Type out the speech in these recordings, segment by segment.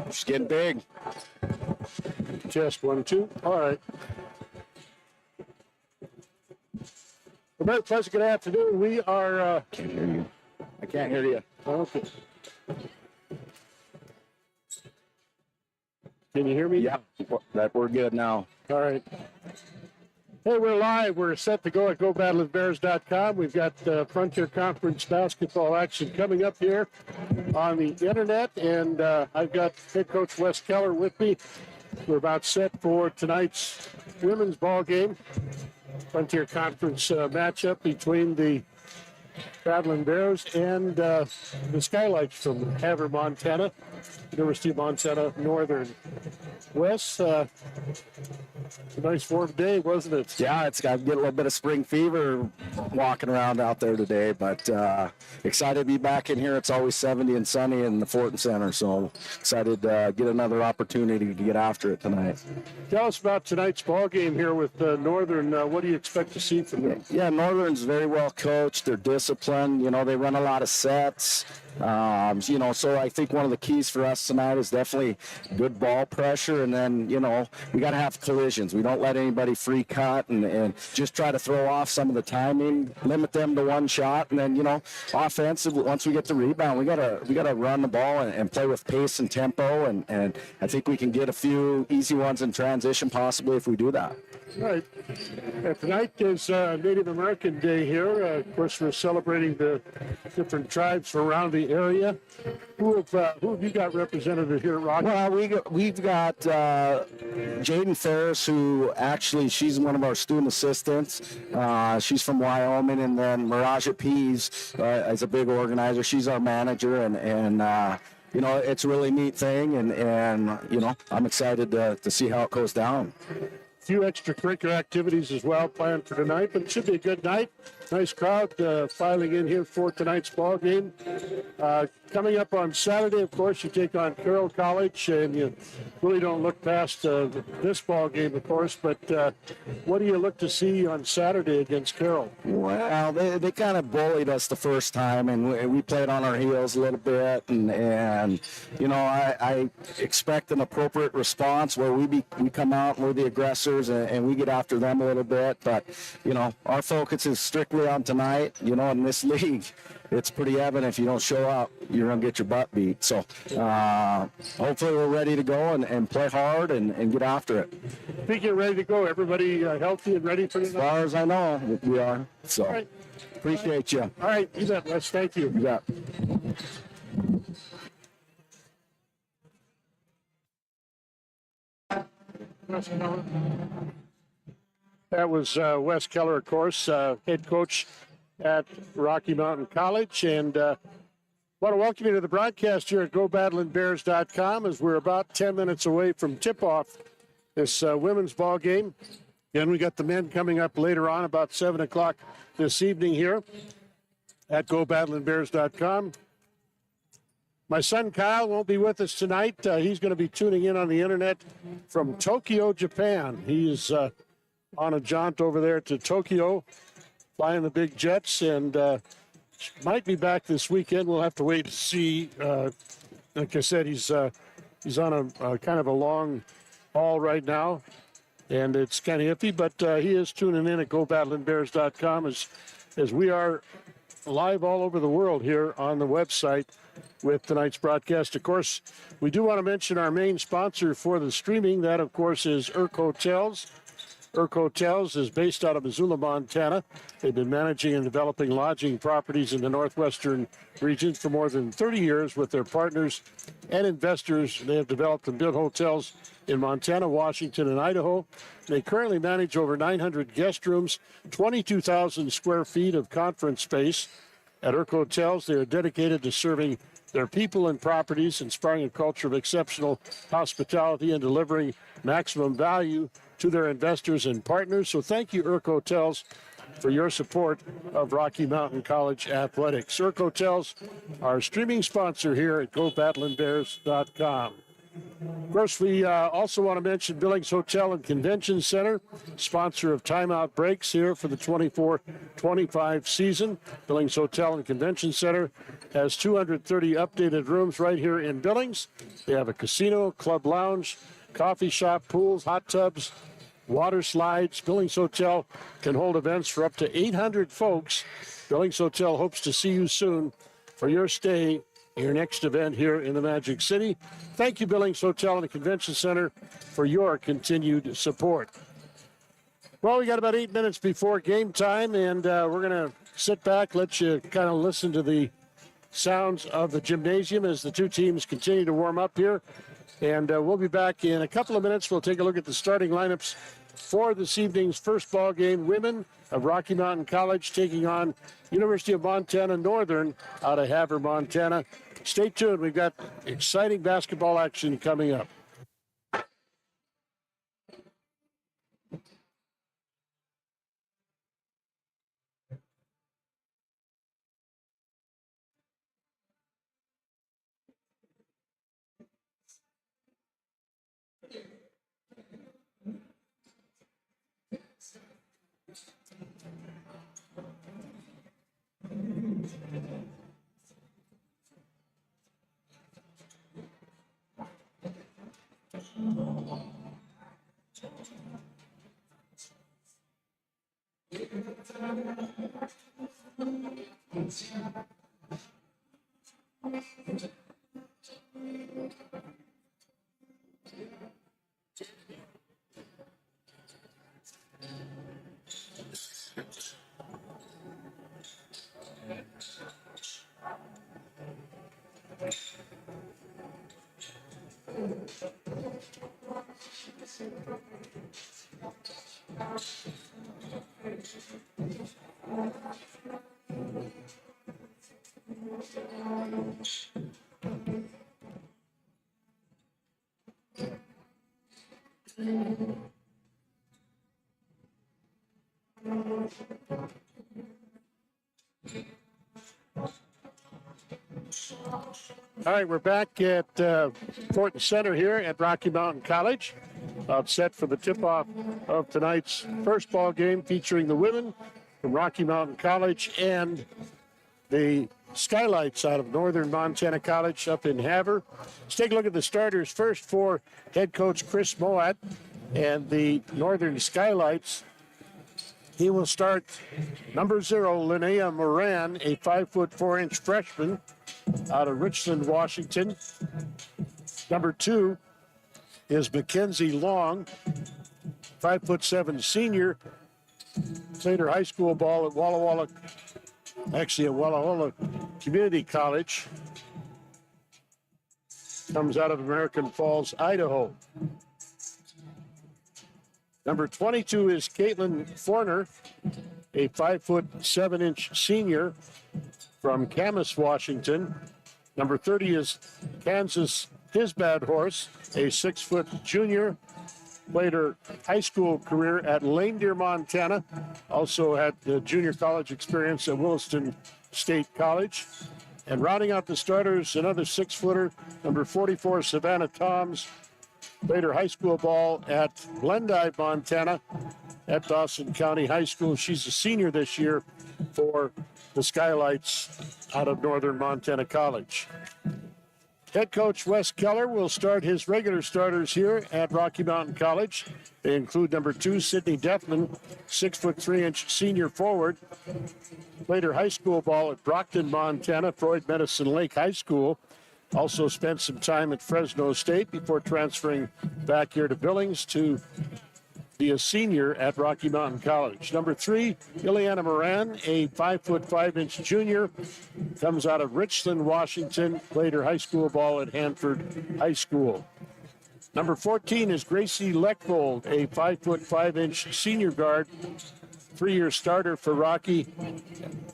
It's getting big. Test 1, 2. All right. A very pleasant good afternoon. We are. Can't hear you. I can't hear you. Okay. Can you hear me? Yeah, we're good now. All right. Hey, we're live. We're set to go at GoBattlinBears.com. We've got Frontier Conference basketball action coming up here on the internet, and I've got head coach Wes Keller with me. We're about set for tonight's women's ball game. Frontier Conference matchup between the Battlin Bears and the Skylights from Havre, Montana, University of Montana Northern. Wes, a nice warm day, wasn't it? Yeah, it's got to get a little bit of spring fever walking around out there today, but excited to be back in here. It's always 70 and sunny in the Fortin Center, so excited to get another opportunity to get after it tonight. Tell us about tonight's ball game here with Northern. What do you expect to see from them? Yeah, Northern's very well coached. They're disciplined. You know, they run a lot of sets. You know, so I think one of the keys for us tonight is definitely good ball pressure, and then, you know, we got to have collisions. We don't let anybody free cut and just try to throw off some of the timing, limit them to one shot, and then, you know, offensive, once we get the rebound, we gotta run the ball and play with pace and tempo, and I think we can get a few easy ones in transition possibly if we do that. Right. Tonight is Native American Day here. Of course, we're celebrating the different tribes around the area. Who have you got represented here at Rocky? Well, we've got Jaden Ferris, who actually, she's one of our student assistants. She's from Wyoming, and then Miraja Pease is a big organizer. She's our manager, and you know, it's a really neat thing, and you know, I'm excited to see how it goes down. Few extracurricular activities as well planned for tonight, but it should be a good night. Nice crowd filing in here for tonight's ball game. Coming up on Saturday, of course, you take on Carroll College, and you really don't look past this ball game, of course, but what do you look to see on Saturday against Carroll? Well, they kind of bullied us the first time, and we played on our heels a little bit, and you know, I expect an appropriate response where we come out and we're the aggressors, and we get after them a little bit, but you know, our focus is strictly on tonight. You know, in this league, it's pretty evident if you don't show up, you're going to get your butt beat. So hopefully we're ready to go and play hard and get after it. I think you're ready to go. Everybody healthy and ready for tonight? As far as I know, we are. So right. Appreciate you. All right, you bet, Wes. Thank you. You bet. That was Wes Keller, of course, head coach at Rocky Mountain College. And want to welcome you to the broadcast here at GoBattlinBears.com as we're about 10 minutes away from tip-off this women's ball game. And we got the men coming up later on about 7 o'clock this evening here at GoBattlinBears.com. My son Kyle won't be with us tonight. He's going to be tuning in on the internet from Tokyo, Japan. He is on a jaunt over there to Tokyo, flying the big jets, and might be back this weekend. We'll have to wait to see. Like I said, he's on a kind of a long haul right now, and it's kind of iffy, but he is tuning in at GoBattlinBears.com as we are live all over the world here on the website with tonight's broadcast. Of course, we do want to mention our main sponsor for the streaming. That, of course, is Irk Hotels. Irk Hotels is based out of Missoula, Montana. They've been managing and developing lodging properties in the northwestern regions for more than 30 years with their partners and investors. They have developed and built hotels in Montana, Washington, and Idaho. They currently manage over 900 guest rooms, 22,000 square feet of conference space. At Irk Hotels, they are dedicated to serving their people and properties, inspiring a culture of exceptional hospitality and delivering maximum value to their investors and partners. So thank you, Irk Hotels, for your support of Rocky Mountain College athletics. Irk Hotels, our streaming sponsor here at GoBattlinBears.com. Of course, we also want to mention Billings Hotel and Convention Center, sponsor of timeout breaks here for the 24-25 season. Billings Hotel and Convention Center has 230 updated rooms right here in Billings. They have a casino, club lounge, coffee shop, pools, hot tubs, water slides. Billings Hotel can hold events for up to 800 folks. Billings Hotel hopes to see you soon for your stay, your next event here in the Magic City. Thank you, Billings Hotel and Convention Center, for your continued support. Well, we got about 8 minutes before game time, and we're going to sit back, let you kind of listen to the sounds of the gymnasium as the two teams continue to warm up here. And we'll be back in a couple of minutes. We'll take a look at the starting lineups for this evening's first ball game. Women of Rocky Mountain College taking on University of Montana Northern out of Havre, Montana. Stay tuned. We've got exciting basketball action coming up. All right, we're back at Fortin Center here at Rocky Mountain College. Set for the tip-off of tonight's first ball game featuring the women from Rocky Mountain College and the Skylights out of Northern Montana College up in Havre. Let's take a look at the starters first for head coach Chris Moat and the Northern Skylights. He will start number 0, Linnea Moran, a 5'4" freshman out of Richland, Washington. Number 2 is Mackenzie Long, 5'7" senior. Played her high school ball at Walla Walla Community College. Comes out of American Falls, Idaho. Number 22 is Caitlin Forner, a 5'7" senior from Camas, Washington. Number 30 is Kansas His Bad Horse, a 6' junior. Played her high school career at Lane Deer, Montana. Also had the junior college experience at Williston State College. And rounding out the starters, another 6', number 44, Savannah Toms. Played her high school ball at Glendive, Montana, at Dawson County High School. She's a senior this year for the Skylights out of Northern Montana College. Head coach Wes Keller will start his regular starters here at Rocky Mountain College. They include number 2, Sydney Deffman, 6'3" senior forward. Played her high school ball at Brockton, Montana, Floyd Medicine Lake High School. Also spent some time at Fresno State before transferring back here to Billings to be a senior at Rocky Mountain College. Number 3, Ileana Moran, a 5'5" junior, comes out of Richland, Washington, played her high school ball at Hanford High School. Number 14 is Gracie Leckvold, a 5'5" senior guard, 3-year starter for Rocky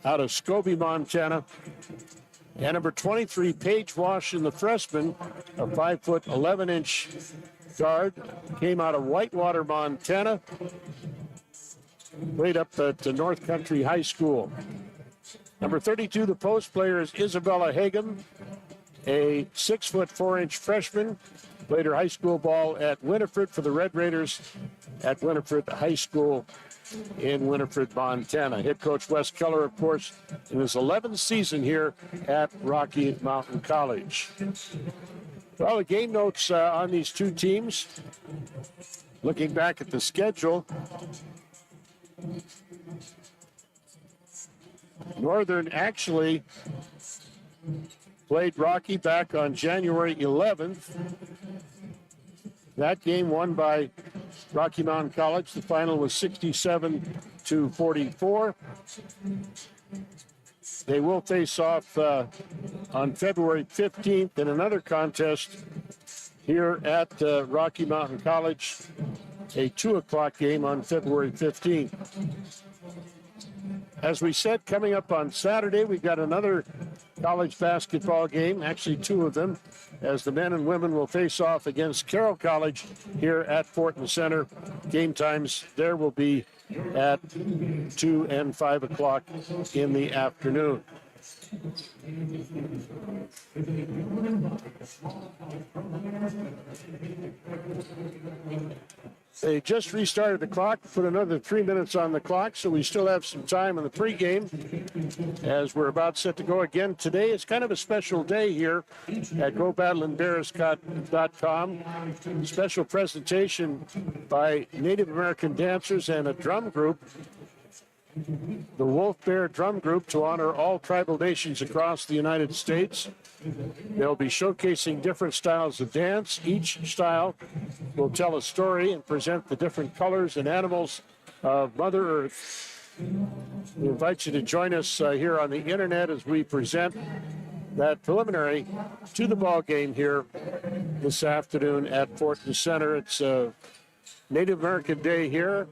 out of Scobie, Montana. And number 23, Paige Washington, the freshman, a 5'11" guard, came out of Whitewater, Montana, played up at the North Country High School. Number 32, the post player, is Isabella Hagan, a 6'4" freshman, Later, high school ball at Winifred for the Red Raiders at Winifred High School in Winifred, Montana. Head coach Wes Keller, of course, in his 11th season here at Rocky Mountain College. Well, the game notes on these two teams. Looking back at the schedule, Northern actually played Rocky back on January 11th. That game won by Rocky Mountain College. The final was 67-44. They will face off on February 15th in another contest here at Rocky Mountain College, a 2 o'clock game on February 15th. As we said, coming up on Saturday, we've got another college basketball game, actually two of them, as the men and women will face off against Carroll College here at Fortin Center. Game times there will be at 2 and 5 o'clock in the afternoon. They just restarted the clock, put another 3 minutes on the clock, so we still have some time in the pregame as we're about set to go again. Today is kind of a special day here at GoBattlinBears.com. Special presentation by Native American dancers and a drum group, the Wolf Bear Drum Group, to honor all tribal nations across the United States. They'll be showcasing different styles of dance. Each style will tell a story and present the different colors and animals of Mother Earth. We invite you to join us here on the internet as we present that preliminary to the ball game here this afternoon at Fortin Center. It's Native American Day here.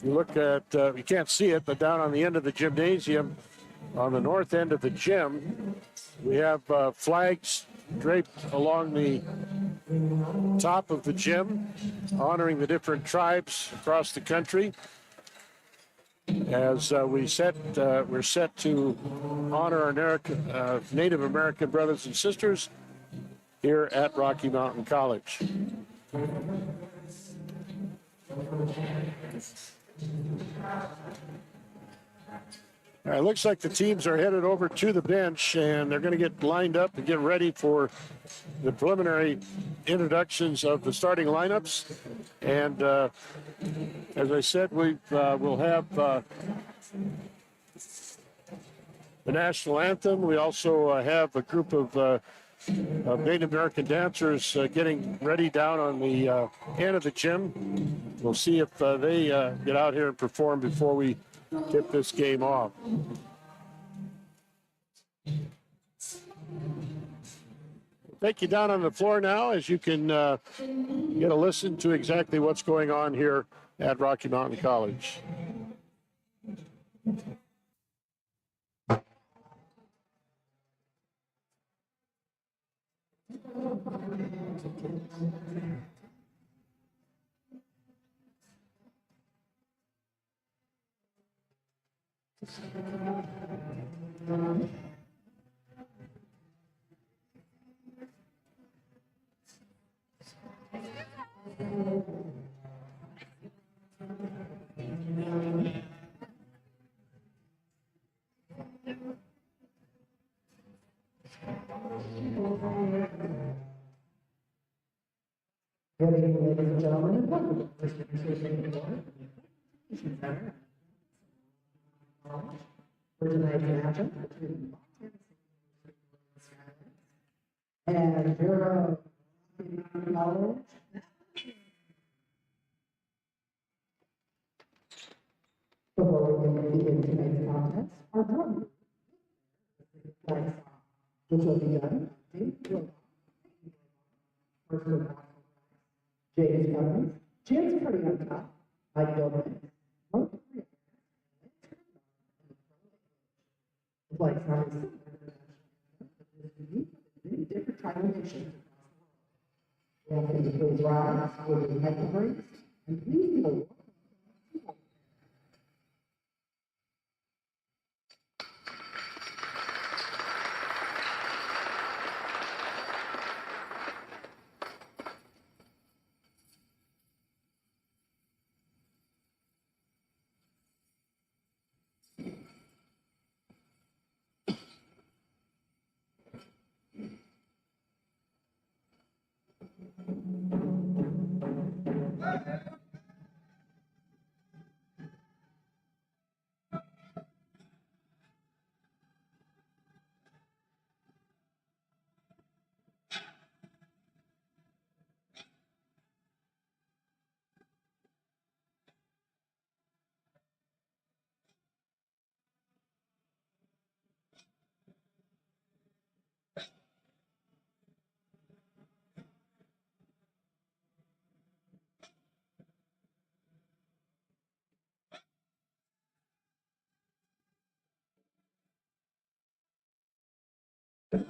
You look at, you can't see it, but down on the end of the gymnasium, on the north end of the gym, we have flags draped along the top of the gym, honoring the different tribes across the country. As we're set to honor our Native American brothers and sisters here at Rocky Mountain College. All right, looks like the teams are headed over to the bench, and they're going to get lined up and get ready for the preliminary introductions of the starting lineups. And as I said, we'll have the national anthem. We also have a group of Native American dancers getting ready down on the end of the gym. We'll see if they get out here and perform before we tip this game off. Take you down on the floor now as you can get a listen to exactly what's going on here at Rocky Mountain College. Good evening, ladies and gentlemen. Welcome to the first presentation Center. For tonight's matchup between and Bureau College. Before we begin tonight's contest, our drum which will be done. James Cummings, Jim's pretty on top, Mike Gilman, like some different tribal nations. Welcome to please rise for the microphones and please be As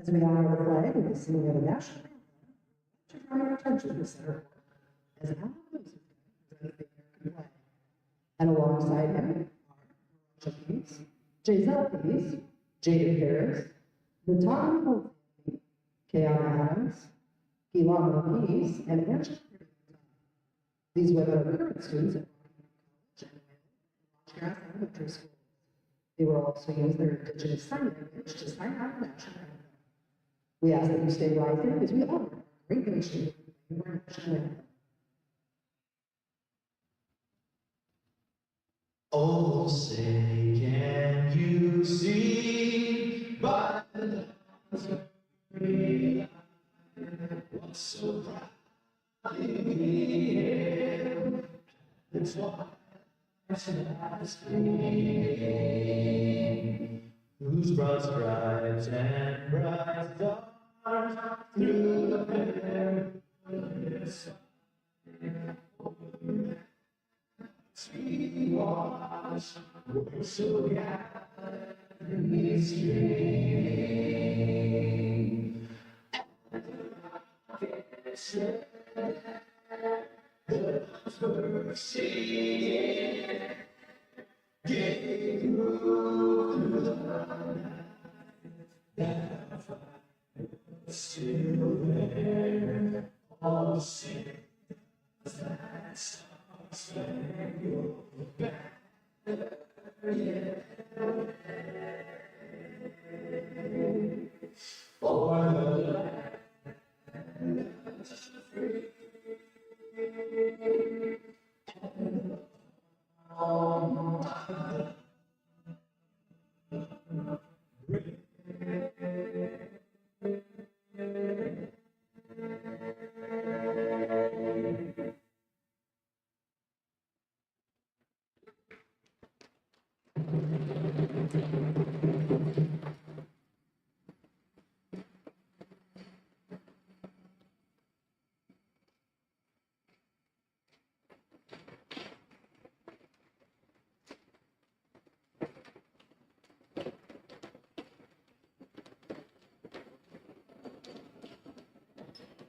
we honor the flag with the singing of the national anthem, to draw your attention to the center court as Alan Williams presents the American flag. And alongside him are Marisha Peace, Giselle Peace, Jada Harris, Natalia Hope, Kayana Adams, Gilana Peace, and Angela. These women are current students at Fortin College and Elementary School. They will also use their Indigenous sign language to sign out the national anthem. We ask that you stay rising as we honor our great nation with our national anthem. Oh, say, can you see by the dawn's early light what so brightly hailed the twilight's last gleam, whose broad stripes and bright stars through the perilous we watch, we're so gallantly stream. And the rocket said, the mercy gave through the night, that fire still there, all sin that spangled banner, for the land of the free and all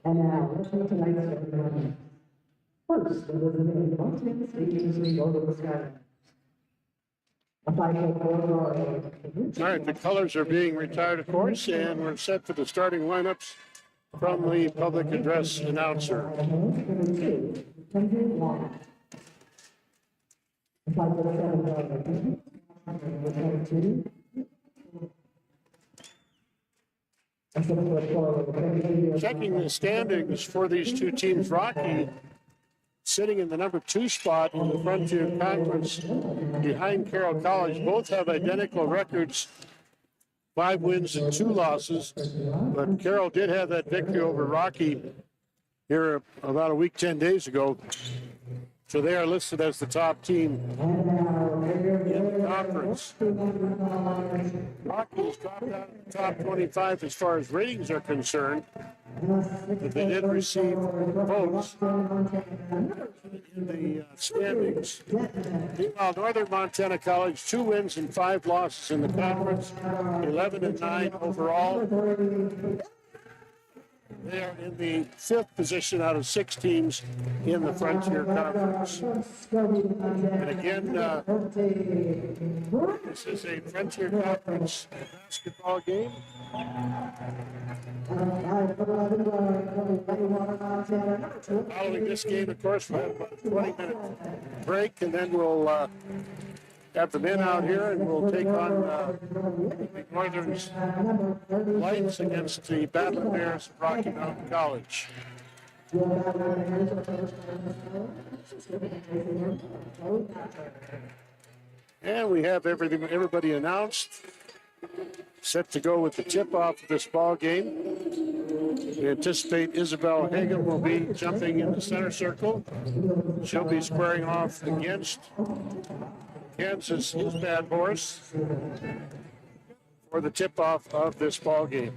And now, let's move tonight's ceremony. First, there was the Fortin speakers we go to the Skylights. A 5-4 All right, the colors are being retired, of course, and we're set for the starting lineups from the public address announcer. Checking the standings for these two teams, Rocky sitting in the number 2 spot in the Frontier Conference behind Carroll College. Both have identical records, 5 wins and 2 losses. But Carroll did have that victory over Rocky here about a week, 10 days ago. So they are listed as the top team in the conference. Rockies dropped out of the top 25 as far as ratings are concerned, but they did receive votes in the standings. Meanwhile, Northern Montana College, 2 wins and 5 losses in the conference, 11-9 overall. They are in the 5th position out of 6 teams in the Frontier Conference. And again, this is a Frontier Conference basketball game. Following this game, of course, we'll have about a 20-minute break, and then we'll have the men out here, and we'll take on Northern's Lights against the Battlin Bears of Rocky Mountain College. And we have everybody announced, set to go with the tip-off of this ball game. We anticipate Isabel Hagen will be jumping in the center circle. She'll be squaring off against Kansas His Bad Horse for the tip-off of this ball game.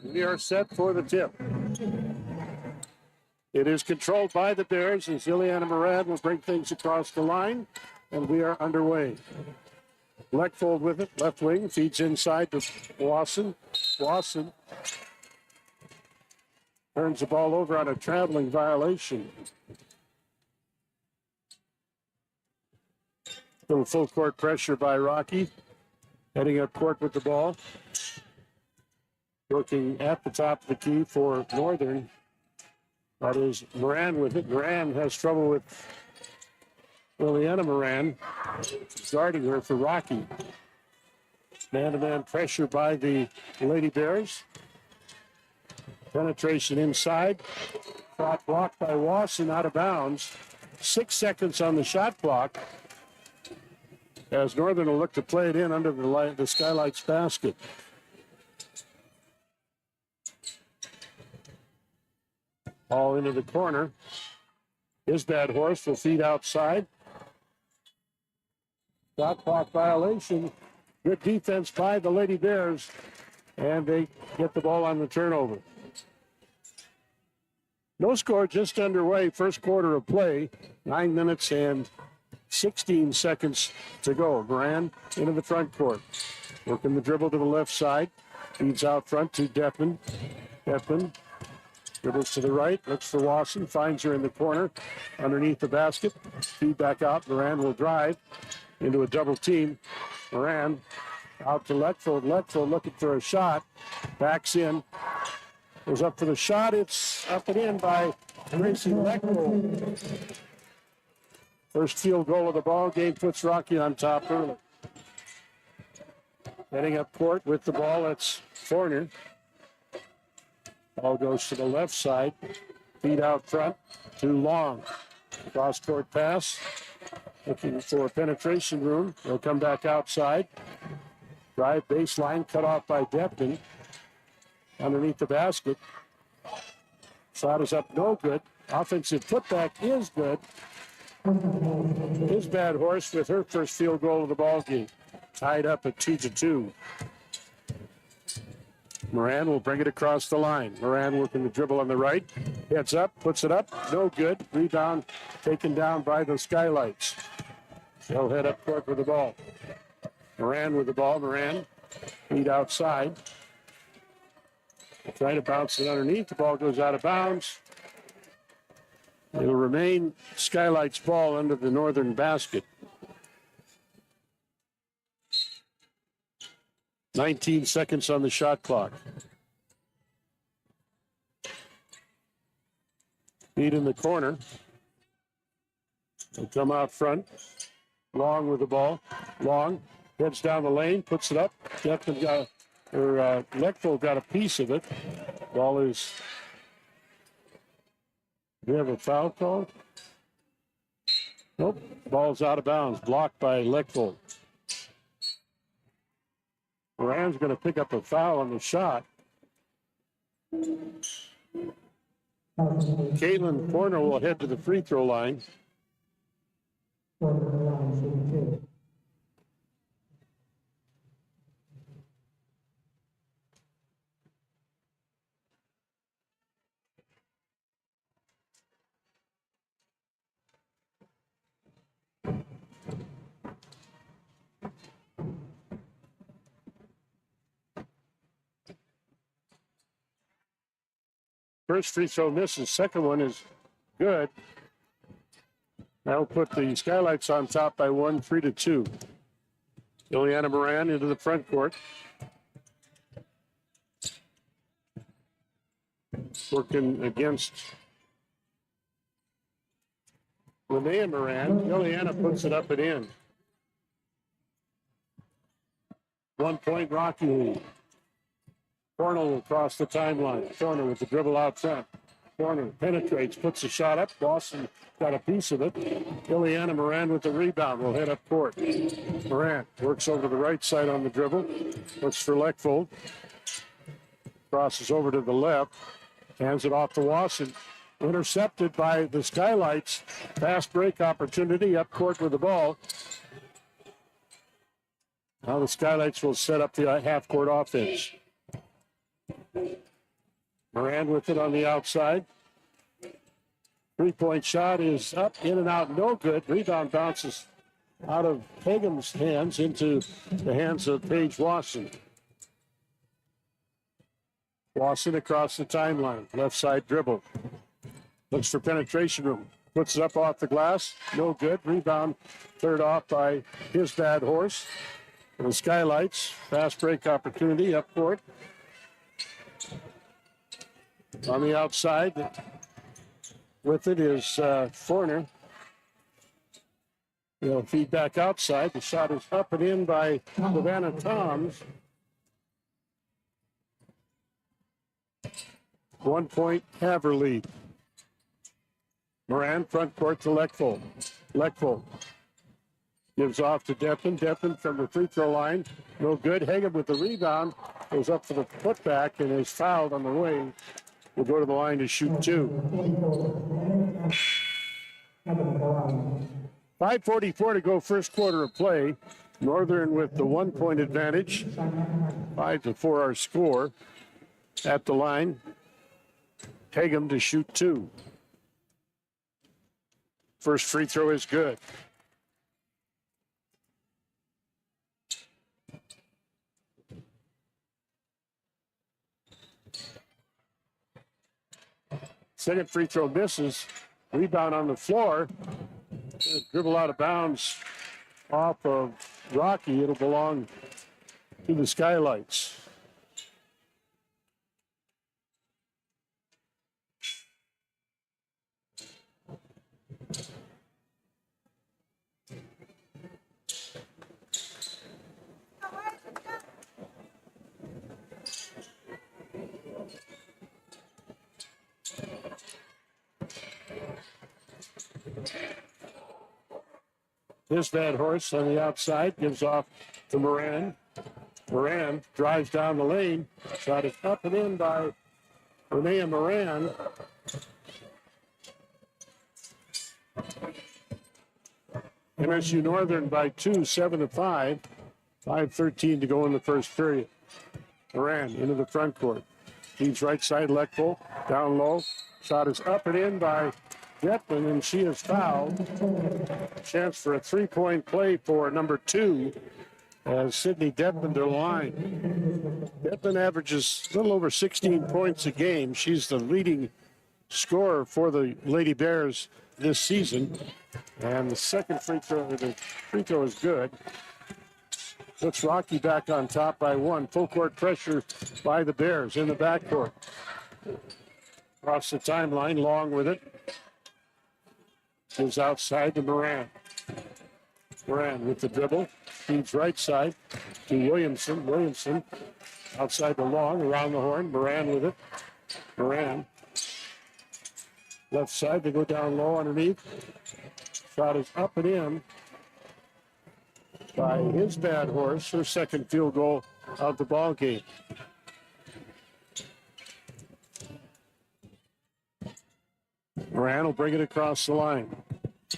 We are set for the tip. It is controlled by the Bears, and Ziliana Moran will bring things across the line, and we are underway. Leckfold with it, left wing, feeds inside to Wasson. Wasson turns the ball over on a traveling violation. Little full court pressure by Rocky. Heading up court with the ball. Working at the top of the key for Northern. That is Moran with it. Moran has trouble with Liliana Moran guarding her for Rocky. Man-to-man pressure by the Lady Bears. Penetration inside. Shot blocked by Wasson, out of bounds. 6 seconds on the shot clock, as Northern will look to play it in under the Skylights basket. Ball into the corner. His Bad Horse will feed outside. Shot clock violation. Good defense by the Lady Bears, and they get the ball on the turnover. No score, just underway. First quarter of play. 9 minutes and 16 seconds to go. Moran into the front court. Working the dribble to the left side. Feeds out front to Deppin. Deppin dribbles to the right. Looks for Wasson. Finds her in the corner underneath the basket. Feed back out. Moran will drive into a double team. Moran out to Leckfold. Leckfold looking for a shot. Backs in. Goes up for the shot. It's up and in by Gracie Leckfold. First field goal of the ball game puts Rocky on top early. Heading up court with the ball, it's Fortin. Ball goes to the left side. Feed out front. Too long. Cross court pass. Looking for penetration room. They'll come back outside. Drive baseline, cut off by Deppin. Underneath the basket. Shot is up, no good. Offensive putback is good. His Bad Horse with her first field goal of the ball game. Tied up at 2-2. Moran will bring it across the line. Moran working the dribble on the right. Heads up, puts it up, no good. Rebound taken down by the Skylights. They'll head up court with the ball. Moran with the ball. Moran feed outside. Trying to bounce it underneath. The ball goes out of bounds. It'll remain Skylights ball under the Northern basket. 19 seconds on the shot clock. Feed in the corner. They come out front. Long with the ball. Long heads down the lane, puts it up. Definitely got, or Leckville got a piece of it. Ball is. Do we have a foul call? Nope. Ball's out of bounds. Blocked by Leckville. Moran's going to pick up a foul on the shot. Caitlin Fortin will head to the free throw line. First free throw misses. Second one is good. That'll put the Skylights on top by 1, 3-2. Ileana Moran into the front court. Working against Linnea Moran. Ileana puts it up and in. 1 point Rocky lead. Cornell across the timeline. Corner with the dribble out front. Corner penetrates, puts the shot up. Boston got a piece of it. Ileana Moran with the rebound will head up court. Moran works over to the right side on the dribble. Looks for Leckville. Crosses over to the left. Hands it off to Wasson. Intercepted by the Skylights. Fast break opportunity up court with the ball. Now the Skylights will set up the half-court offense. Moran with it on the outside. Three-point shot is up, in and out, no good. Rebound bounces out of Hagem's hands into the hands of Paige Wasson. Wasson across the timeline, left side dribble. Looks for penetration room. Puts it up off the glass, no good. Rebound cleared off by his bad horse. And the Skylights, fast break opportunity up court. On the outside, with it is Fortin. They'll feed back outside. The shot is up and in by Savannah Toms. 1 point Haver lead. Moran front court to Leckville. Leckville gives off to Deppen. Deppen from the free throw line. No good. Hagen with the rebound. Goes up for the putback and is fouled on the wing. Will go to the line to shoot 2. 5:44 to go, first quarter of play. Northern with the 1 point advantage. 5-4 our score. At the line, Hagen to shoot 2. First free throw is good. Second free throw misses. Rebound on the floor. Dribble out of bounds off of Rocky. It'll belong to the Skylights. His bad horse on the outside gives off to Moran. Moran drives down the lane. Shot is up and in by Linnea Moran. MSU-Northern by 2, 7-5. 5:13 to go in the first period. Moran into the front court. Feeds right side, Leckville down low. Shot is up and in by Battlin, and she is fouled. Chance for a three-point play for number 2 as Sydney Deppen to the line. Deppen averages a little over 16 points a game. She's the leading scorer for the Lady Bears this season. And the second free throw is good. Puts Rocky back on top by 1. Full court pressure by the Bears in the backcourt. Across the timeline, Long with it. Gives outside to Moran. Moran with the dribble. Feeds right side to Williamson. Williamson outside the long, around the horn. Moran with it. Moran. Left side, they go down low underneath. Shot is up and in by his bad horse, her second field goal of the ball game. Moran will bring it across the line.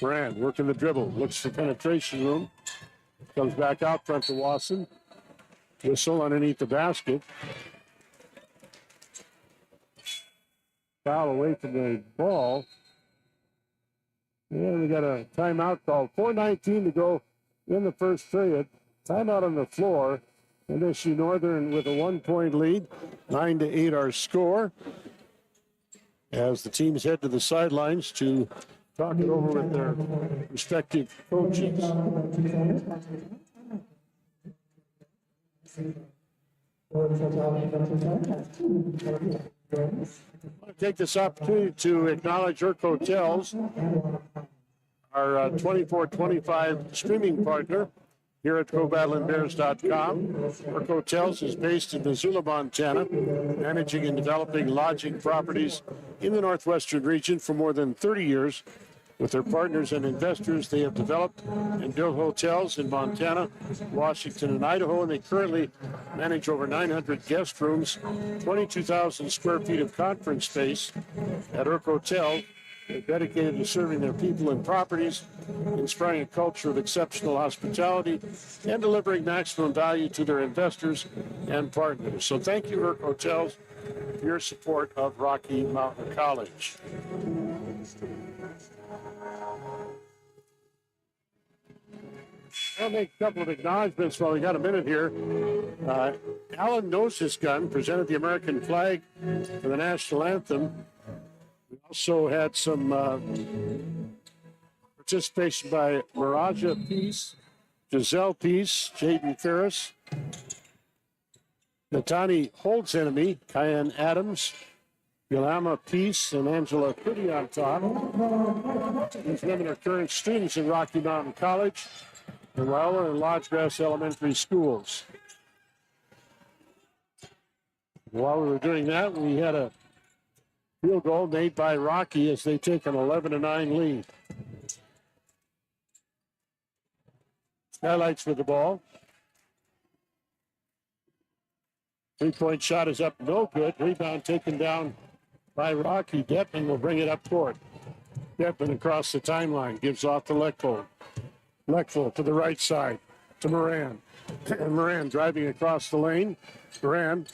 Moran working the dribble, looks for penetration room. Comes back out front to Wasson. Whistle underneath the basket. Foul away from the ball. And we got a timeout called. 4:19 to go in the first period. Timeout on the floor. MSU-Northern with a 1-point lead. 9-8 our score. As the teams head to the sidelines to talk it over with their respective coaches. I want to take this opportunity to acknowledge Urk Hotels, our 24/25 streaming partner here at GoBattlinBears.com. Urk Hotels is based in Missoula, Montana, managing and developing lodging properties in the northwestern region for more than 30 years. With their partners and investors, they have developed and built hotels in Montana, Washington, and Idaho, and they currently manage over 900 guest rooms, 22,000 square feet of conference space. At Urk Hotel, they're dedicated to serving their people and properties, inspiring a culture of exceptional hospitality, and delivering maximum value to their investors and partners. So thank you, Urk Hotels, for your support of Rocky Mountain College. I'll make a couple of acknowledgments while we got a minute here. Alan knows his gun, presented the American flag for the national anthem. We also had some participation by Miraja Peace, Giselle Peace, Jaden Ferris, Natani Holds Enemy, Cayenne Adams, Yolama Peace, and Angela Pretty on top. These women are current students in Rocky Mountain College, the Wilder and Lodgegrass Elementary Schools. While we were doing that, we had a field goal made by Rocky as they take an 11-9 lead. Skylights with the ball. Three-point shot is up, no good. Rebound taken down by Rocky. Detman will bring it up court. Detman across the timeline, gives off to Leckvold. Leckvold to the right side, to Moran. And Moran driving across the lane. Moran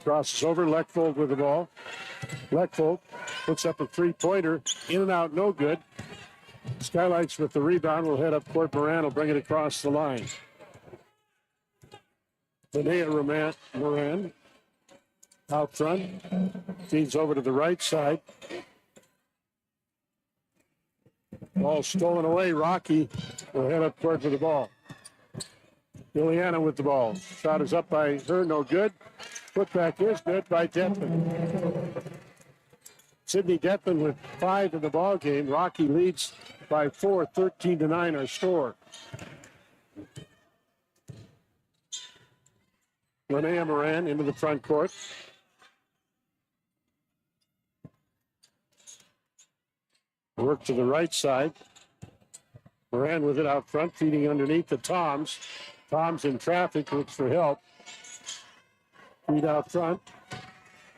crosses over, Leckvold with the ball. Leckvold puts up a three-pointer, in and out, no good. Skylights with the rebound, will head up court. Moran will bring it across the line. Linnea Moran out front, feeds over to the right side. Ball stolen away. Rocky will head up court with the ball. Juliana with the ball. Shot is up by her, no good. Putback is good by Detman. Sydney Detman with 5 in the ball game. Rocky leads by 4, 13-9 our score. Linnea Moran into the front court. Work to the right side. Moran with it out front, feeding underneath to Toms. Toms in traffic, looks for help. Feed out front.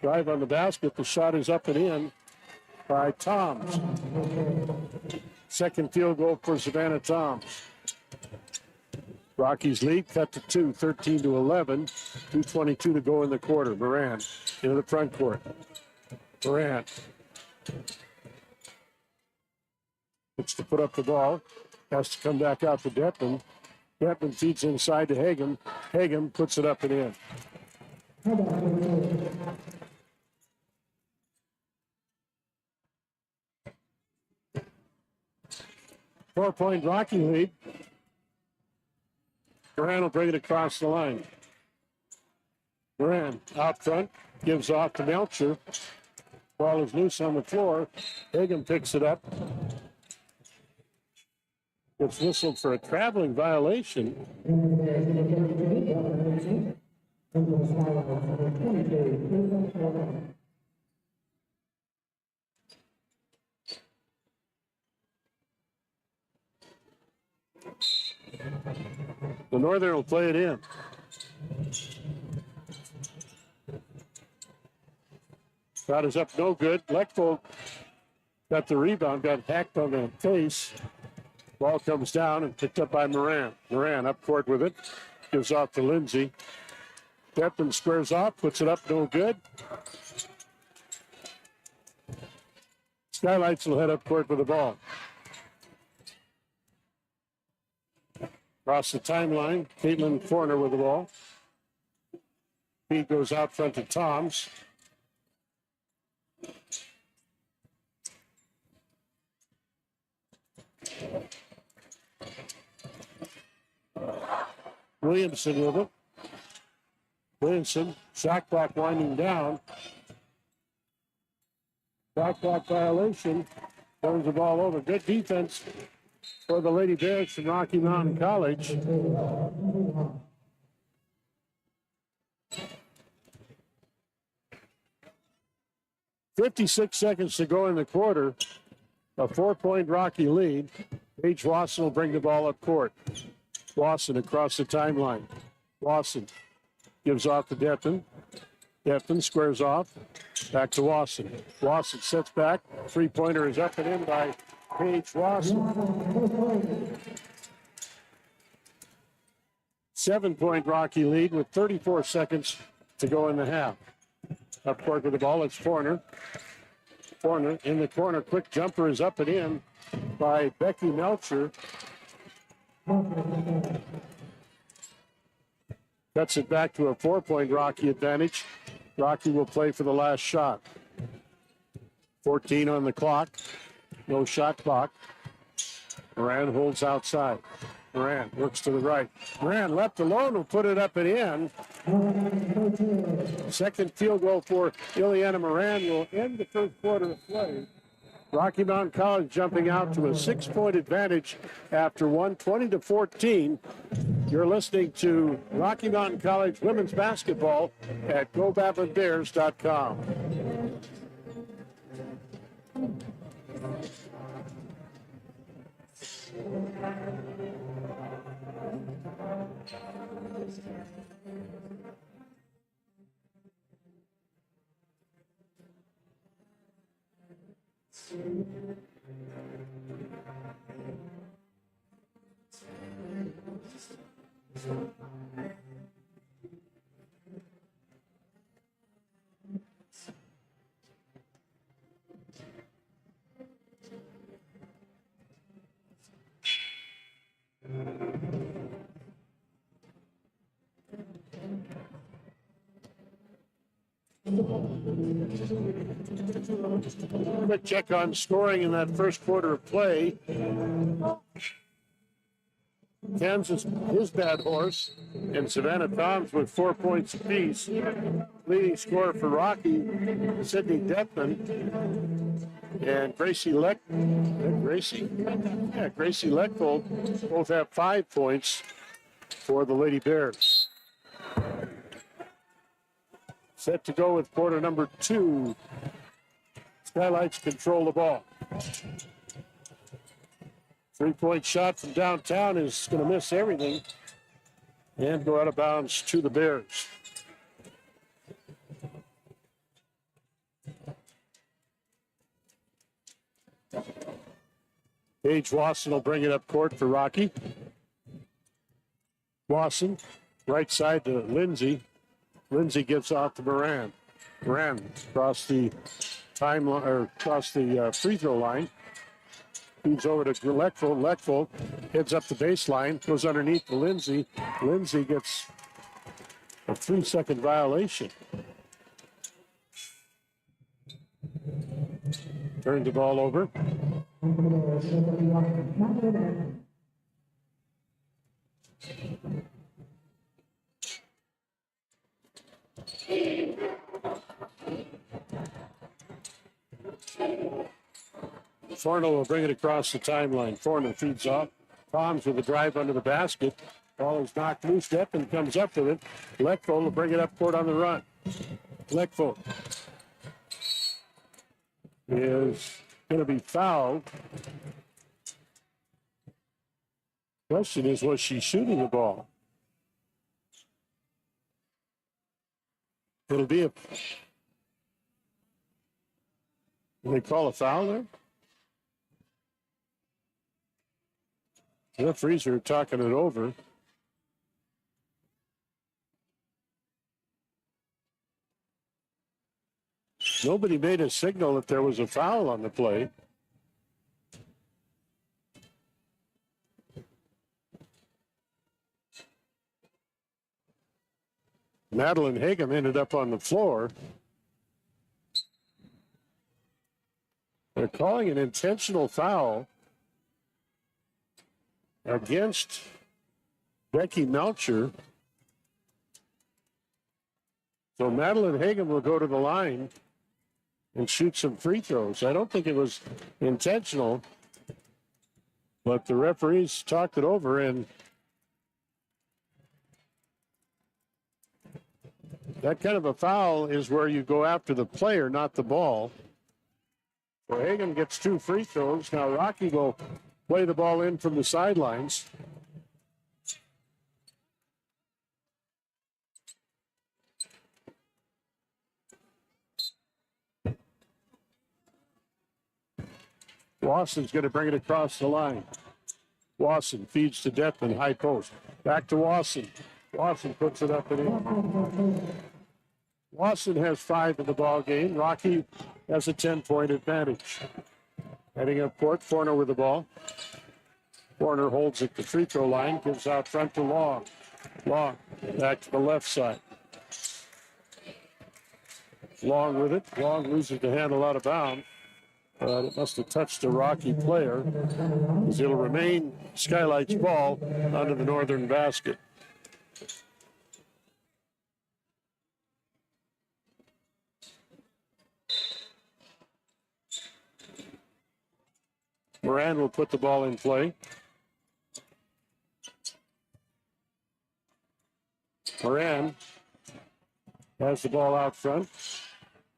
Drive on the basket. The shot is up and in by Toms. Second field goal for Savannah Toms. Rockies lead cut to 2, 13-11. 2:22 to go in the quarter. Moran into the front court. Moran looks to put up the ball. Has to come back out to Detman. Detman feeds inside to Hagan. Hagan puts it up and in. 4-point Rocky lead. Moran will bring it across the line. Moran out front, gives off to Melcher. Ball is loose on the floor. Hagan picks it up. Gets whistled for a traveling violation. And there's going to carry to me, and the Skylights, number 22. The Northern will play it in. Shot is up, no good. Lechvold got the rebound, got hacked on the face. Ball comes down and picked up by Moran. Moran up court with it. Gives off to Lindsay. Battlin squares off, puts it up, no good. Skylights will head up court with the ball. Across the timeline, Caitlin Fortin with the ball. Feed goes out front to Toms. Williamson with it. Williamson, shot clock winding down. Shot clock violation. Turns the ball over. Good defense for the Lady Bears from Rocky Mountain College. "56 seconds to go in the quarter. A 4-point Rocky lead. Paige Wasson will bring the ball up court. Wasson across the timeline. Wasson gives off to Battlin. Battlin squares off. Back to Wasson. Wasson sets back. Three-pointer is up and in by Paige Wasson. 7-point Rocky lead with 34 seconds to go in the half. Up court with the ball, it's Fortin. Fortin in the corner. Quick jumper is up and in by Becky Melcher. Cuts it back to a 4-point Rocky advantage. Rocky will play for the last shot. 14 on the clock. No shot clock. Moran holds outside. Moran works to the right. Moran left alone will put it up and in. Second field goal for Ileana Moran will end the first quarter of play. Rocky Mountain College jumping out to a 6-point advantage after 120-14. You're listening to Rocky Mountain College women's basketball at GoBatlinBears.com. Quick check on scoring in that first quarter of play. Kansas, his bad horse, and Savannah Toms with 4 points apiece. Leading scorer for Rocky, Sydney Detman, and Gracie Lechvold both have 5 points for the Lady Bears. Set to go with quarter number 2. Skylights control the ball. 3-point shot from downtown is going to miss everything and go out of bounds to the Bears. Paige Wasson will bring it up court for Rocky. Wasson, right side to Lindsay. Lindsay gives off to Moran. Moran across the timeline or across the free throw line. Feeds over to Lechvold. Lechvold heads up the baseline, goes underneath to Lindsay. Lindsay gets a 3-second violation. Turns the ball over. Fortin will bring it across the timeline. Fortin feeds off. Toms with a drive under the basket. Ball is knocked loose. Battlin comes up with it. Leckvold will bring it up court on the run. Leckvold is going to be fouled. Question is, was she shooting the ball? It'll be a... Will they call a foul there? The referees are talking it over. Nobody made a signal that there was a foul on the play. Madeline Hagum ended up on the floor. They're calling an intentional foul against Becky Melcher. So Madeline Hagum will go to the line and shoot some free throws. I don't think it was intentional, but the referees talked it over, and that kind of a foul is where you go after the player, not the ball. So Hagum gets 2 free throws. Now Rocky will play the ball in from the sidelines. Wasson's going to bring it across the line. Wasson feeds to Battlin, high post. Back to Wasson. Wasson puts it up and in. Wasson has 5 in the ball game. Rocky has a 10-point advantage. Heading up court, Fortin with the ball. Fortin holds at the free throw line, gives out front to Long. Long back to the left side. Long with it. Long loses the handle out of bounds. It must have touched a Rocky player, as it'll remain Skylights ball under the Northern basket. Moran will put the ball in play. Moran has the ball out front.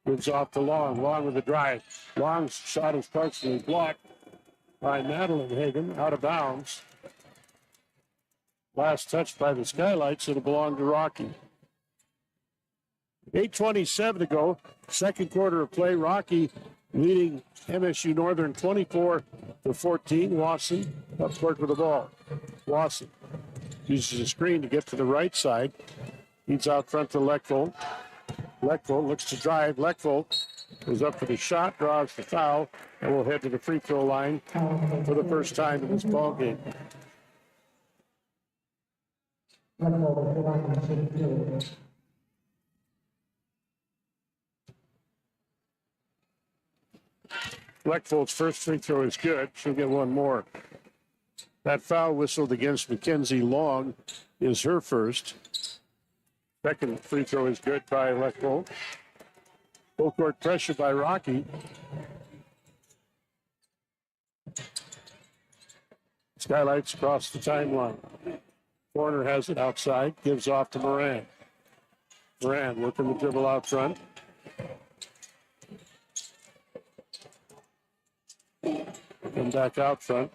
Gives off to Long. Long with the drive. Long's shot is partially blocked by Madeline Hagum, out of bounds. Last touch by the Skylights. It'll belong to Rocky. 8:27 to go. Second quarter of play. Rocky leading MSU-Northern 24-14. Wasson up court with the ball. Wasson uses a screen to get to the right side. He's out front to Leckvold. Leckvold looks to drive. Leckvold goes up for the shot, draws the foul, and will head to the free throw line for the first time in this ball game. Leckvold's first free throw is good. She'll get one more. That foul whistled against Mackenzie Long is her first. Second free throw is good by Leckvold. Full court pressure by Rocky. Skylights across the timeline. Corner has it outside, gives off to Moran. Moran working the dribble out front. And back out front.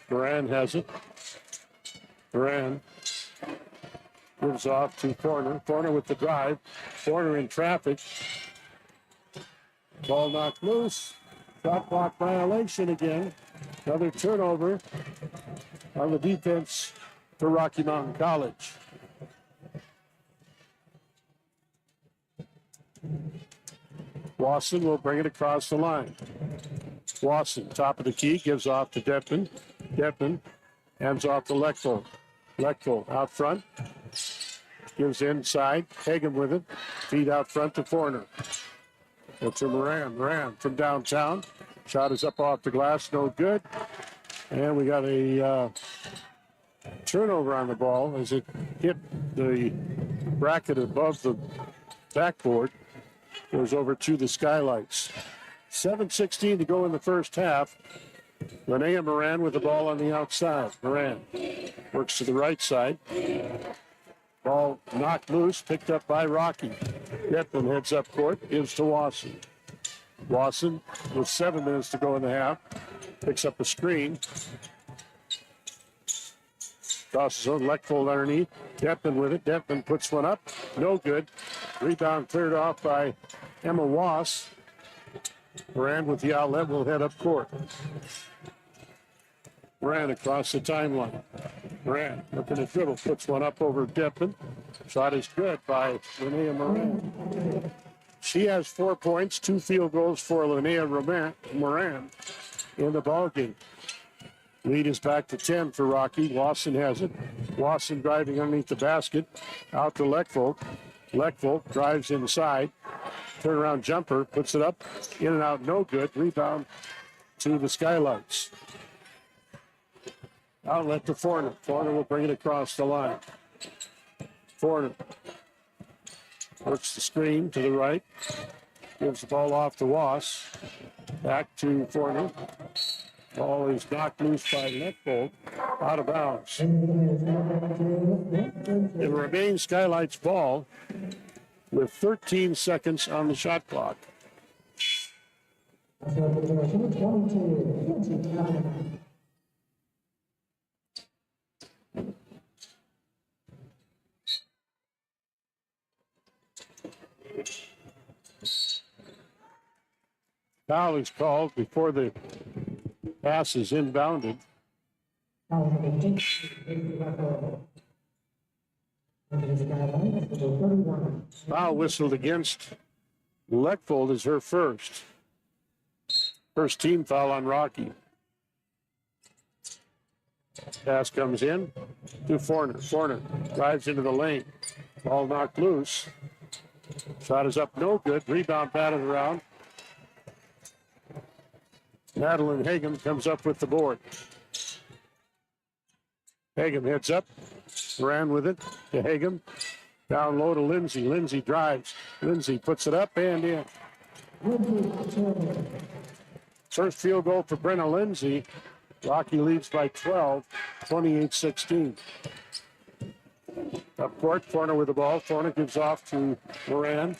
Moran has it. Moran gives off to Fortin. Fortin with the drive. Fortin in traffic. Ball knocked loose. Shot clock violation again. Another turnover on the defense for Rocky Mountain College. Wasson will bring it across the line. Wasson, top of the key, gives off to Battlin. Battlin hands off to Leckvold. Leckvold out front. Gives inside. Hagum with it. Feed out front to Fortin. Go to Moran. Moran from downtown. Shot is up off the glass. No good. And we got a turnover on the ball as it hit the bracket above the backboard. Goes over to the Skylights. 7:16 to go in the first half. Linnea Moran with the ball on the outside. Moran works to the right side. Ball knocked loose, picked up by Rocky. Battlin heads up court, gives to Wasson. Wasson, with 7 minutes to go in the half, picks up a screen. Crosses on Leckfold underneath. Battlin with it. Battlin puts one up. No good. Rebound cleared off by Emma Wass. Moran with the outlet will head up court. Moran across the timeline. Moran looking to dribble, puts one up over Battlin. Shot is good by Linnea Moran. She has 4 points, 2 field goals for Linnea Moran in the ballgame. Lead is back to 10 for Rocky. Wasson has it. Wasson driving underneath the basket. Out to Leckfold. Leckfold drives inside. Turnaround jumper. Puts it up. In and out. No good. Rebound to the Skylights. Outlet to Fortin. Fortin will bring it across the line. Fortin works the screen to the right. Gives the ball off to Wass. Back to Fortin. Ball is knocked loose by Leckfold, out of bounds. It remains Skylights ball with 13 seconds on the shot clock. Foul is called before the pass is inbounded. Foul whistled against Leckfold is her first. First team foul on Rocky. Pass comes in to Fortin. Fortin drives into the lane. Ball knocked loose. Shot is up, no good. Rebound batted around. Madeline Hagem comes up with the board. Hagem heads up. Ran with it to Hagem. Down low to Lindsay. Lindsay drives. Lindsay puts it up and in. First field goal for Brenna Lindsay. Rocky leads by 12, 28-16. Up court, Fortin with the ball. Fortin gives off to Moran.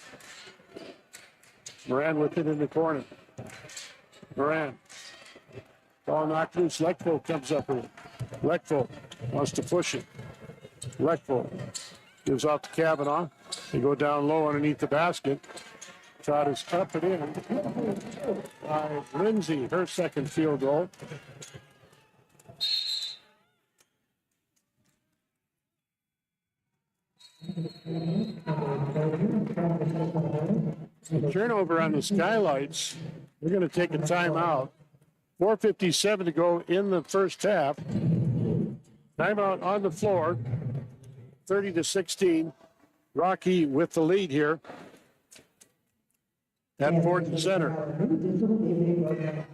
Moran with it in the corner. Moran. Ball knocked loose. Leckfold comes up with it. Leckfold wants to push it. Leckfold gives off to Kavanaugh. They go down low underneath the basket. Shot is up and in by Lindsay, her second field goal. The turnover on the Skylights. We're going to take a timeout. 4:57 to go in the first half. Timeout on the floor. 30-16. Rocky with the lead here at Fortin Center.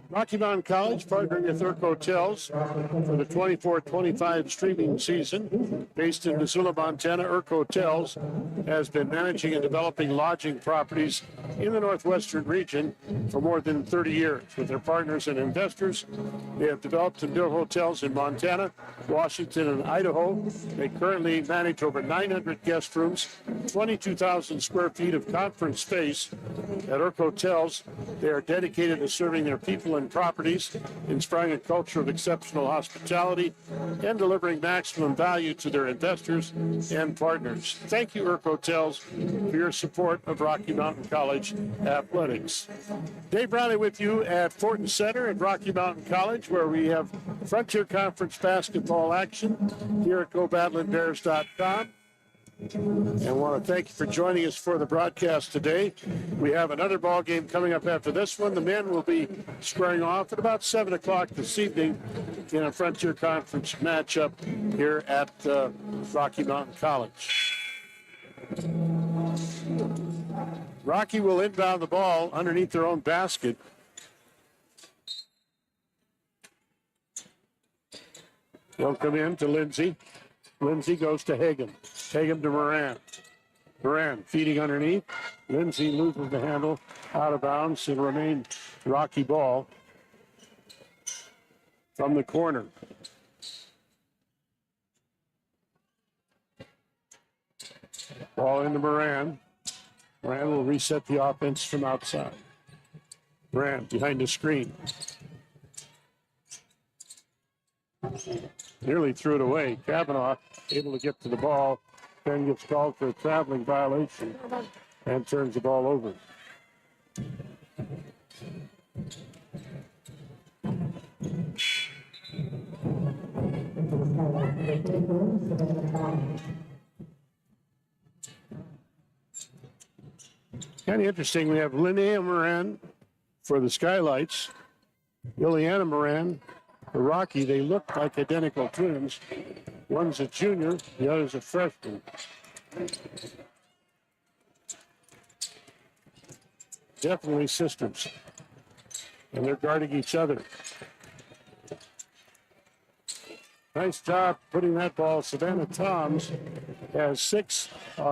Rocky Mountain College partnering with Urk Hotels for the 24-25 streaming season. Based in Missoula, Montana, Urk Hotels has been managing and developing lodging properties in the northwestern region for more than 30 years. With their partners and investors, they have developed and built hotels in Montana, Washington, and Idaho. They currently manage over 900 guest rooms, 22,000 square feet of conference space. At Urk Hotels, they are dedicated to serving their people and properties, inspiring a culture of exceptional hospitality, and delivering maximum value to their investors and partners. Thank you, Urk Hotels, for your support of Rocky Mountain College athletics. Dave Brownlee with you at Fortin Center at Rocky Mountain College, where we have Frontier Conference basketball action here at GoBattlinBears.com. And I want to thank you for joining us for the broadcast today. We have another ball game coming up after this one. The men will be squaring off at about 7 o'clock this evening in a Frontier Conference matchup here at Rocky Mountain College. Rocky will inbound the ball underneath their own basket. They'll come in to Lindsay. Lindsay goes to Hagem. Hagem to Moran. Moran feeding underneath. Lindsay loses the handle out of bounds. It'll remain Rocky ball. from the corner. Ball into Moran. Moran will reset the offense from outside. Moran behind the screen. Nearly threw it away. Kavanaugh able to get to the ball, then gets called for a traveling violation and turns the ball over. Kind of interesting. We have Linnea Moran for the Skylights, Liliana Moran for Rocky. They look like identical twins. One's a junior, the other's a freshman. Definitely sisters. And they're guarding each other. Nice job putting that ball. Savannah Toms has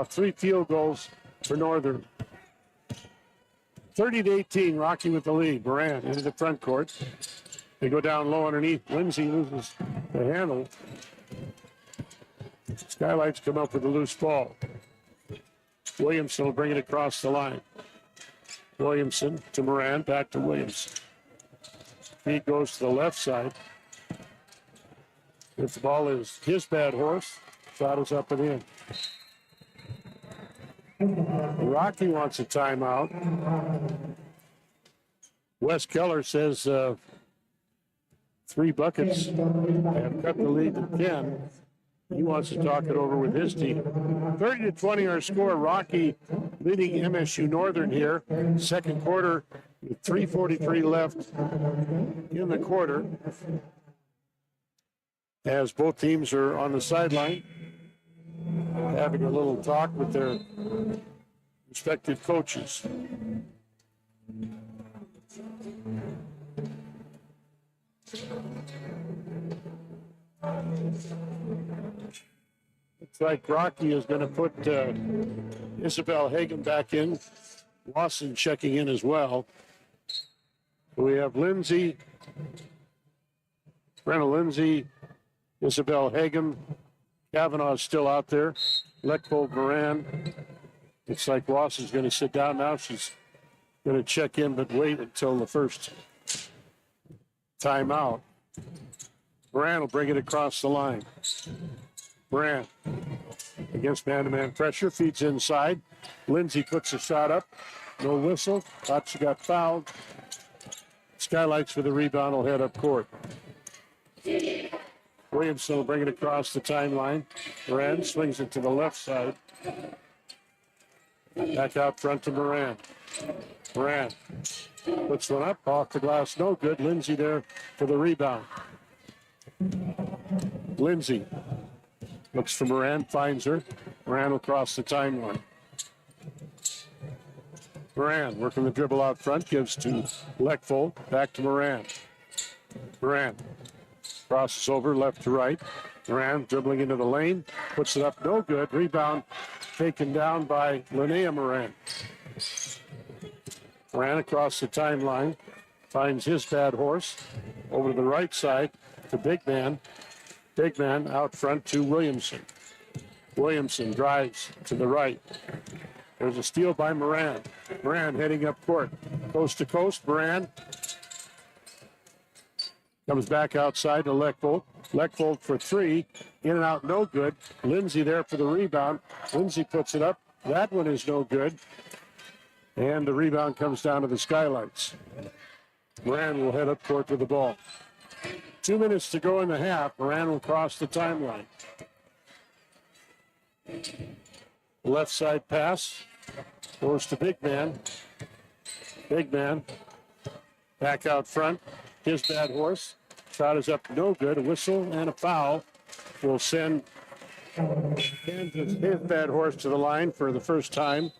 3 field goals for Northern. 30-18, Rocky with the lead. Moran into the front court. They go down low underneath. Lindsay loses the handle. Skylights come up with a loose ball. Williamson will bring it across the line. Williamson to Moran, back to Williamson. Feed goes to the left side. If the ball is his bad horse, shot is up and in. Rocky wants a timeout. Wes Keller says 3 buckets have cut the lead to 10. He wants to talk it over with his team. 30-20 our score. Rocky leading MSU-Northern here. Second quarter with 3:43 left in the quarter. As both teams are on the sideline having a little talk with their respective coaches. Looks like Rocky is going to put Isabel Hagan back in. Lawson checking in as well. We have Lindsay, Brenna Lindsay, Isabel Hagan, Kavanaugh is still out there. Leckvold Moran. Looks like Ross is going to sit down now. She's going to check in, but wait until the first timeout. Moran will bring it across the line. Moran against man-to-man pressure, feeds inside. Lindsay puts a shot up. No whistle. Thought she got fouled. Skylights for the rebound will head up court. Williamson will bring it across the timeline. Moran swings it to the left side. Back out front to Moran. Moran puts one up, off the glass, no good. Lindsay there for the rebound. Lindsay looks for Moran, finds her. Moran will cross the timeline. Moran working the dribble out front, gives to Leckvold, back to Moran. Moran crosses over left to right. Moran dribbling into the lane, puts it up, no good. Rebound taken down by Linnea Moran. Moran across the timeline, finds his bad horse over to the right side to Big Man. Big Man out front to Williamson. Williamson drives to the right. There's a steal by Moran. Moran heading up court, coast to coast. Moran comes back outside to Leckvold. Leckvold for 3, in and out, no good. Lindsay there for the rebound. Lindsay puts it up. That one is no good. And the rebound comes down to the Skylights. Moran will head up court with the ball. 2 minutes to go in the half. Moran will cross the timeline. Left side pass goes to Big Man. Big Man back out front. His bad horse. Shot is up, no good. A whistle and a foul will send Kansas, his bad horse, to the line for the first time.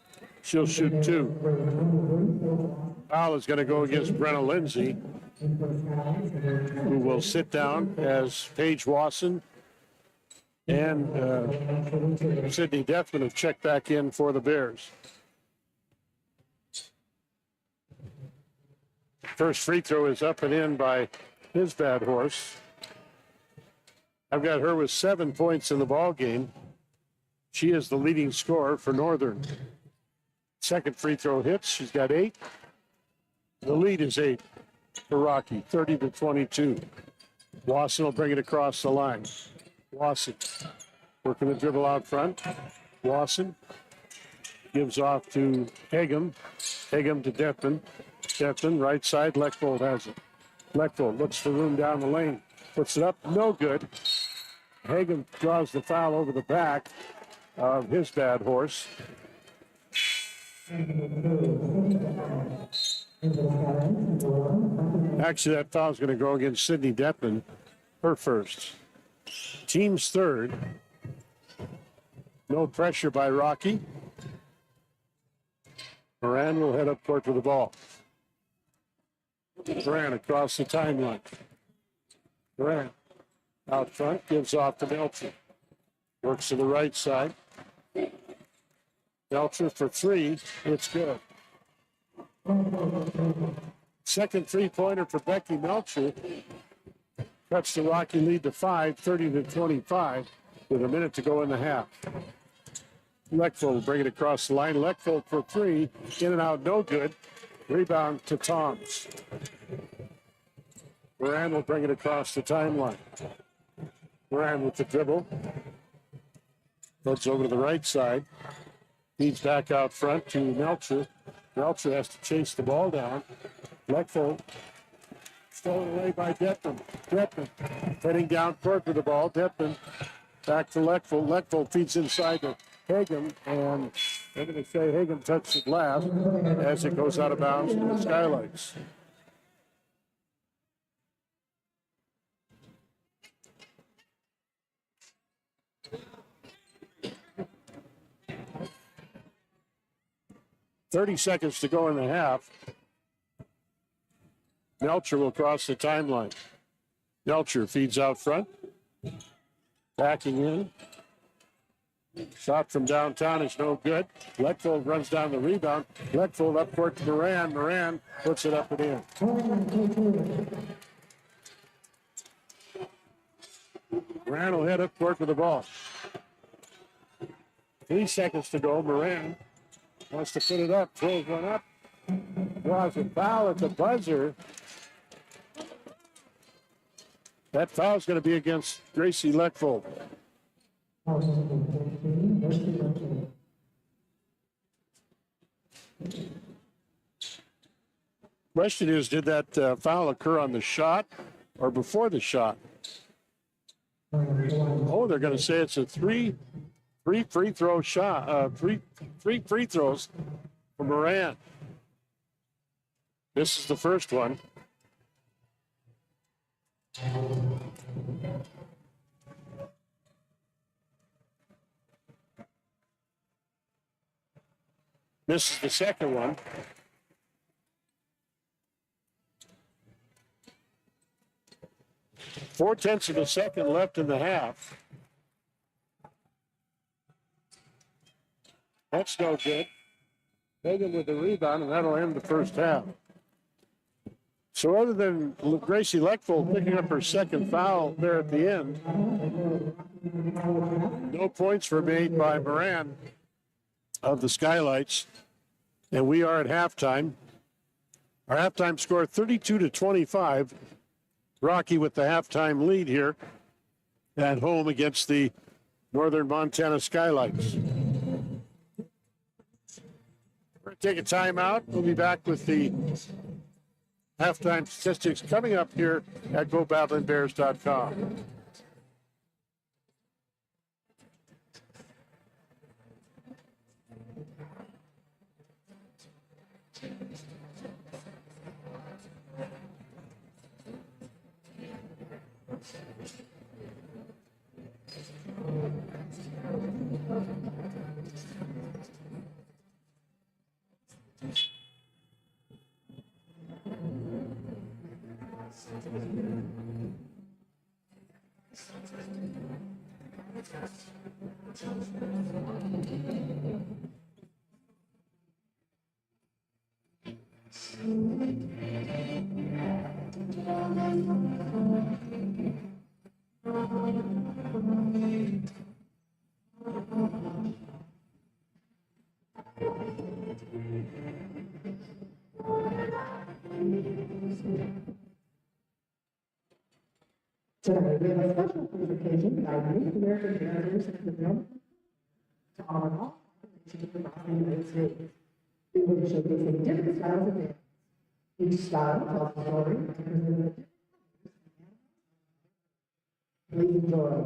She'll shoot 2. Foul is going to go against Brenna Lindsay, who will sit down as Paige Wasson and Sydney Deffman have checked back in for the Bears. First free throw is up and in by his bad horse. I've got her with 7 points in the ball game. She is the leading scorer for Northern. Second free throw hits. She's got 8. The lead is 8 for Rocky, 30-22. Wasson will bring it across the line. Wasson working the dribble out front. Wasson gives off to Hagem. Hagem to Deppin. Deppin, right side. Leckvold has it. Leckvold looks for room down the lane. Puts it up. No good. Hagem draws the foul over the back of his bad horse. Actually, that foul is going to go against Sydney Deppin, her first. Team's third. No pressure by Rocky. Moran will head up court with the ball. Moran across the timeline. Moran out front, gives off to Melcher. Works to the right side. Melcher for 3. It's good. Second three-pointer for Becky Melcher. Cuts the Rocky lead to 5, 30-25, with a minute to go in the half. Leckvold will bring it across the line. Leckvold for 3. In and out, no good. Rebound to Toms. Moran will bring it across the timeline. Moran with the dribble. Goes over to the right side. Feeds back out front to Melcher. Melcher has to chase the ball down. Leckvold stolen away by Deppin. Deppin heading down court with the ball. Deppin back to Leckvold. Leckvold feeds inside to Hagem, and they're going to say Hagem touched it last as it goes out of bounds to the Skylights. .30 seconds to go in the half. Melcher will cross the timeline. Melcher feeds out front. Backing in. Shot from downtown is no good. Leckvold runs down the rebound. Leckvold up court to Moran. Moran puts it up and in. Moran will head up court with the ball. 3 seconds to go. Moran wants to put it up. Throws one up. Draws a foul at the buzzer. That foul is going to be against Gracie Leckvold. Question is, did that foul occur on the shot or before the shot? Oh, they're going to say it's a three free throw shot. Three free throws for Moran. This is the first one. This is the second one. Four-tenths of a second left in the half. That's no good. Hagem with the rebound, and that'll end the first half. So other than Gracie Leckvold picking up her second foul there at the end, no points were made by Moran of the Skylights, and we are at halftime. Our halftime score 32-25. Rocky with the halftime lead here at home against the Northern Montana Skylights. We're going to take a timeout. We'll be back with the halftime statistics coming up here at GoBattlinBears.com. Tonight, we have a special presentation by Native American Heritage and the Film to honor all populations across the United States. We will be showcasing different styles of dance. Each style tells a story and presents a different. Please enjoy.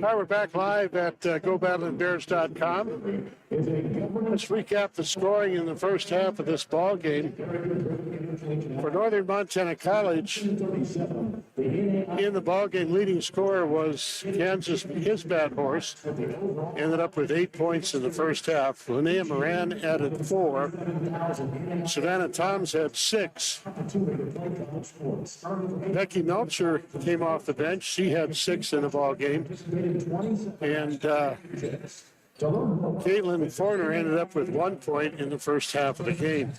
All right, we're back live at GoBattlinBears.com. Let's recap the scoring in the first half of this ball game. For Northern Montana College, in the ball game, leading scorer was Kansas, his bad horse. Ended up with 8 points in the first half. Linnea Moran added 4. Savannah Toms had 6. Becky Melcher came off the bench. She had 6 in the ball game. And Caitlin Fortin ended up with 1 point in the first half of the game.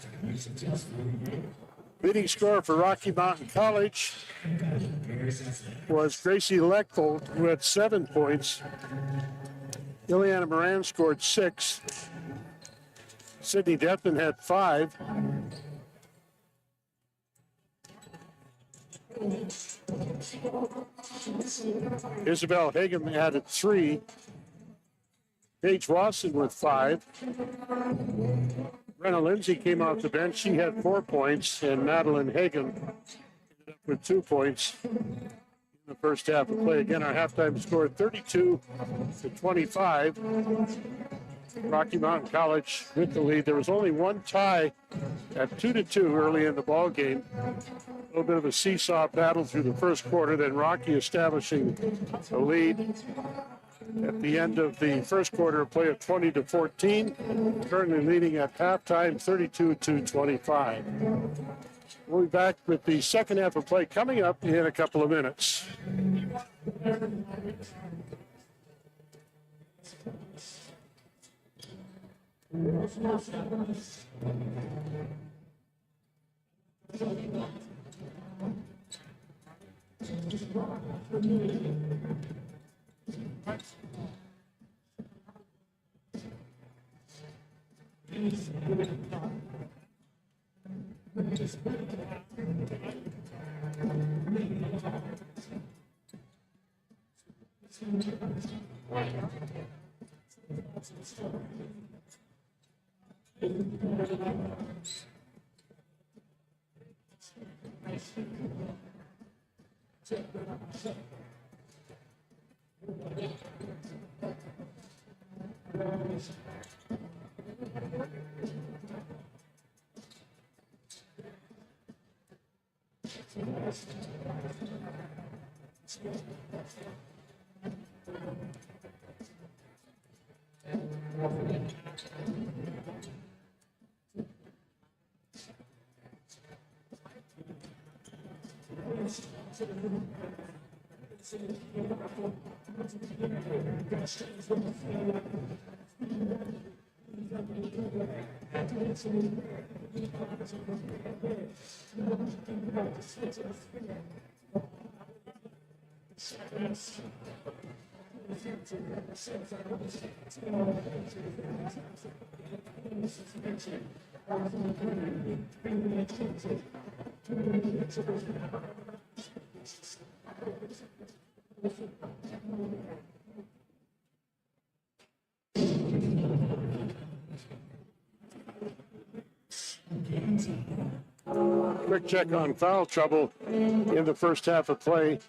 Leading scorer for Rocky Mountain College was Gracie Lechfold, who had 7 points. Ileana Moran scored 6. Sydney Deppman had 5. Isabel Hagen added 3. Paige Wasson with 5. Brenna Lindsay came off the bench. She had 4 points, and Madeline Hagen ended up with 2 points in the first half of play. Again, our halftime score 32-25. Rocky Mountain College with the lead. There was only one tie at 2-2 early in the ball game. A little bit of a seesaw battle through the first quarter, then Rocky establishing a lead at the end of the first quarter of play of 20-14, currently leading at halftime 32-25. We'll be back with the second half of play coming up in a couple of minutes. Quick check on foul trouble in the first half of play.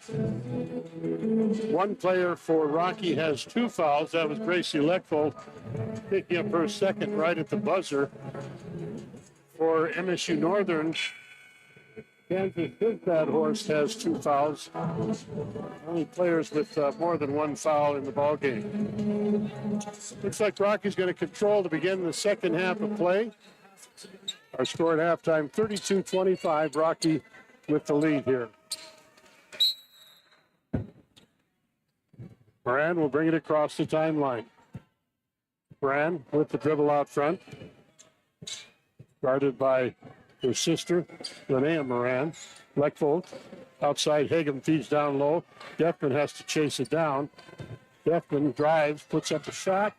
One player for Rocky has 2 fouls. That was Gracie Leckvold picking up her second right at the buzzer. For MSU-Northern, Kansas, his bad horse has 2 fouls. Only players with more than 1 foul in the ball game. Looks like Rocky's going to control to begin the second half of play. Our score at halftime, 32-25. Rocky with the lead here. Moran will bring it across the timeline. Moran with the dribble out front. Guarded by her sister, Linnea Moran. Leckvold outside. Hagen feeds down low. Defman has to chase it down. Defman drives, puts up a shot.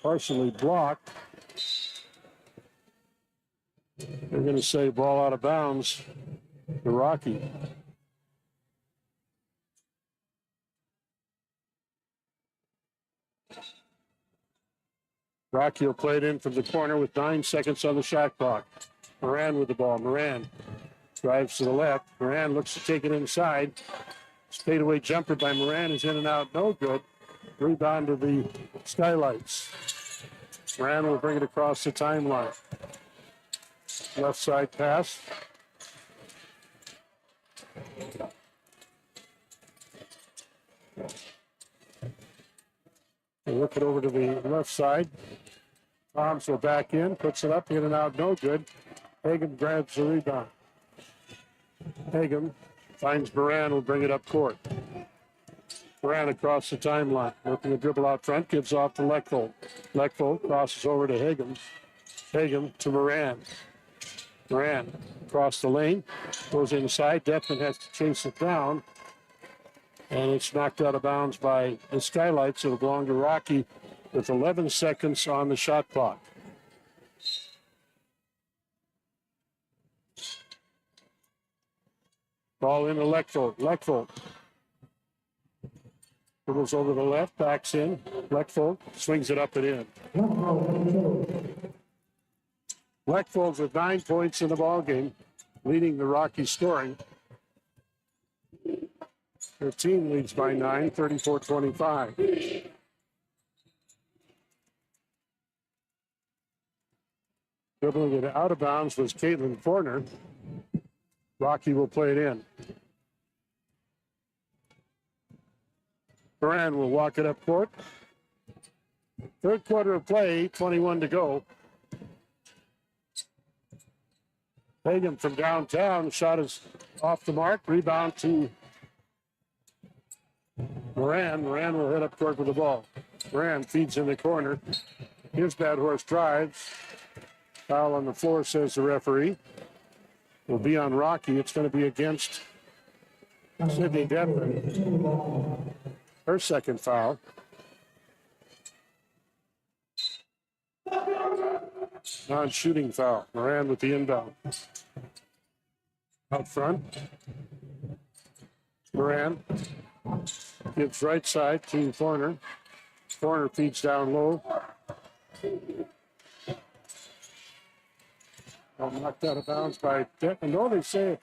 Partially blocked. They're going to say ball out of bounds to Rocky. Rocky will play it in from the corner with 9 seconds on the shot clock. Moran with the ball. Moran drives to the left. Moran looks to take it inside. Fadeaway jumper by Moran is in and out. No good. Rebound to the Skylights. Moran will bring it across the timeline. Left side pass. They look it over to the left side. Toms will back in, puts it up, in and out, no good. Hagen grabs the rebound. Hagen finds Moran, will bring it up court. Moran across the timeline, working the dribble out front, gives off to Leckvold. Leckvold crosses over to Hagen. Hagen to Moran. Moran across the lane, goes inside. Defman has to chase it down. And it's knocked out of bounds by the Skylights. It'll belong to Rocky with 11 seconds on the shot clock. Ball into Leckvold. Leckvold dribbles over the left, backs in. Leckvold swings it up and in. Leckvold with 9 points in the ball game, leading the Rocky scoring. Their team leads by 9, 34-25. Dribbling it out of bounds was Caitlin Fortin. Rocky will play it in. Moran will walk it up court. Third quarter of play, 21 to go. Hagen from downtown, shot is off the mark. Rebound to Moran. Moran will hit up court with the ball. Moran feeds in the corner. Here's Bad Horse drives. Foul on the floor, says the referee. Will be on Rocky. It's going to be against Sydney Devlin. Her second foul. Non-shooting foul. Moran with the inbound. Out front. Moran gives right side to Fortin. Fortin feeds down low. Knocked out of bounds by Devlin. No, they say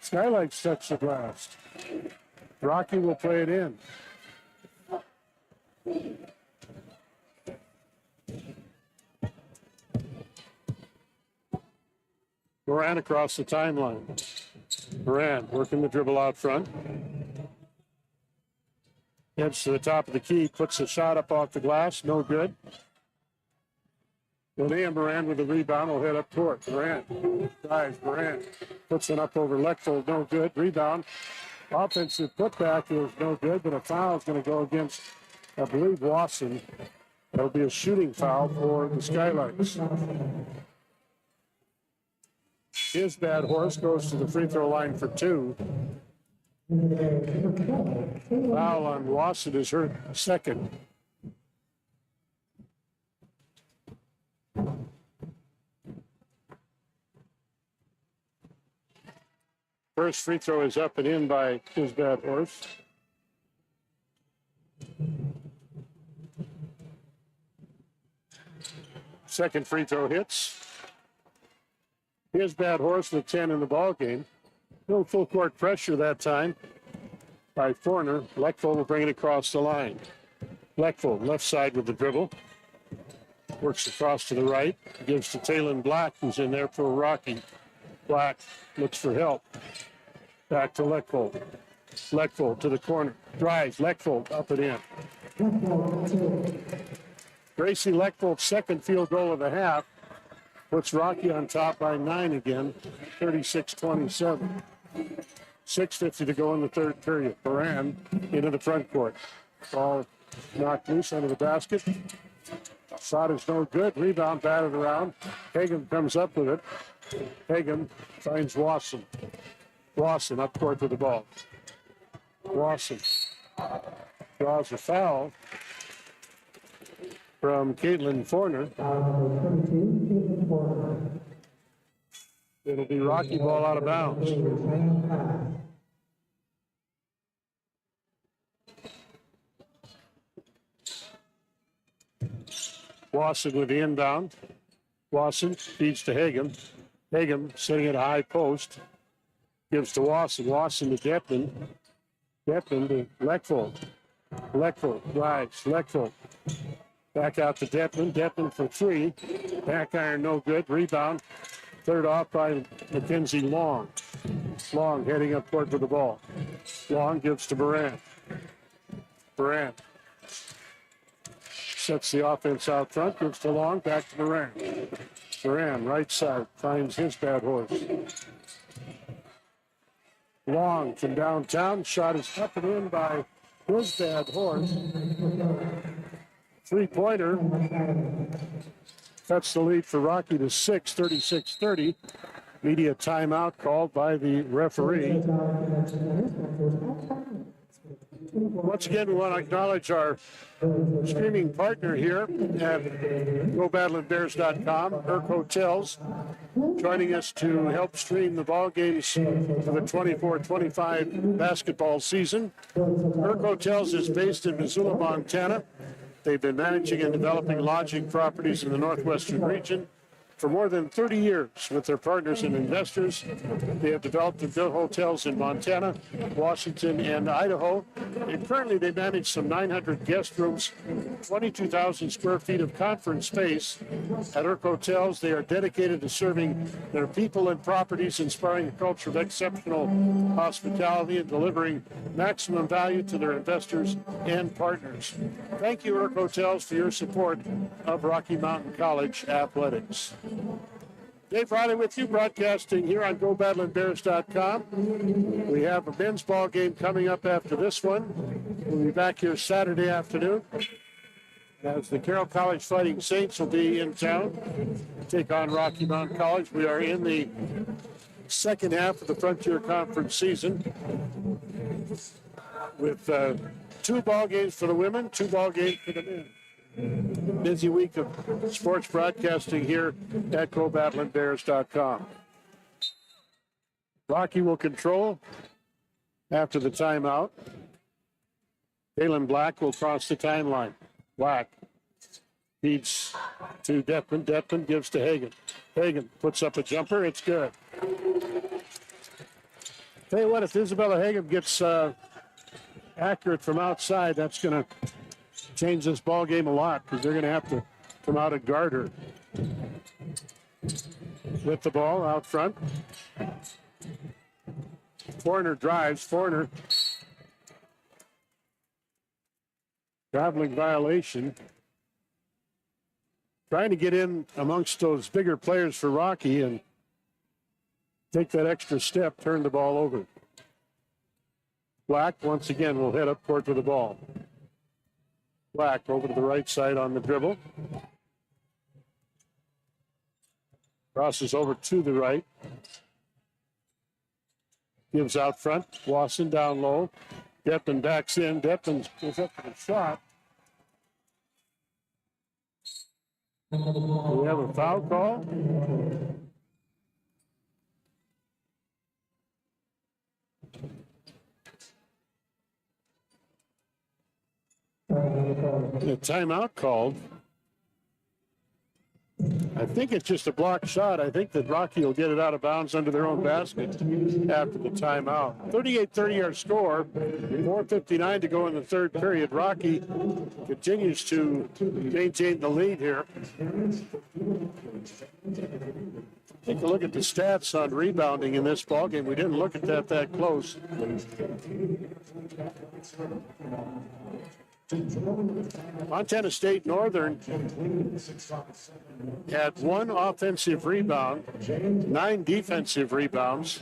Skylights touched the glass. Rocky will play it in. Moran across the timeline. Moran working the dribble out front. Heads to the top of the key, puts the shot up off the glass, no good. Linnea Moran with the rebound will head up court. Moran drives. Moran puts it up over Lechfold. No good. Rebound. Offensive putback is no good, but a foul is going to go against, I believe, Wasson. That'll be a shooting foul for the Skylights. His bad horse goes to the free throw line for 2. Foul on Wasson is her second. First free throw is up and in by his bad horse. Second free throw hits. His bad horse with 10 in the ball game. No full court pressure that time by Fortin. Lechfold will bring it across the line. Lechfold left side with the dribble. Works across to the right. Gives to Talon Black, who's in there for Rocky. Black looks for help. Back to Lechfold. Lechfold to the corner. Drives. Lechfold up and in. Gracie Lechfold's second field goal of the half puts Rocky on top by 9 again, 36-27. 6:50 to go in the third period. Moran into the front court. Ball knocked loose under the basket. Shot is no good. Rebound batted around. Hagan comes up with it. Hagan finds Wasson. Wasson up court with the ball. Wasson draws a foul from Caitlin Fortin. It'll be Rocky ball out of bounds. Wasson with the inbound. Wasson feeds to Hagan. Hagan sitting at a high post. Gives to Wasson. Wasson to Deppin. Deppin to Lechfold. Lechfold drives. Lechfold. Back out to Deppin. Deppin for 3. Back iron no good. Rebound. Third off by Mackenzie Long. Long heading up court with the ball. Long gives to Moran. Moran sets the offense out front. Gives to Long. Back to Moran. Moran right side finds his bad horse. Long from downtown. Shot is up and in by his bad horse. Three-pointer. Cuts the lead for Rocky to 6, 36-30. Media timeout called by the referee. Once again, we want to acknowledge our streaming partner here at GoBattlinBears.com, Herc Hotels, joining us to help stream the ball games for the 24-25 basketball season. Herc Hotels is based in Missoula, Montana. They've been managing and developing lodging properties in the northwestern region for more than 30 years with their partners and investors. They have developed and built hotels in Montana, Washington, and Idaho. And currently they manage some 900 guest rooms, 22,000 square feet of conference space. At Herc Hotels, they are dedicated to serving their people and properties, inspiring a culture of exceptional hospitality and delivering maximum value to their investors and partners. Thank you, Herc Hotels, for your support of Rocky Mountain College athletics. Dave Riley with you, broadcasting here on GoBattlinBears.com. We have a men's ball game coming up after this one. We'll be back here Saturday afternoon as the Carroll College Fighting Saints will be in town to take on Rocky Mountain College. We are in the second half of the Frontier Conference season with 2 ball games for the women, 2 ball games for the men. Busy week of sports broadcasting here at GoBattlinBears.com. Rocky will control after the timeout. Talon Black will cross the timeline. Black feeds to Deppin. Deppin gives to Hagan. Hagan puts up a jumper. It's good. Tell you what, if Isabella Hagan gets accurate from outside, that's going to change this ball game a lot because they're going to have to come out and guard her. With the ball out front. Fortin drives. Fortin. Traveling violation. trying to get in amongst those bigger players for Rocky and take that extra step, turn the ball over. Black, once again, will head up court with the ball. Black over to the right side on the dribble. Crosses over to the right. Gives out front. Wasson down low. Deppin backs in. Deppin goes up for the shot. We have a foul call. A timeout called. I think it's just a blocked shot. I think that Rocky will get it out of bounds under their own basket after the timeout. 38-30 our score. 4:59 to go in the third period. Rocky continues to maintain the lead here. Take a look at the stats on rebounding in this ballgame. We didn't look at that close. Montana State Northern had 1 offensive rebound, 9 defensive rebounds.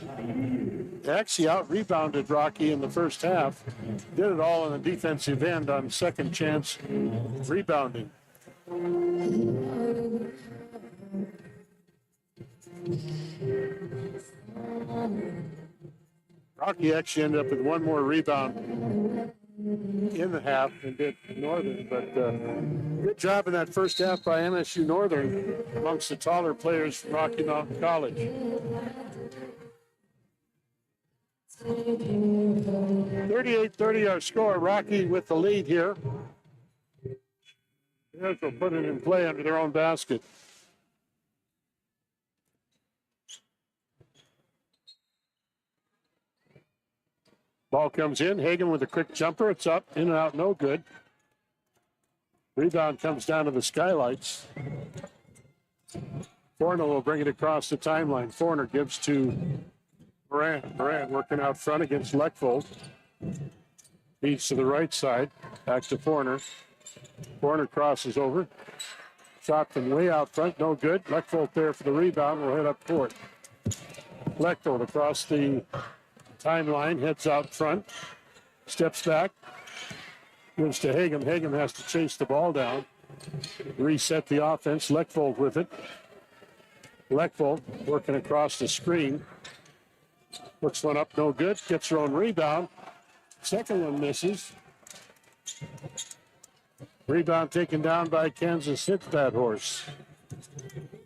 They actually out-rebounded Rocky in the first half. Did it all on the defensive end on second chance rebounding. Rocky actually ended up with 1 more rebound in the half and did Northern, but good job in that first half by MSU Northern amongst the taller players from Rocky Mountain College. 38-30 our score. Rocky with the lead here. Bears will put it in play under their own basket. Ball comes in. Hagan with a quick jumper. It's up, in and out, no good. Rebound comes down to the Skylights. Fortin will bring it across the timeline. Fortin gives to Moran. Moran working out front against Leckvold. Feeds to the right side. Back to Fortin. Fortin crosses over. Shot from way out front, no good. Leckvold there for the rebound. Will head up court. Leckvold across the timeline, heads out front, steps back, gives to Hagan. Hagan has to chase the ball down, reset the offense. Leckvold with it. Leckvold working across the screen. Looks one up, no good. Gets her own rebound. Second one misses. Rebound taken down by Kansas Hits Bad Horse.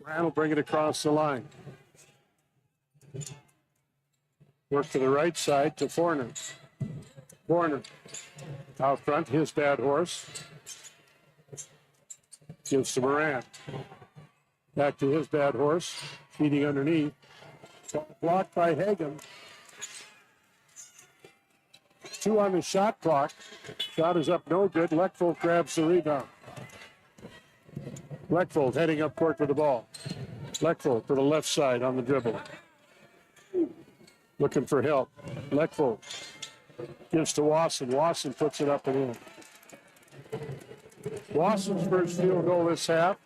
Rand will bring it across the line. Work to the right side to Fortin. Fortin out front, his Bad Horse. Gives to Moran. Back to his Bad Horse. Feeding underneath. Blocked by Hagan. 2 on the shot clock. Shot is up, no good. Leckvold grabs the rebound. Leckvold heading up court with the ball. Leckvold to the left side on the dribble. Looking for help. Leckvold gives to Wasson. Wasson puts it up and in. Wasson's first field goal this half.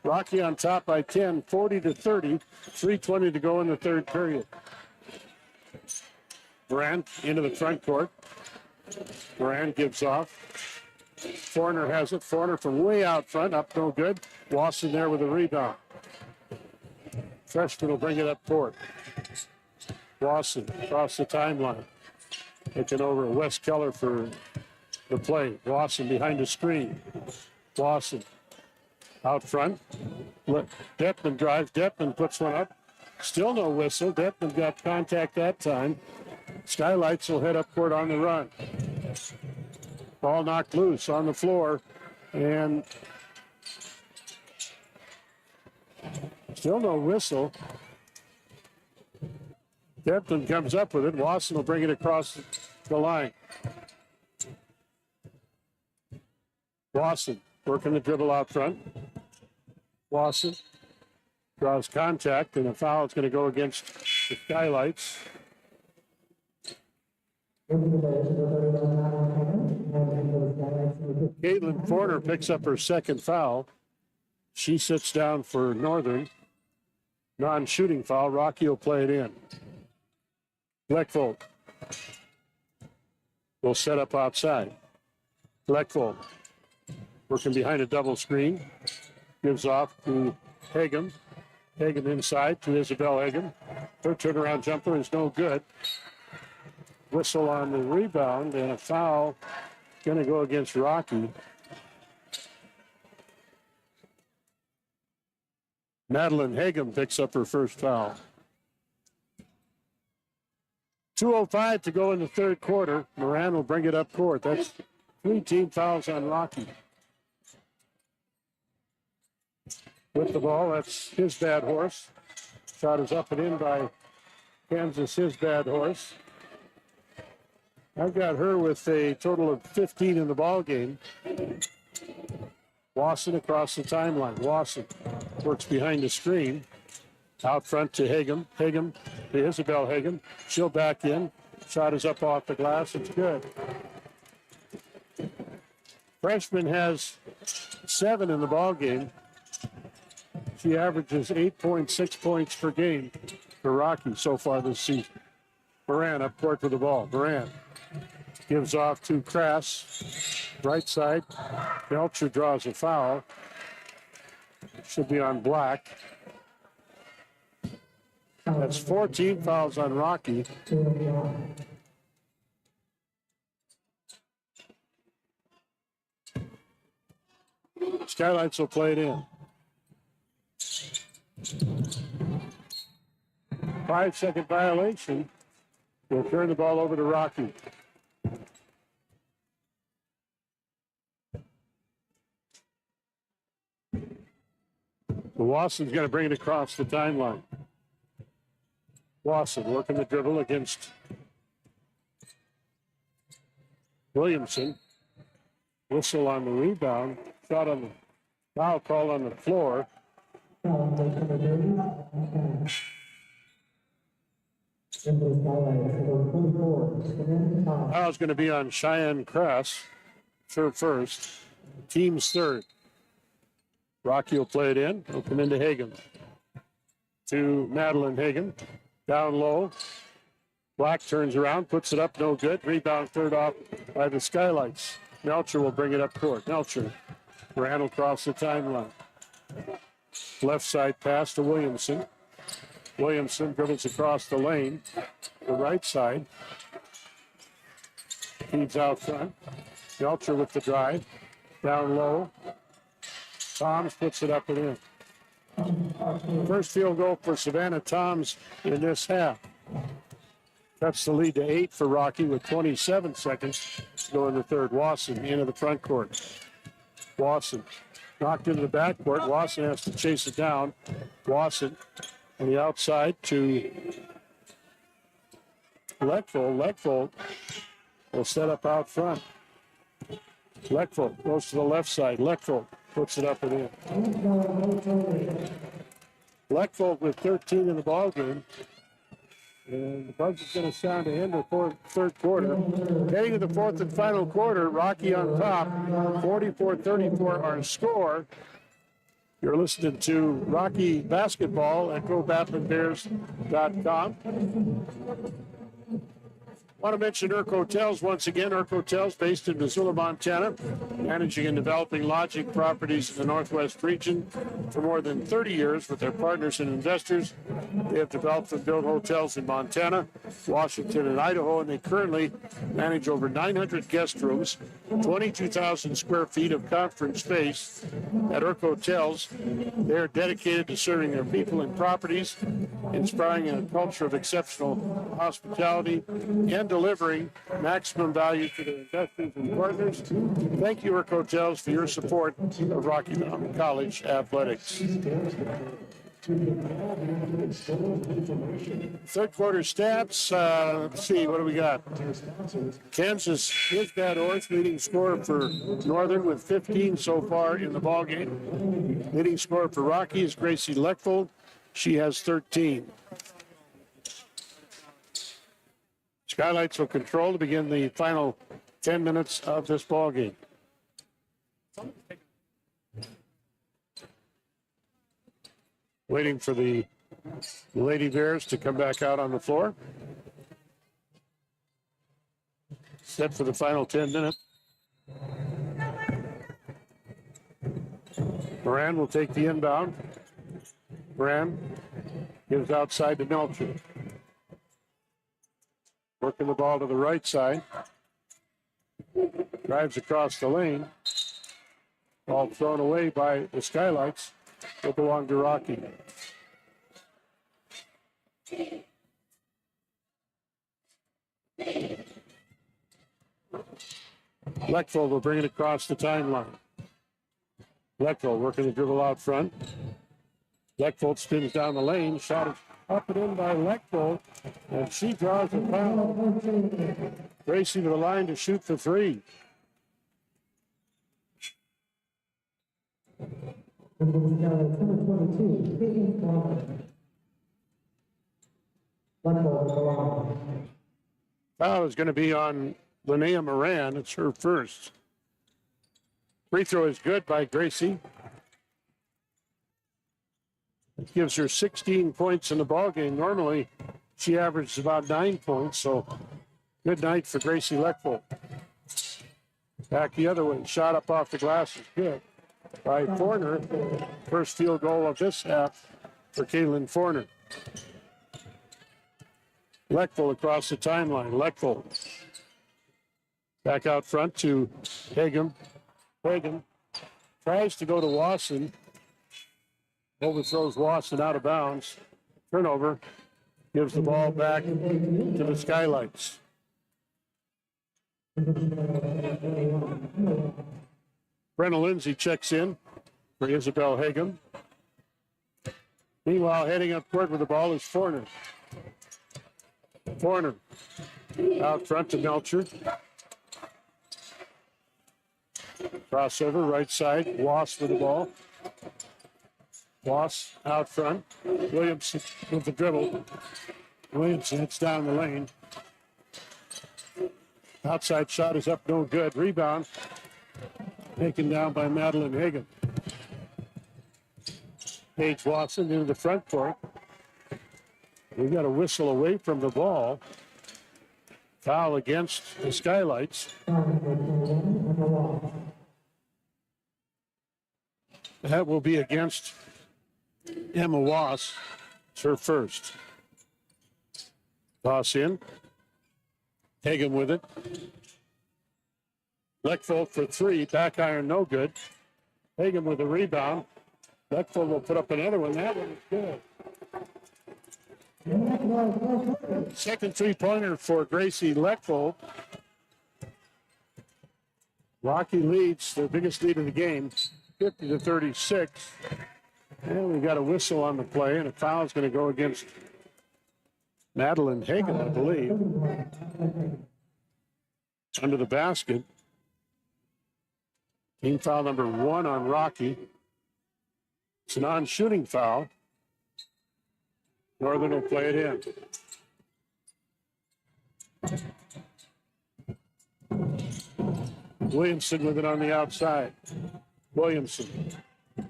Rocky on top by 10, 40-30. 3:20 to go in the third period. Moran into the front court. Moran gives off. Fortin has it. Fortin from way out front. Up no good. Wasson there with a rebound. Freshman will bring it up court. Wasson across the timeline. Taking over Wes Keller for the play. Wasson behind the screen. Wasson out front. Deppin drives. Deppin puts one up. Still no whistle. Deppin got contact that time. Skylights will head up court on the run. Ball knocked loose on the floor. And still no whistle. Deppin comes up with it. Wasson will bring it across the line. Wasson working the dribble out front. Wasson draws contact, and a foul is going to go against the Skylights. Caitlin Fortin picks up her second foul. She sits down for Northern. Non-shooting foul. Rocky will play it in. Leckvold will set up outside. Leckvold working behind a double screen. Gives off to Hagen. Hagen inside to Isabel Hagen. Her turnaround jumper is no good. Whistle on the rebound and a foul going to go against Rocky. Madeline Hagen picks up her first foul. 2:05 to go in the third quarter. Moran will bring it up court. That's 3 team fouls on Rocky. With the ball, that's his bad horse. Shot is up and in by Kansas, his bad horse. I've got her with a total of 15 in the ball game. Wasson across the timeline. Wasson works behind the screen. Out front to Hagen. Hagen to Isabel Hagen. She'll back in. Shot is up off the glass. It's good. Freshman has 7 in the ball game. She averages 8.6 points per game for Rocky so far this season. Moran up court with the ball. Moran gives off to Crass. Right side. Belcher draws a foul. Should be on Black. That's 14 fouls on Rocky. Skylights will play it in. 5-second violation. We'll turn the ball over to Rocky. Wasson's going to bring it across the timeline. Wasson working the dribble against Williamson. Whistle on the rebound. Shot on the foul call on the floor. Foul's going to be on Cheyenne Crass. Serve first. Team's third. Rocky will play it in. He'll come into Hagen. To Madeline Hagen. Down low. Black turns around, puts it up, no good. Rebound third off by the Skylights. Melcher will bring it up court. Melcher. Ran across the timeline. Left side pass to Williamson. Williamson dribbles across the lane. The right side. Feeds out front. Melcher with the drive. Down low. Toms puts it up and in. First field goal for Savannah Toms in this half. That's the lead to 8 for Rocky with 27 seconds to go in the third. Wasson into the front court. Wasson knocked into the backcourt. Wasson has to chase it down. Wasson on the outside to Leckvold. Leckvold will set up out front. Leckvold goes to the left side. Leckvold puts it up and in. Leckvold with 13 in the ball game. And the buzzer's going to sound to end the third quarter. Heading to the fourth and final quarter, Rocky on top, 44-34 our score. You're listening to Rocky Basketball at GoBatlinBears.com. I want to mention Urk Hotels once again. Urk Hotels, based in Missoula, Montana, managing and developing lodging properties in the Northwest region for more than 30 years with their partners and investors. They have developed and built hotels in Montana, Washington, and Idaho, and they currently manage over 900 guest rooms, 22,000 square feet of conference space at Urk Hotels. They are dedicated to serving their people and properties, inspiring a culture of exceptional hospitality, and delivering maximum value to their investors and partners. Thank you, Urk Hotels, for your support of Rocky Mountain College athletics. Third quarter stats. Let's see, what do we got? Kansas is bad horse, leading scorer for Northern with 15 so far in the ball game. Leading scorer for Rocky is Gracie Leckvold. She has 13. Skylights will control to begin the final 10 minutes of this ball game. Waiting for the Lady Bears to come back out on the floor. Set for the final 10 minutes. Moran will take the inbound. Moran gives outside to Melcher. Working the ball to the right side. Drives across the lane. Ball thrown away by the Skylights. Will belong to Rocky. Lechfeld will bring it across the timeline. Lechfeld working the dribble out front. Lechfeld spins down the lane. Shot is up and in by Lechfeld. And she draws a foul. Racing to the line to shoot for three. Foul is going to be on Linnea Moran. It's her first. Free throw is good by Gracie. It gives her 16 points in the ballgame. Normally, she averages about 9 points, so good night for Gracie Lechfeld. Back the other way. Shot up off the glass is good by Fortin. First field goal of this half for Caitlin Fortin. Lechfeld across the timeline. Lechfeld back out front to Hagen. Hagen tries to go to Wasson. Overthrows Wasson out of bounds. Turnover. Gives the ball back to the Skylights. Brenna Lindsay checks in for Isabel Hagen. Meanwhile, heading up court with the ball is Fortin. Fortin out front to Melcher. Crossover, right side. Wass with the ball. Wass out front. Williamson with the dribble. Williamson hits down the lane. Outside shot is up, no good. Rebound. Taken down by Madeline Hagen. Paige Watson into the front court. We got a whistle away from the ball. Foul against the Skylights. That will be against Emma Wass. It's her first. Toss in. Hagen with it. Lechfeld for three. Back iron, no good. Hagen with a rebound. Lechfeld will put up another one. That one is good. Second three-pointer for Gracie Lechfeld. Rocky leads, their biggest lead of the game, 50-36. And we got a whistle on the play, and a foul is going to go against Madeline Hagen, I believe. Under the basket. Team foul number 1 on Rocky. It's a non-shooting foul. Northern will play it in. Williamson with it on the outside. Williamson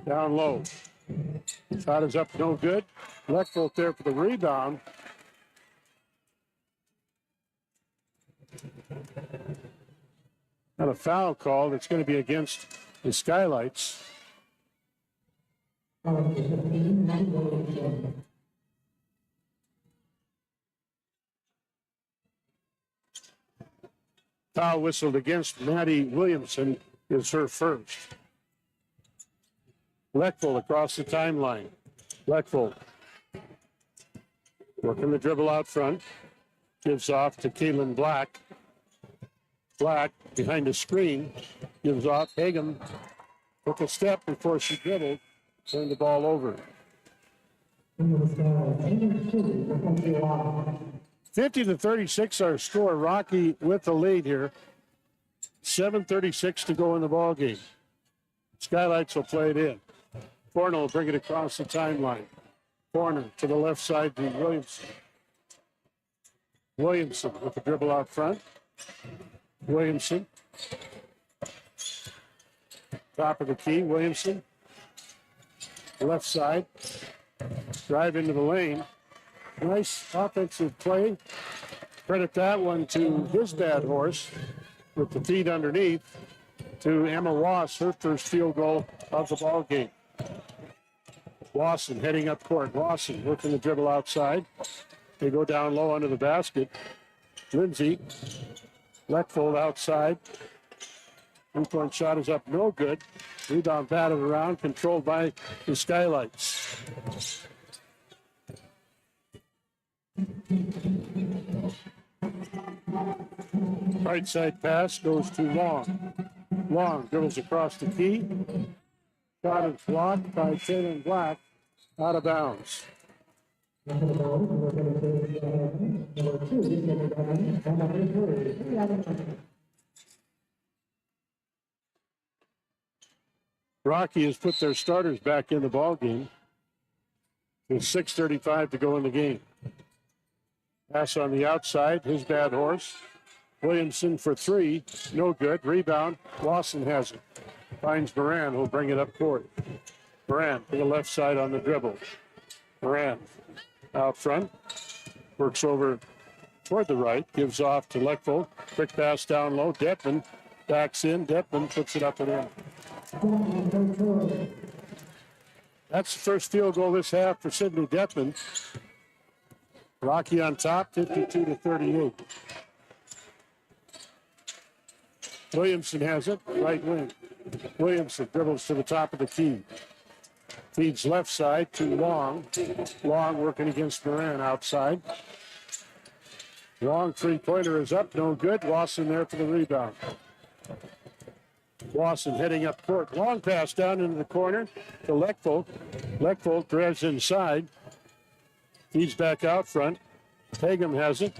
down low. Shot is up, no good. Lechfeld there for the rebound. Got a foul call that's going to be against the Skylights. Foul whistled against Maddie Williamson is her first. Lechfeld across the timeline. Lechfeld working the dribble out front. Gives off to Caitlin Black. Black behind the screen. Gives off. Hagen took a step before she dribbled. Turned the ball over. 50-36 our score. Rocky with the lead here. 7:36 to go in the ball game. Skylights will play it in. Fortin will bring it across the timeline. Fortin to the left side to Williamson. Williamson with the dribble out front. Williamson. Top of the key, Williamson. Left side. drive into the lane. Nice offensive play. Credit that one to his bad horse with the feet underneath, to Emma Wass, her first field goal of the ball game. Wasson heading up court. Wasson working the dribble outside. They go down low under the basket. Lindsay, Leckfold outside. Three-point shot is up, no good. Rebound batted around, controlled by the Skylights. Right side pass goes to Long. Long dribbles across the key. Shot is blocked by Taylor Black, out of bounds. Rocky has put their starters back in the ball game with 6:35 to go in the game. Pass on the outside, his bad horse. Williamson for three, no good. Rebound, Lawson has it. Finds Moran, who'll bring it up court. Moran to the left side on the dribble. Moran out front, works over toward the right, gives off to Leckvold. Quick pass down low. Detman backs in. Detman puts it up and in. That's the first field goal this half for Sidney Detman. Rocky on top, 52-38. Williamson has it, right wing. Williamson dribbles to the top of the key. Feeds left side to Long. Long working against Moran outside. Long three-pointer is up, no good. Lawson there for the rebound. Lawson heading up court. Long pass down into the corner to Leckvold. Leckvold drives inside. Feeds back out front. Pagum has it.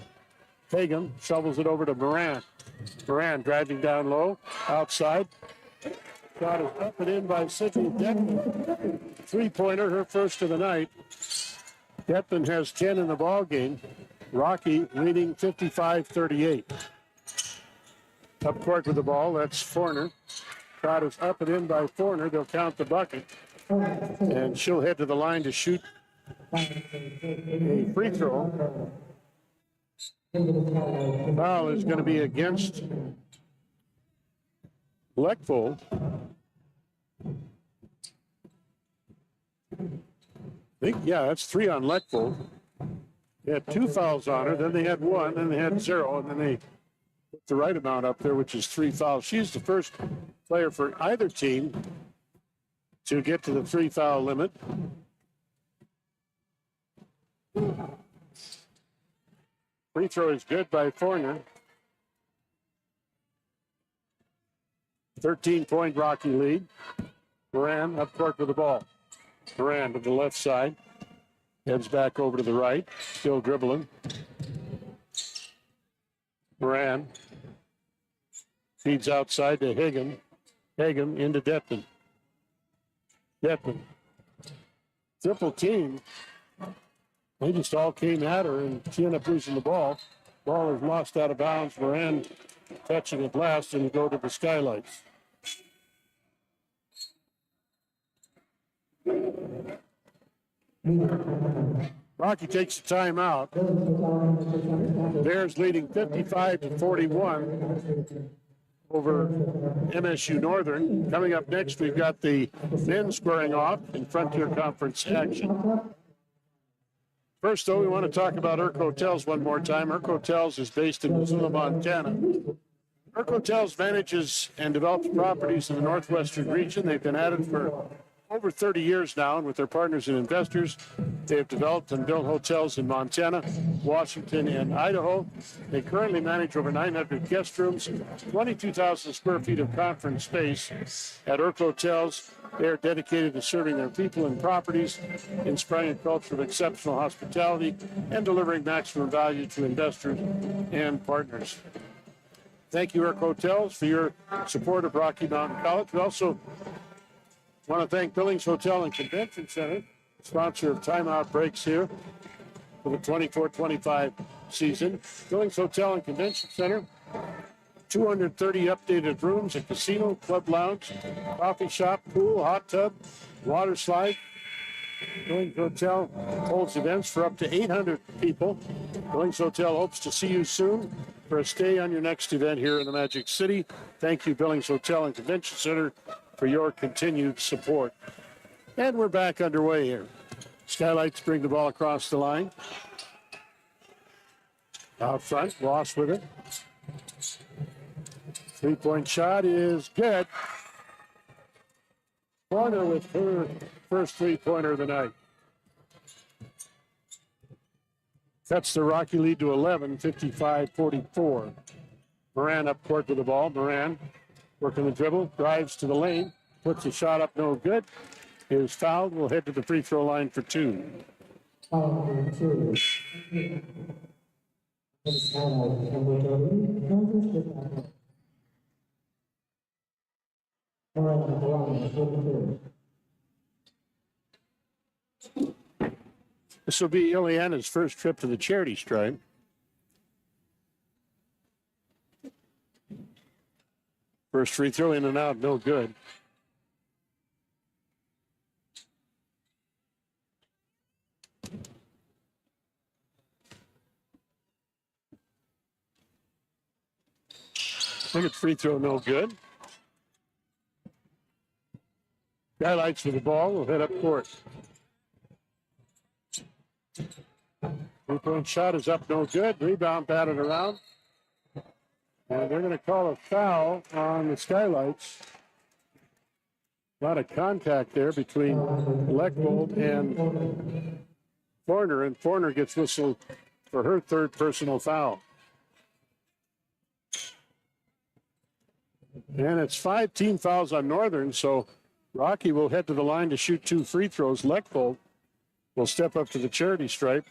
Pagum shovels it over to Moran. Moran driving down low, outside. Shot is up and in by Sidney Detman. Three-pointer, her first of the night. Detman has 10 in the ball game. Rocky leading 55-38. Up court with the ball, that's Fortin. Shot is up and in by Fortin. They'll count the bucket. And she'll head to the line to shoot a free throw. Foul is going to be against Leckvold. That's three on Leckvold. They had two fouls on her, then they had one, then they had zero, and then they put the right amount up there, which is three fouls. She's the first player for either team to get to the three-foul limit. Free throw is good by Fortin. 13-point Rocky lead. Moran up court with the ball. Moran to the left side. Heads back over to the right. Still dribbling. Moran feeds outside to Hagan. Hagan into Detman. Detman. Triple team. They just all came at her, and she ended up losing the ball. Ball is lost out of bounds. Moran touching it last, and go to the Skylights. Rocky takes the timeout. Bears leading 55-41 over MSU-Northern. Coming up next, we've got the men squaring off in Frontier Conference action. First, though, we want to talk about Irk Hotels one more time. Irk Hotels is based in Missoula, Montana. Irk Hotels manages and develops properties in the northwestern region. They've been at it for over 30 years now, and with their partners and investors, they have developed and built hotels in Montana, Washington, and Idaho. They currently manage over 900 guest rooms, 22,000 square feet of conference space. At Irk Hotels, they are dedicated to serving their people and properties, inspiring a culture of exceptional hospitality, and delivering maximum value to investors and partners. Thank you, Irk Hotels, for your support of Rocky Mountain College. We also want to thank Billings Hotel and Convention Center, sponsor of timeout breaks here for the 24-25 season. Billings Hotel and Convention Center, 230 updated rooms, a casino, club lounge, coffee shop, pool, hot tub, water slide, Billings Hotel holds events for up to 800 people. Billings Hotel hopes to see you soon for a stay on your next event here in the Magic City. Thank you, Billings Hotel and Convention Center, for your continued support. And we're back underway here. Skylights bring the ball across the line. Out front, Ross with it. Three-point shot is good. Fortin with her first three-pointer of the night. Cuts the Rocky lead to 11, 55-44. Moran up court with the ball. Moran working the dribble, drives to the lane, puts the shot up, no good. Is fouled, will head to the free throw line for two. Foul number 2. For the Skylights, number 30, Moses with that. Moran at the line, 43. This will be Ileana's first trip to the charity stripe. First free throw in and out, no good. Second free throw, no good. Skylights with the ball, will head up court. Three-point shot is up, no good. Rebound batted around. And they're going to call a foul on the Skylights. A lot of contact there between Leckvold and Fortin, and Fortin gets whistled for her third personal foul. And it's 5 team fouls on Northern, so Rocky will head to the line to shoot 2 free throws. Leckvold will step up to the charity stripe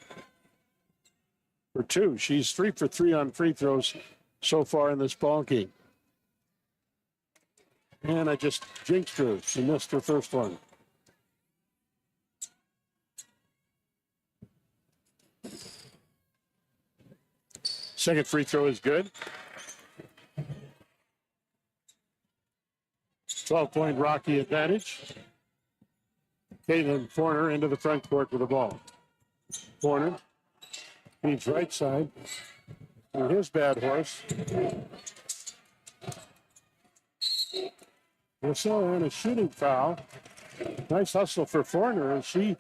for 2. She's 3 for 3 on free throws so far in this ball game. And I just jinxed her. She missed her first one. Second free throw is good. 12-point Rocky advantage. Caitlin Fortin into the front court with the ball. Fortin feeds right side. And his bad horse. Whistle and a shooting foul. Nice hustle for Fortin as she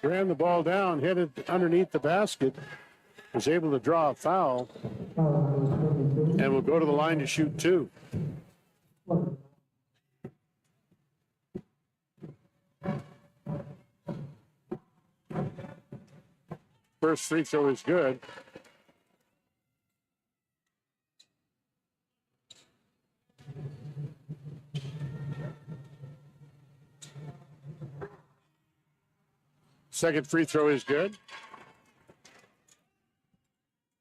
ran the ball down, headed underneath the basket, was able to draw a foul, and will go to the line to shoot 2. First free throw is good. Second free throw is good.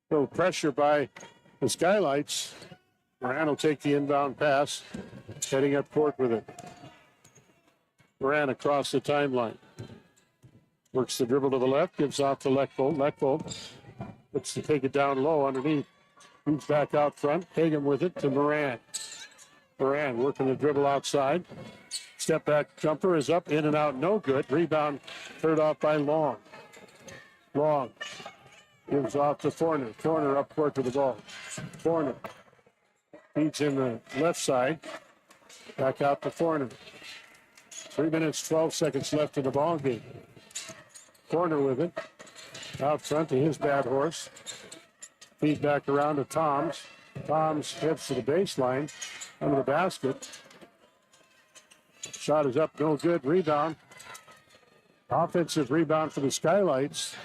So pressure by the Skylights. Moran will take the inbound pass, heading up court with it. Moran across the timeline. Works the dribble to the left, gives off to Leckvold. Leckvold looks to take it down low underneath. Moves back out front. Hagen with it to Moran. Moran working the dribble outside. Step back jumper is up, in and out, no good. Rebound cleared off by Long. Long gives off to Fortin. Fortin up court to the ball. Fortin feeds in the left side. Back out to Fortin. 3 minutes, 12 seconds left in the ball game. Fortin with it. Out front to his bad horse. Feed back around to Toms. Toms heads to the baseline under the basket. Shot is up, no good. Rebound. Offensive rebound for the Skylights.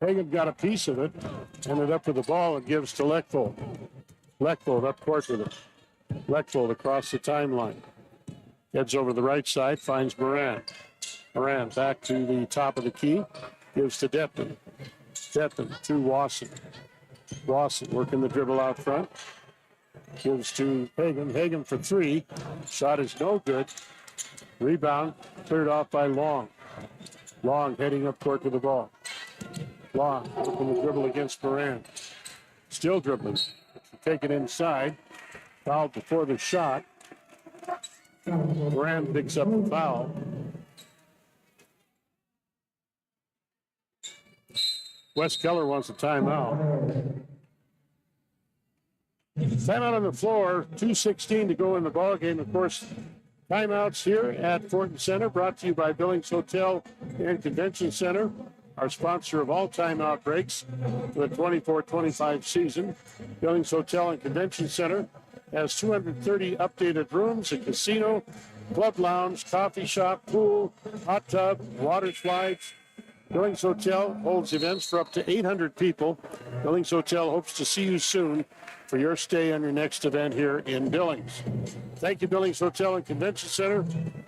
Hagen got a piece of it. Ended up with the ball and gives to Leckvold. Leckvold up court with it. Leckvold across the timeline. Heads over the right side, finds Moran. Moran back to the top of the key. Gives to Depton. Depton to Wasson. Wasson working the dribble out front. Gives to Hagen. Hagen for 3. Shot is no good. Rebound cleared off by Long. Long heading up court to the ball. Long working the dribble against Moran. Still dribbling. Take it inside. Fouled before the shot. Moran picks up the foul. Wes Keller wants a timeout. Timeout on the floor, 2:16 to go in the ball game. Of course, timeouts here at Fortin Center, brought to you by Billings Hotel and Convention Center, our sponsor of all timeout breaks for the 24-25 season. Billings Hotel and Convention Center has 230 updated rooms, a casino, club lounge, coffee shop, pool, hot tub, water slides. Billings Hotel holds events for up to 800 people. Billings Hotel hopes to see you soon for your stay on your next event here in Billings. Thank you, Billings Hotel and Convention Center,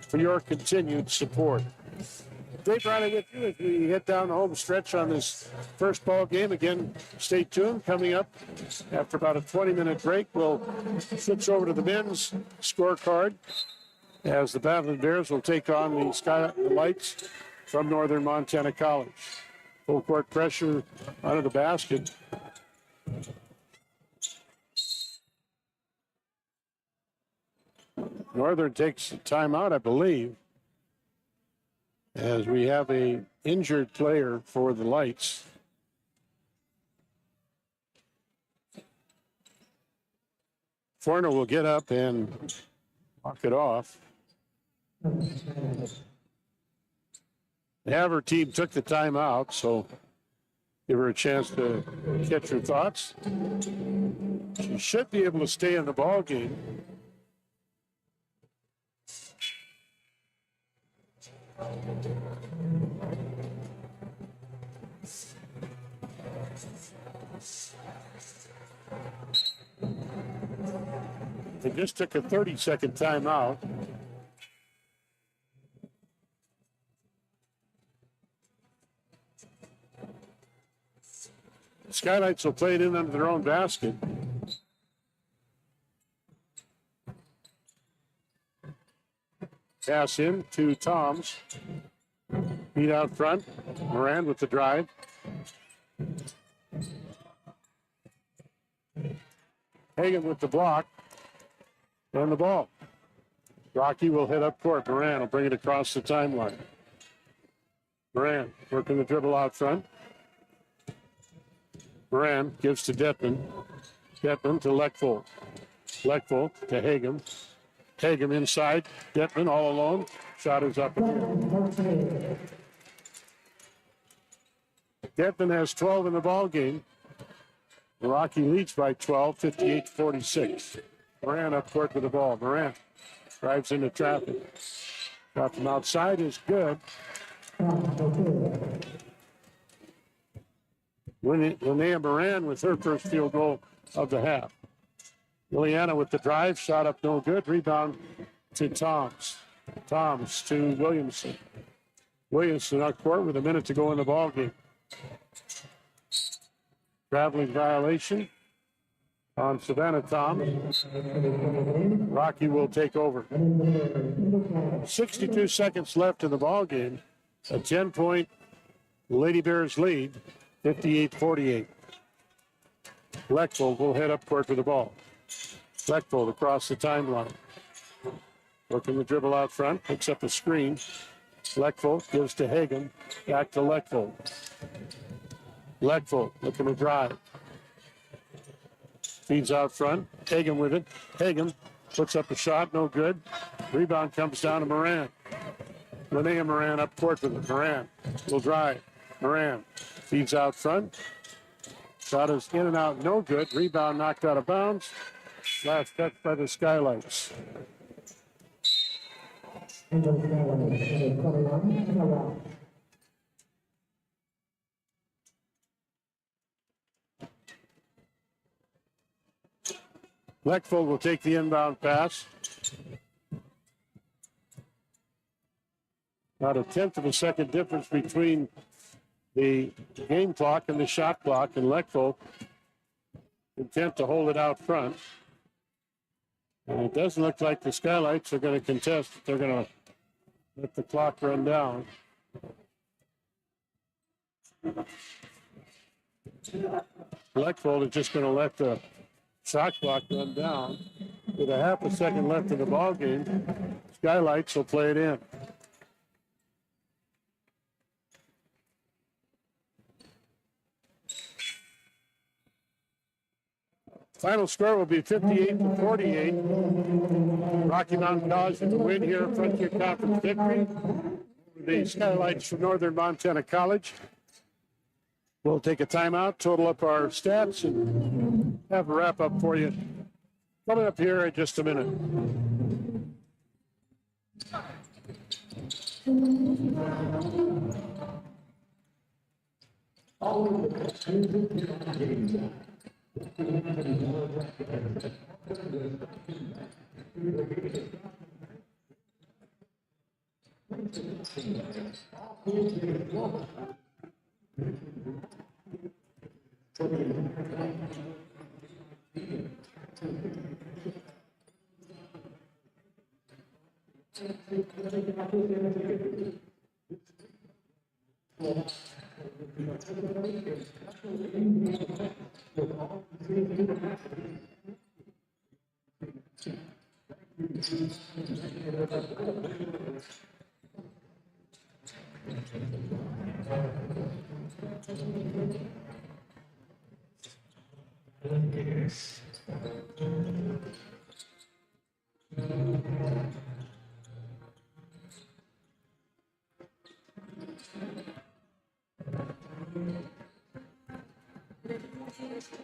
for your continued support. Dave Riley with you as we head down the home stretch on this first ball game. Again, stay tuned. Coming up after about a 20-minute break, we'll switch over to the men's scorecard as the Battlin Bears will take on the Skylights from Northern Montana College. Full court pressure under the basket. Northern takes a timeout, I believe, as we have a injured player for the Lights. Fortin will get up and walk it off. The Haver team took the timeout, so give her a chance to catch her thoughts. She should be able to stay in the ball game. They just took a 30-second timeout. Skylights will play it in under their own basket. Pass in to Toms. Feed out front. Moran with the drive. Hagan with the block. And the ball. Rocky will hit up court. Moran will bring it across the timeline. Moran working the dribble out front. Moran gives to Detman. Detman to Leckvold. Leckvold to Hagan. Hagan inside. Detman all alone. Shot is up. Detman has 12 in the ball game. Rocky leads by 12, 58-46. Moran up court with the ball. Moran drives into traffic. Shot from outside is good. Linnea Moran with her first field goal of the half. Liliana with the drive, shot up no good. Rebound to Toms. Toms to Williamson. Williamson up court with a minute to go in the ball game. Traveling violation on Savannah Toms. Rocky will take over. 62 seconds left in the ball game. A 10-point Lady Bears lead, 58-48. Leckvold will head up court with the ball. Leckvold across the timeline. Working the dribble out front, picks up a screen. Leckvold gives to Hagan, back to Leckvold. Leckvold looking to drive. Feeds out front, Hagan with it. Hagan puts up a shot, no good. Rebound comes down to Moran. Linnea Moran up court with it. Moran will drive. Moran feeds out front. Shot is in and out, no good. Rebound knocked out of bounds. Last touch by the Skylights. Leckvold will take the inbound pass. About a tenth of a second difference between the game clock and the shot clock, and Leckvold intent to hold it out front. And it doesn't look like the Skylights are going to contest. They're going to let the clock run down. Leckvold is just going to let the shot clock run down. With a half a second left in the ball game, Skylights will play it in. Final score will be 58-48. Rocky Mountain College with the win here, Frontier Conference victory. The Skylights from Northern Montana College. We'll take a timeout, total up our stats, and have a wrap up for you coming up here in just a minute.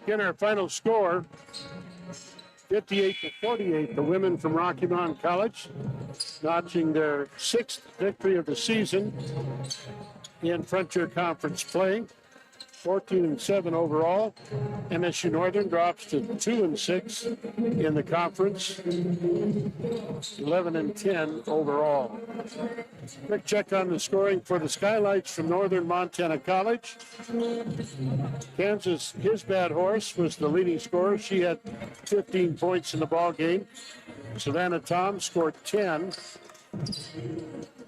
Again, our final score, 58-48. The women from Rocky Mountain College notching their 6th victory of the season in Frontier Conference play. 14-7 overall. MSU-Northern drops to 2-6 in the conference. 11-10 overall. Quick check on the scoring for the Skylights from Northern Montana College. Kansas, his bad horse, was the leading scorer. She had 15 points in the ball game. Savannah Tom scored 10.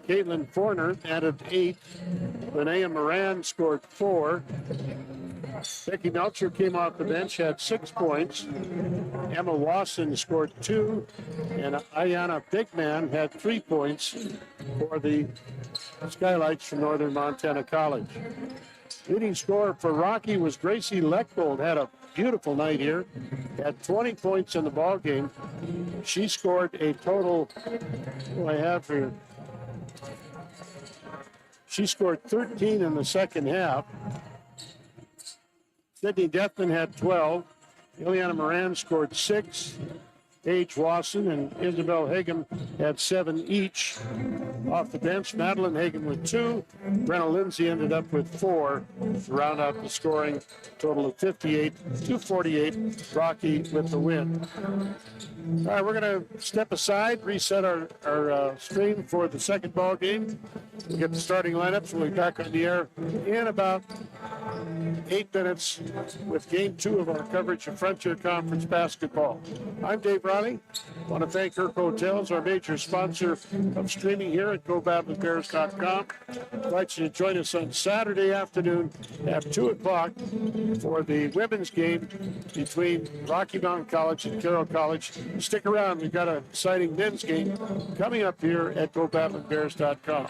Caitlin Fortin added 8. Linnea Moran scored 4. Becky Melcher came off the bench, had 6 points. Emma Wasson scored 2. And Ayana Bigman had 3 points for the Skylights from Northern Montana College. Leading scorer for Rocky was Gracie Leckbold, had a beautiful night here, had 20 points in the ball game. She scored a total, what I have here, she scored 13 in the second half. Sydney Deathman had 12. Ileana Moran scored 6. Paige Wasson and Isabel Hagen had 7 each. Off the bench, Madeline Hagen with 2. Brenna Lindsay ended up with 4 to round out the scoring. Total of 58-48. Rocky with the win. All right, we're going to step aside, reset our stream for the second ball game. We'll get the starting lineups. We'll be back on the air in about 8 minutes with Game 2 of our coverage of Frontier Conference basketball. I'm Dave Riley. I want to thank Kirk Hotels, our major sponsor of streaming here at GoBattlingBears.com. I invite you to join us on Saturday afternoon at 2 o'clock for the women's game between Rocky Mountain College and Carroll College. Stick around. We've got an exciting men's game coming up here at GoBattlingBears.com.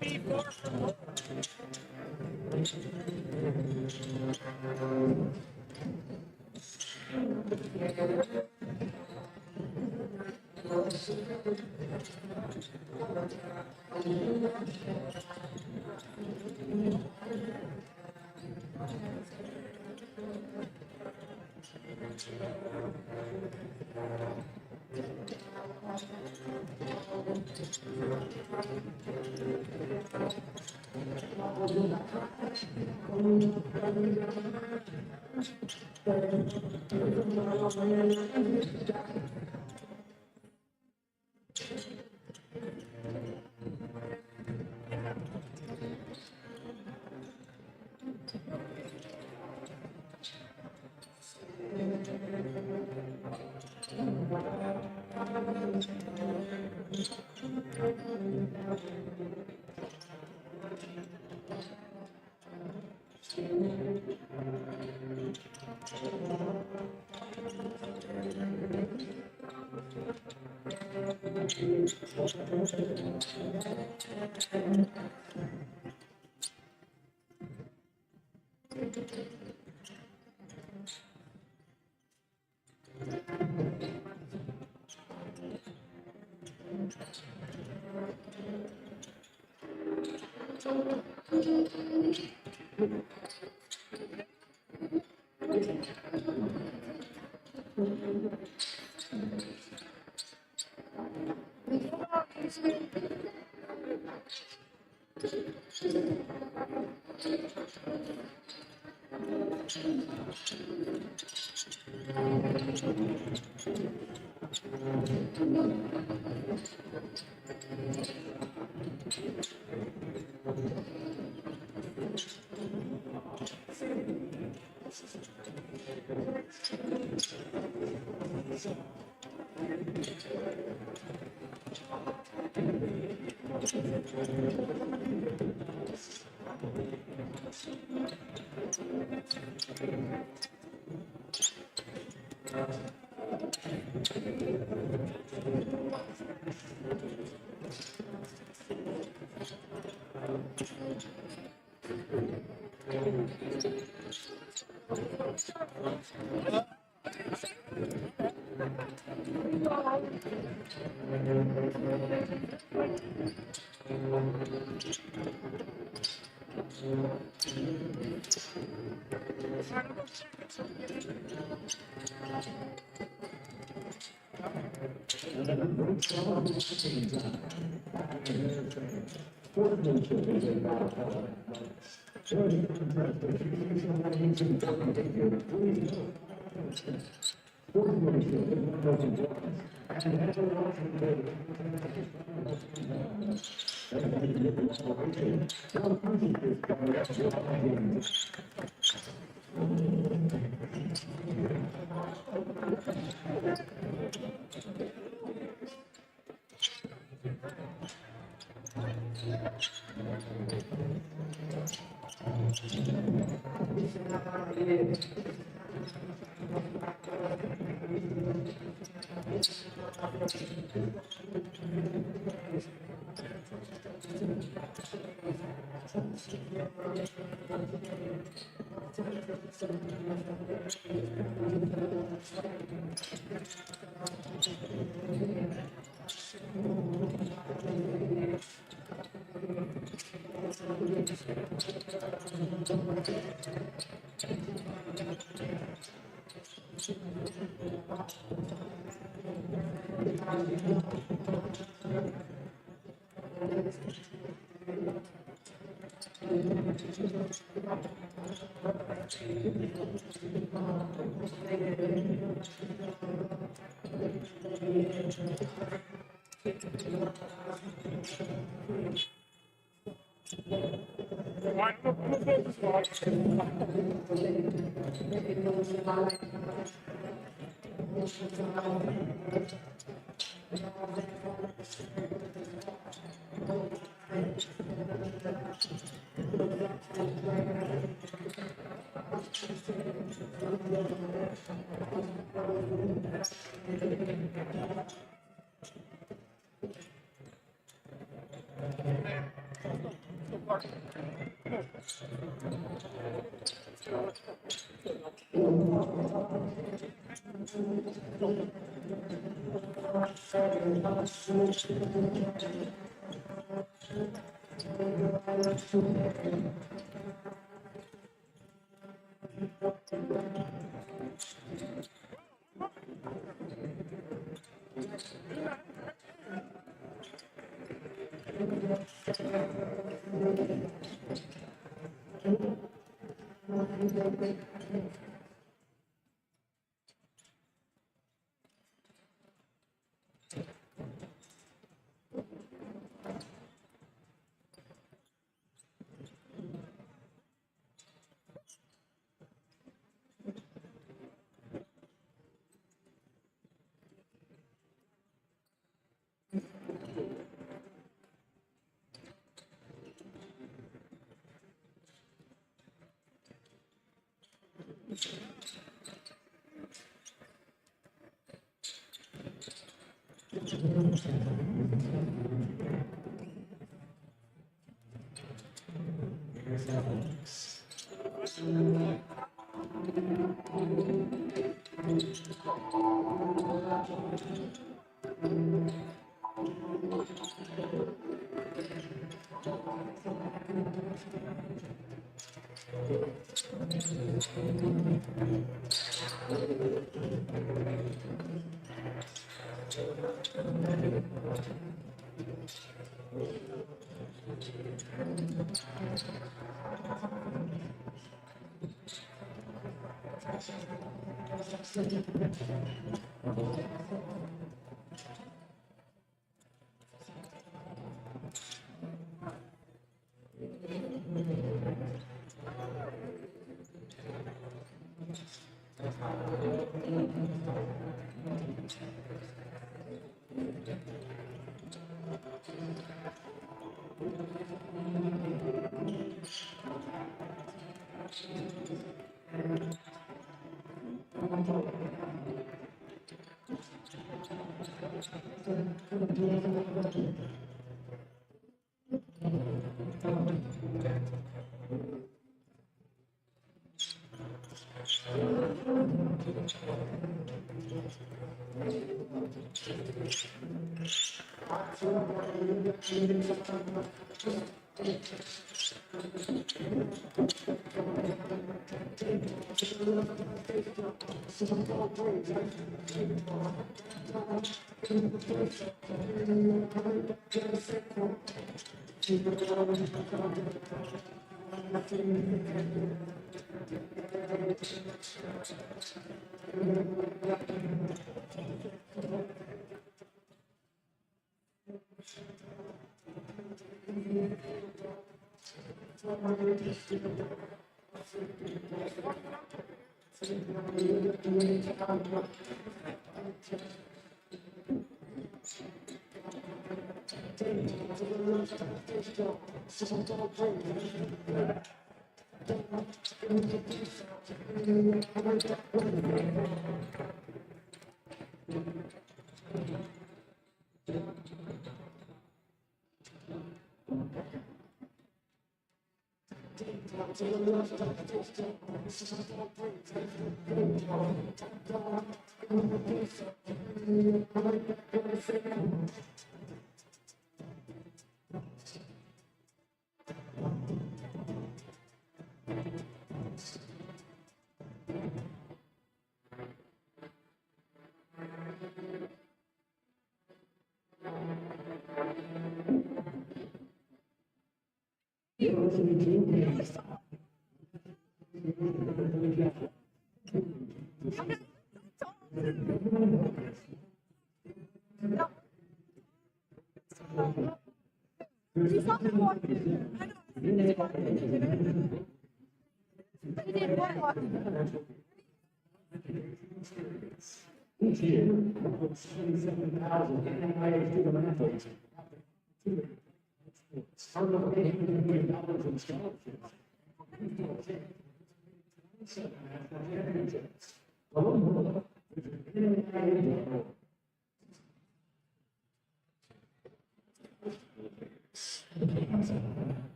Baby, 4 from home.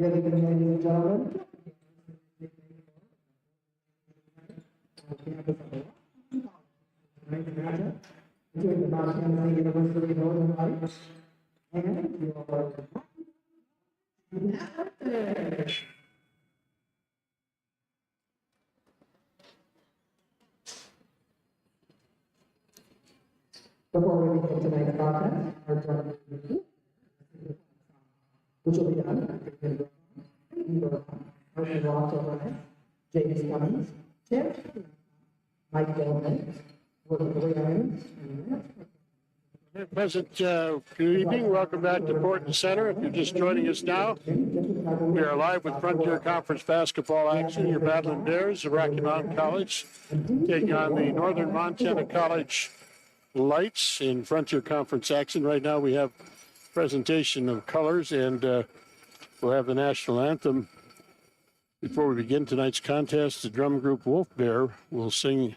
Good evening, ladies and gentlemen. Doing the Montana State University Northern Lights. And your before we begin tonight's broadcast, our drum group, which will be done after Marshall Walks over James Cummings, Tim, Mike Goldman, working three irons, Present, good evening. Welcome back to Fortin Center. If you're just joining us now, we are live with Frontier Conference basketball action. Your Battlin Bears of Rocky Mountain College taking on the Northern Montana College Lights in Frontier Conference action. Right now we have presentation of colors, and we'll have the national anthem. Before we begin tonight's contest, the drum group Wolf Bear will sing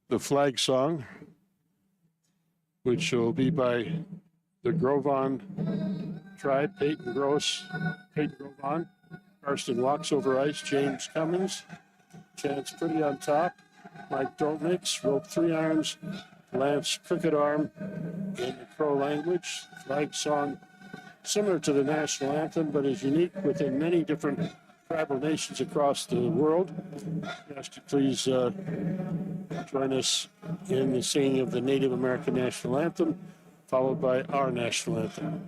the flag song, which will be by the Grovon tribe, Peyton Grovon, Karsten Walks over ice, James Cummins, Chance Pretty on top, Mike Dolmix, rope three arms, Lance Cricket Arm in the Crow language. Flag song similar to the national anthem, but is unique within many different tribal nations across the world. I ask you please join us in the singing of the Native American national anthem, followed by our national anthem.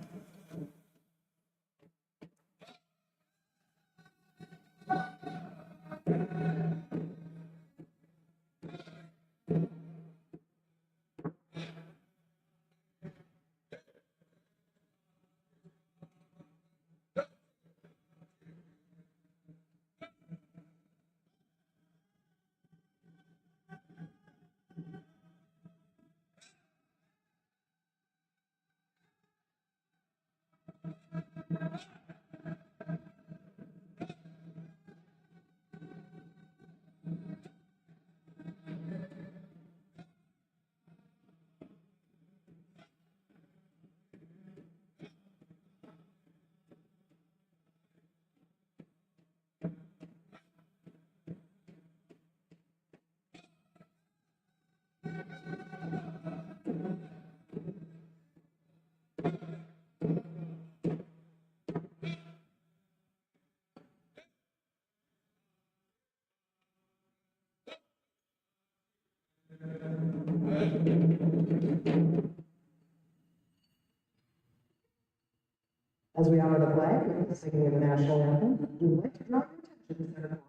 As we honor the flag with the singing of the national anthem, we would like to draw your attention to center court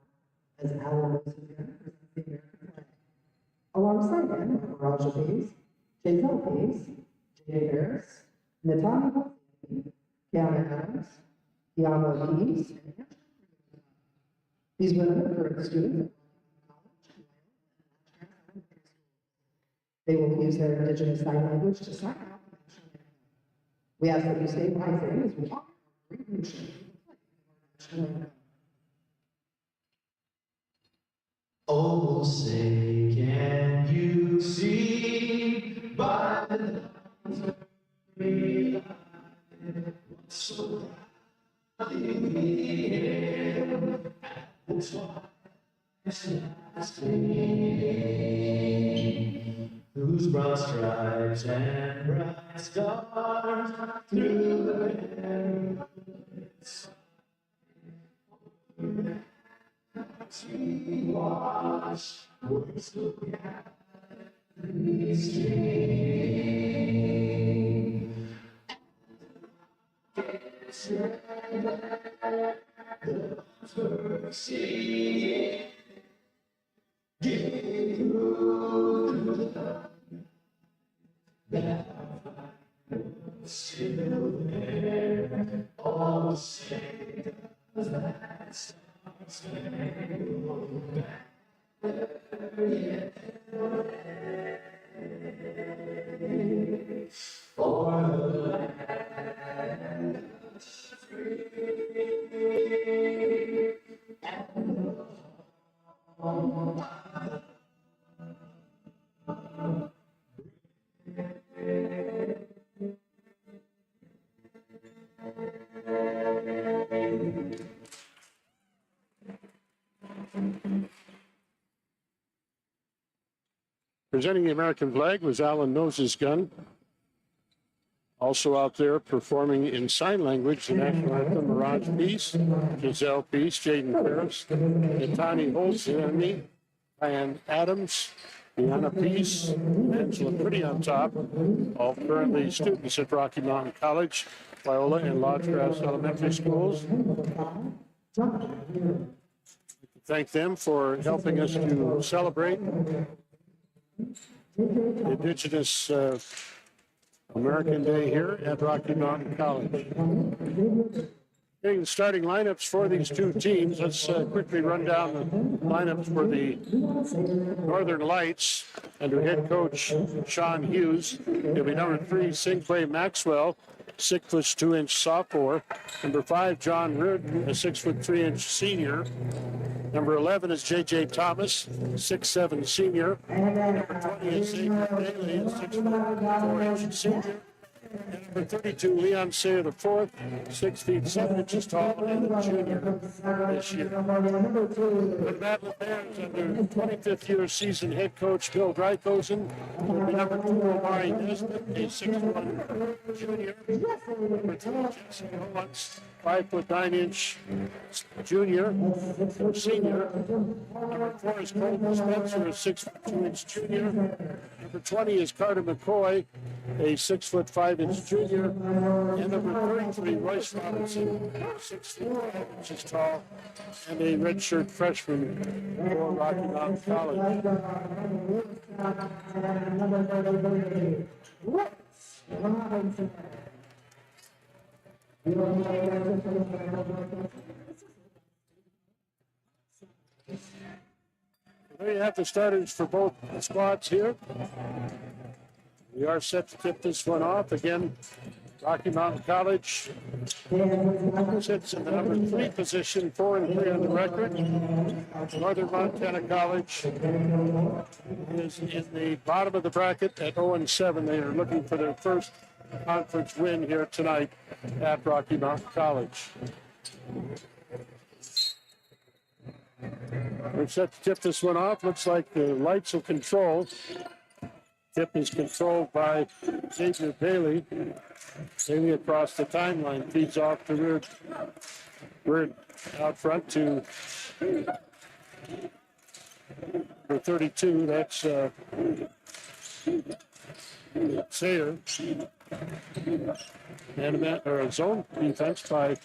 as Alan Wilson presents the American flag. Alongside him are Raja Pease, Giselle Pease, Jay Harris, Natanya Wolfie, Kiana Adams, Yama Pease, and Angela. These women are current students at college. They will use their Indigenous sign language to sign out the national anthem. We ask that you stay rising as we honor our great nation with the flag of our national anthem. Oh, say, can you see by Whose broad stripes and bright stars through the heavens we watch works of Galilee stream. Mercy, give still there, all say does that star-spangled banner yet for the land of free and home. Presenting the American flag was Alan Nose's gun. Also out there performing in sign language the national anthem, Mirage Peace, Giselle Peace, Jaden Ferris, Yatani Holtz, the enemy, Diane Adams, Deanna Peace, Angela Pretty on top, all currently students at Rocky Mountain College, Viola and Lodgegrass Elementary Schools. Thank them for helping us to celebrate the Indigenous American Day here at Rocky Mountain College. Getting the starting lineups for these two teams. Let's quickly run down the lineups for the Northern Lights under head coach Sean Hughes. It'll be number 3, Cinque Maxwell, 6'2" sophomore. Number 5, John Reardon, a 6'3" senior. Number 11 is J.J. Thomas, 6'7" senior. Number 20 is Xavier Bailey, a 6'4" senior. And number 32, Leon Sayer the fourth, 6 feet 7 inches tall, and a junior this year. The Battlin Bears under 25th year season head coach Bill Dreikosen. Number 2, Omari Nesbitt, a 6'1" junior. Number 3, Jesse Owens, 5'9" junior or senior. Number 4 is Colton Spencer, a 6'2" junior. Number 20 is Carter McCoy, a 6'5" junior. And number 33, Royce Robinson, 6'5" tall, and a redshirt freshman for Rocky Mountain College. There you have the starters for both squads here. We are set to tip this one off. Again, Rocky Mountain College sits in the number 3 position, 4-3 on the record. Northern Montana College is in the bottom of the bracket at 0-7. They are looking for their first conference win here tonight at Rocky Mountain College. We're set to tip this one off. Looks like the lights will control. Tip is controlled by Xavier Bailey. Bailey across the timeline feeds off to Reard out front to number 32. That's Sayer. And a zone defense by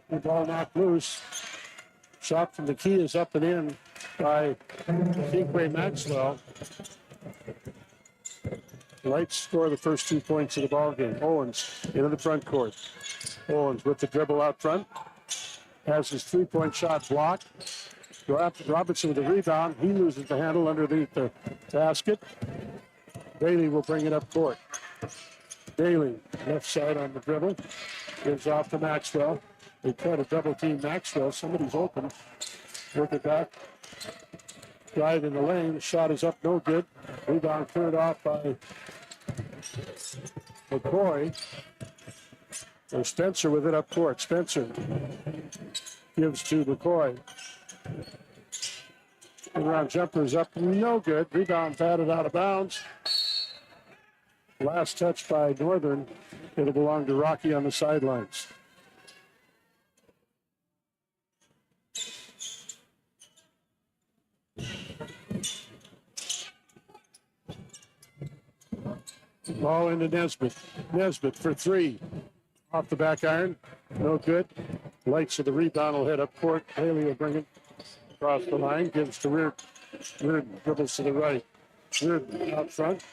the ball knocked loose. Shot from the key is up and in by Cinque Maxwell. The Lights score the first 2 points of the ball game. Owens into the front court. Owens with the dribble out front. Has his 3-point shot blocked. Robinson with the rebound. He loses the handle underneath the basket. Bailey will bring it up court. Bailey, left side on the dribble. Gives off to Maxwell. They try to double team Maxwell. Somebody's open. Work it back. Drive in the lane. Shot is up, no good. Rebound cleared off by McCoy. There's Spencer with it up court. Spencer gives to McCoy. Around jumpers up, no good. Rebound batted out of bounds. Last touch by Northern. It'll belong to Rocky on the sidelines. Ball into Nesbitt. Nesbitt for three. Off the back iron. No good. Lights of the rebound will head up court. Haley will bring it across the line. Gives to Reardon. Reardon dribbles to the right. Reardon out front.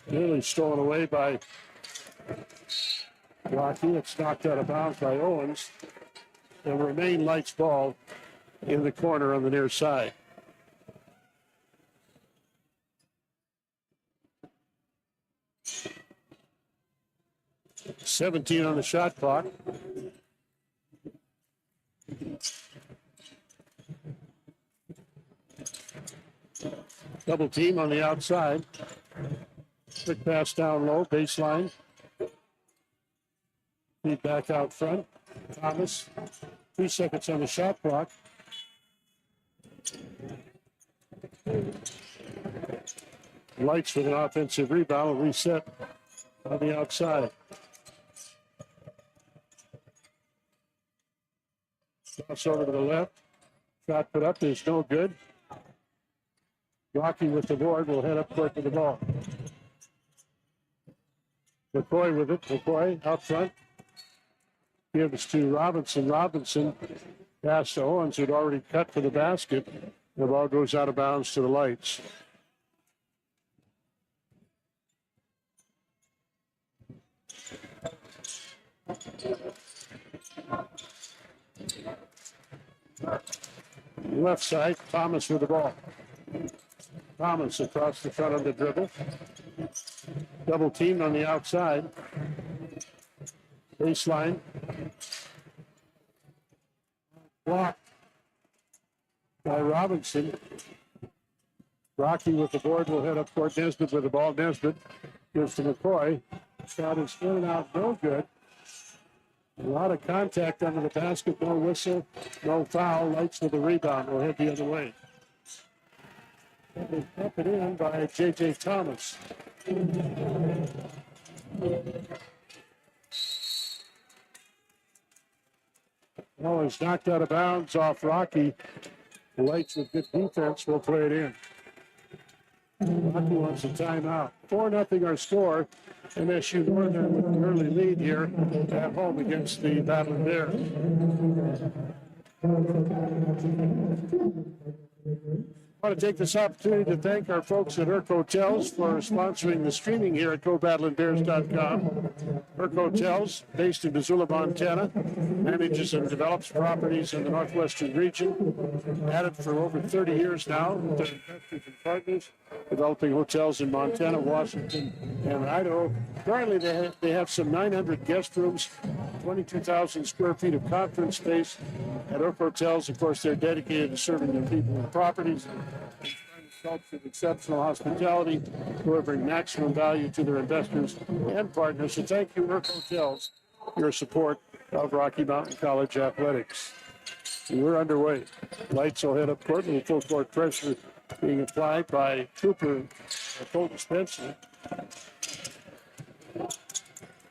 Nearly stolen away by Rocky. It's knocked out of bounds by Owens. And remain Lights ball in the corner on the near side. $17 on the shot clock. Double team on the outside. Quick pass down low, baseline. Feed back out front. Thomas, 3 seconds on the shot clock. Lights with an offensive rebound, reset on the outside. Cross over to the left. Shot put up is no good. Rocky with the board will head up court to the ball. McCoy with it. McCoy out front. Gives to Robinson. Robinson pass to Owens, who'd already cut for the basket. The ball goes out of bounds to the Lights. Left side, Thomas with the ball. Thomas across the front of the dribble. Double teamed on the outside. Baseline. Blocked by Robinson. Rocky with the board will head up court. Nesbitt with the ball. Nesbitt gives to McCoy. Shot is in and out, no good. A lot of contact under the basket, no whistle, no foul. Lights with the rebound will head the other way. Up and in by J.J. Thomas. Oh, it's knocked out of bounds off Rocky. Lights with good defense will play it in. Rocky wants a timeout. 4-0 our score. MSU-Northern with an early lead here at home against the Battlin Bears. I want to take this opportunity to thank our folks at Herc Hotels for sponsoring the streaming here at GoBattlinBears.com. Herc Hotels, based in Missoula, Montana, manages and develops properties in the northwestern region. Had it for over 30 years now with their investors and partners, developing hotels in Montana, Washington, and Idaho. Currently, they have some 900 guest rooms, 22,000 square feet of conference space. At Herc Hotels, of course, they're dedicated to serving their people and properties. Culture of exceptional hospitality, delivering maximum value to their investors and partners. So thank you, Herc Hotels, for your support of Rocky Mountain College athletics. We're underway. Lights will head up court with full court pressure being applied by Cooper, Colton Spencer.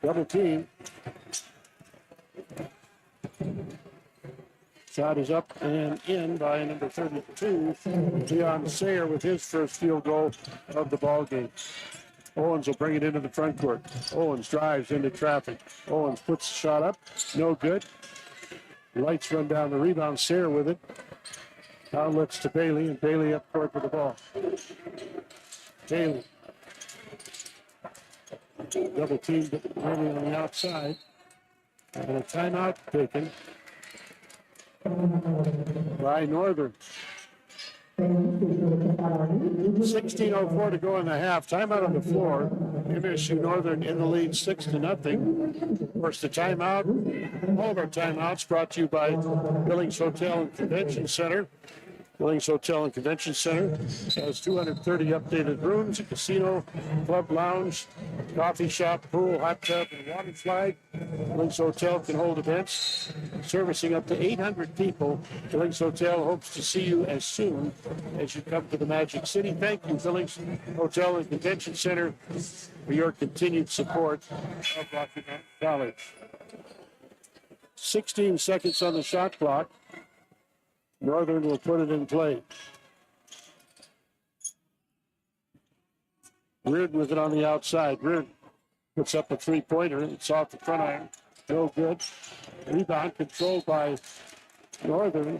Double team. Shot is up and in by number 32, Leon Sayer, with his first field goal of the ball game. Owens will bring it into the front court. Owens drives into traffic. Owens puts the shot up. No good. Lights run down the rebound. Sayer with it. Outlets to Bailey, and Bailey up court with the ball. Bailey. Double teamed Bailey on the outside. And a timeout taken by Northern. 16:04 to go in the half. Timeout on the floor. MSU Northern in the lead 6-0. Of course, the timeout, all of our timeouts brought to you by Billings Hotel and Convention Center. Billings Hotel and Convention Center has 230 updated rooms, a casino, club lounge, coffee shop, pool, hot tub, and water slide. Billings Hotel can hold events, servicing up to 800 people. Billings Hotel hopes to see you as soon as you come to the Magic City. Thank you, Billings Hotel and Convention Center, for your continued support of Rocky Mountain College. 16 seconds on the shot clock. Northern will put it in play. Reardon with it on the outside. Reardon puts up a three-pointer. It's off the front iron. No good. Rebound controlled by Northern.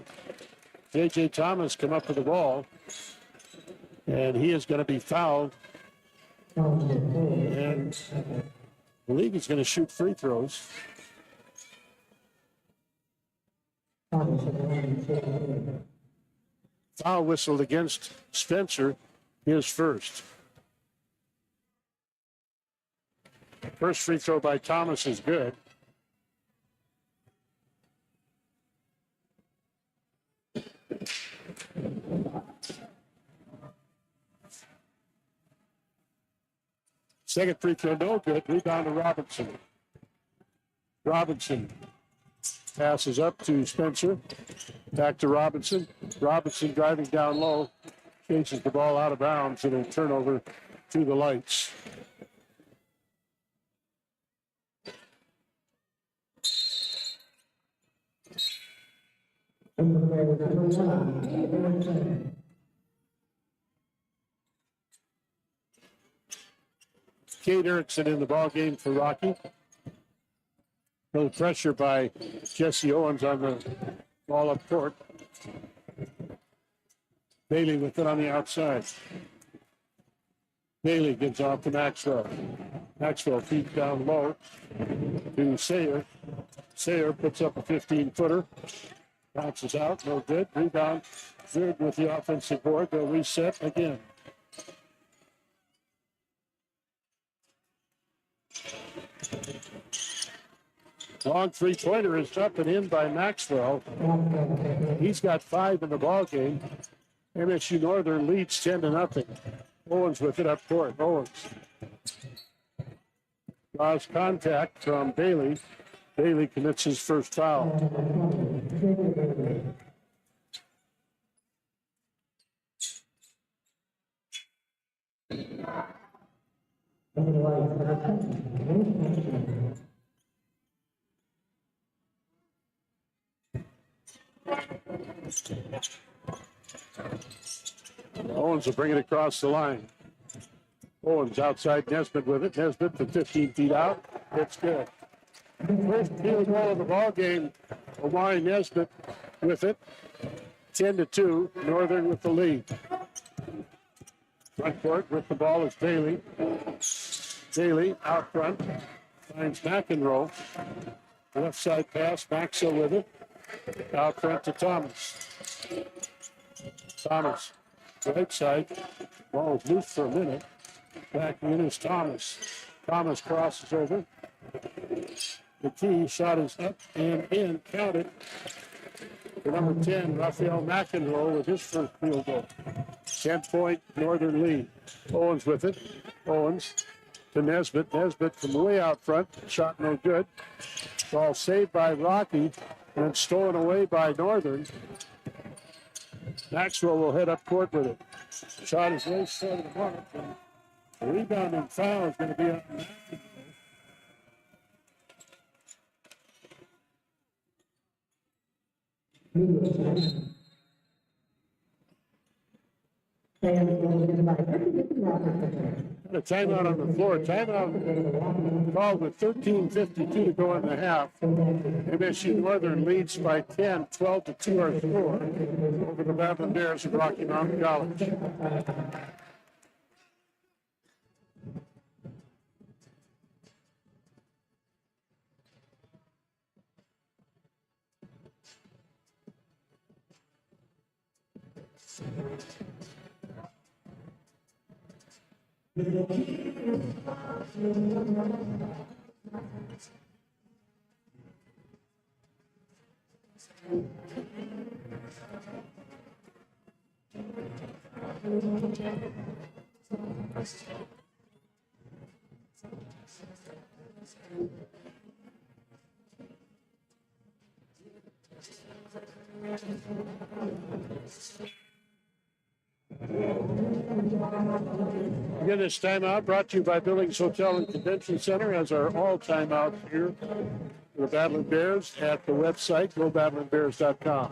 J.J. Thomas come up with the ball. And he is going to be fouled. And I believe he's going to shoot free throws. Foul whistled against Spencer, his first. First free throw by Thomas is good. Second free throw, no good. Rebound to Robinson. Robinson passes up to Spencer. Back to Robinson. Robinson driving down low. Chases the ball out of bounds and a turnover to the Lights. Kate Erickson in the ball game for Rocky. No pressure by Jesse Owens on the ball up court. Bailey with it on the outside. Bailey gives off to Maxwell. Maxwell feeds down low to Sayer. Sayer puts up a 15-footer. Bounces out, no good. Rebound. Good with the offensive board. They'll reset again. Long three-pointer is up and in by Maxwell. He's got 5 in the ball game. MSU-Northern leads 10-0. Owens with it up court. Owens draws contact from Bailey. Bailey commits his first foul. Owens will bring it across the line. Owens outside Nesbitt with it. Nesbitt for 15 feet out. It's good. First field goal of the ball game. Omari Nesbitt with it. 10-2. Northern with the lead. Front court with the ball is Bailey. Bailey out front. Finds McEnroe. Left side pass. Maxwell with it. Out front to Thomas. Thomas. Right side. Ball is loose for a minute. Back in is Thomas. Thomas crosses over. The key shot is up and in. Counted. For number 10, Raphael McEnroe with his first field goal. 10-point Northern lead. Owens with it. Owens to Nesbitt. Nesbitt from way out front. Shot no good. Ball saved by Rocky and stolen away by Northern. Maxwell will head up court with it. Shot is way short of the mark. The rebounding foul is going to be up. A timeout on the floor. Timeout called with 13:52 to go in the half. MSU-Northern leads by 10, 12-2 our score over the Battlin Bears of Rocky Mountain College. Again, this timeout brought to you by Billings Hotel and Convention Center as our all timeout here for the Battlin Bears at the website, gobattlinbears.com.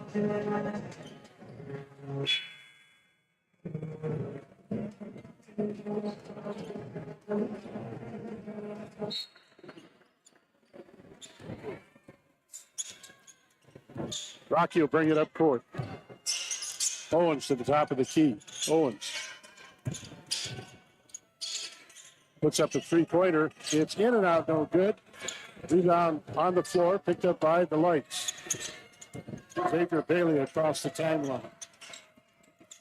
Rocky will bring it up court. Owens to the top of the key. Owens puts up a three-pointer. It's in and out, no good. Rebound on the floor, picked up by the Lights. Xavier Bailey across the timeline.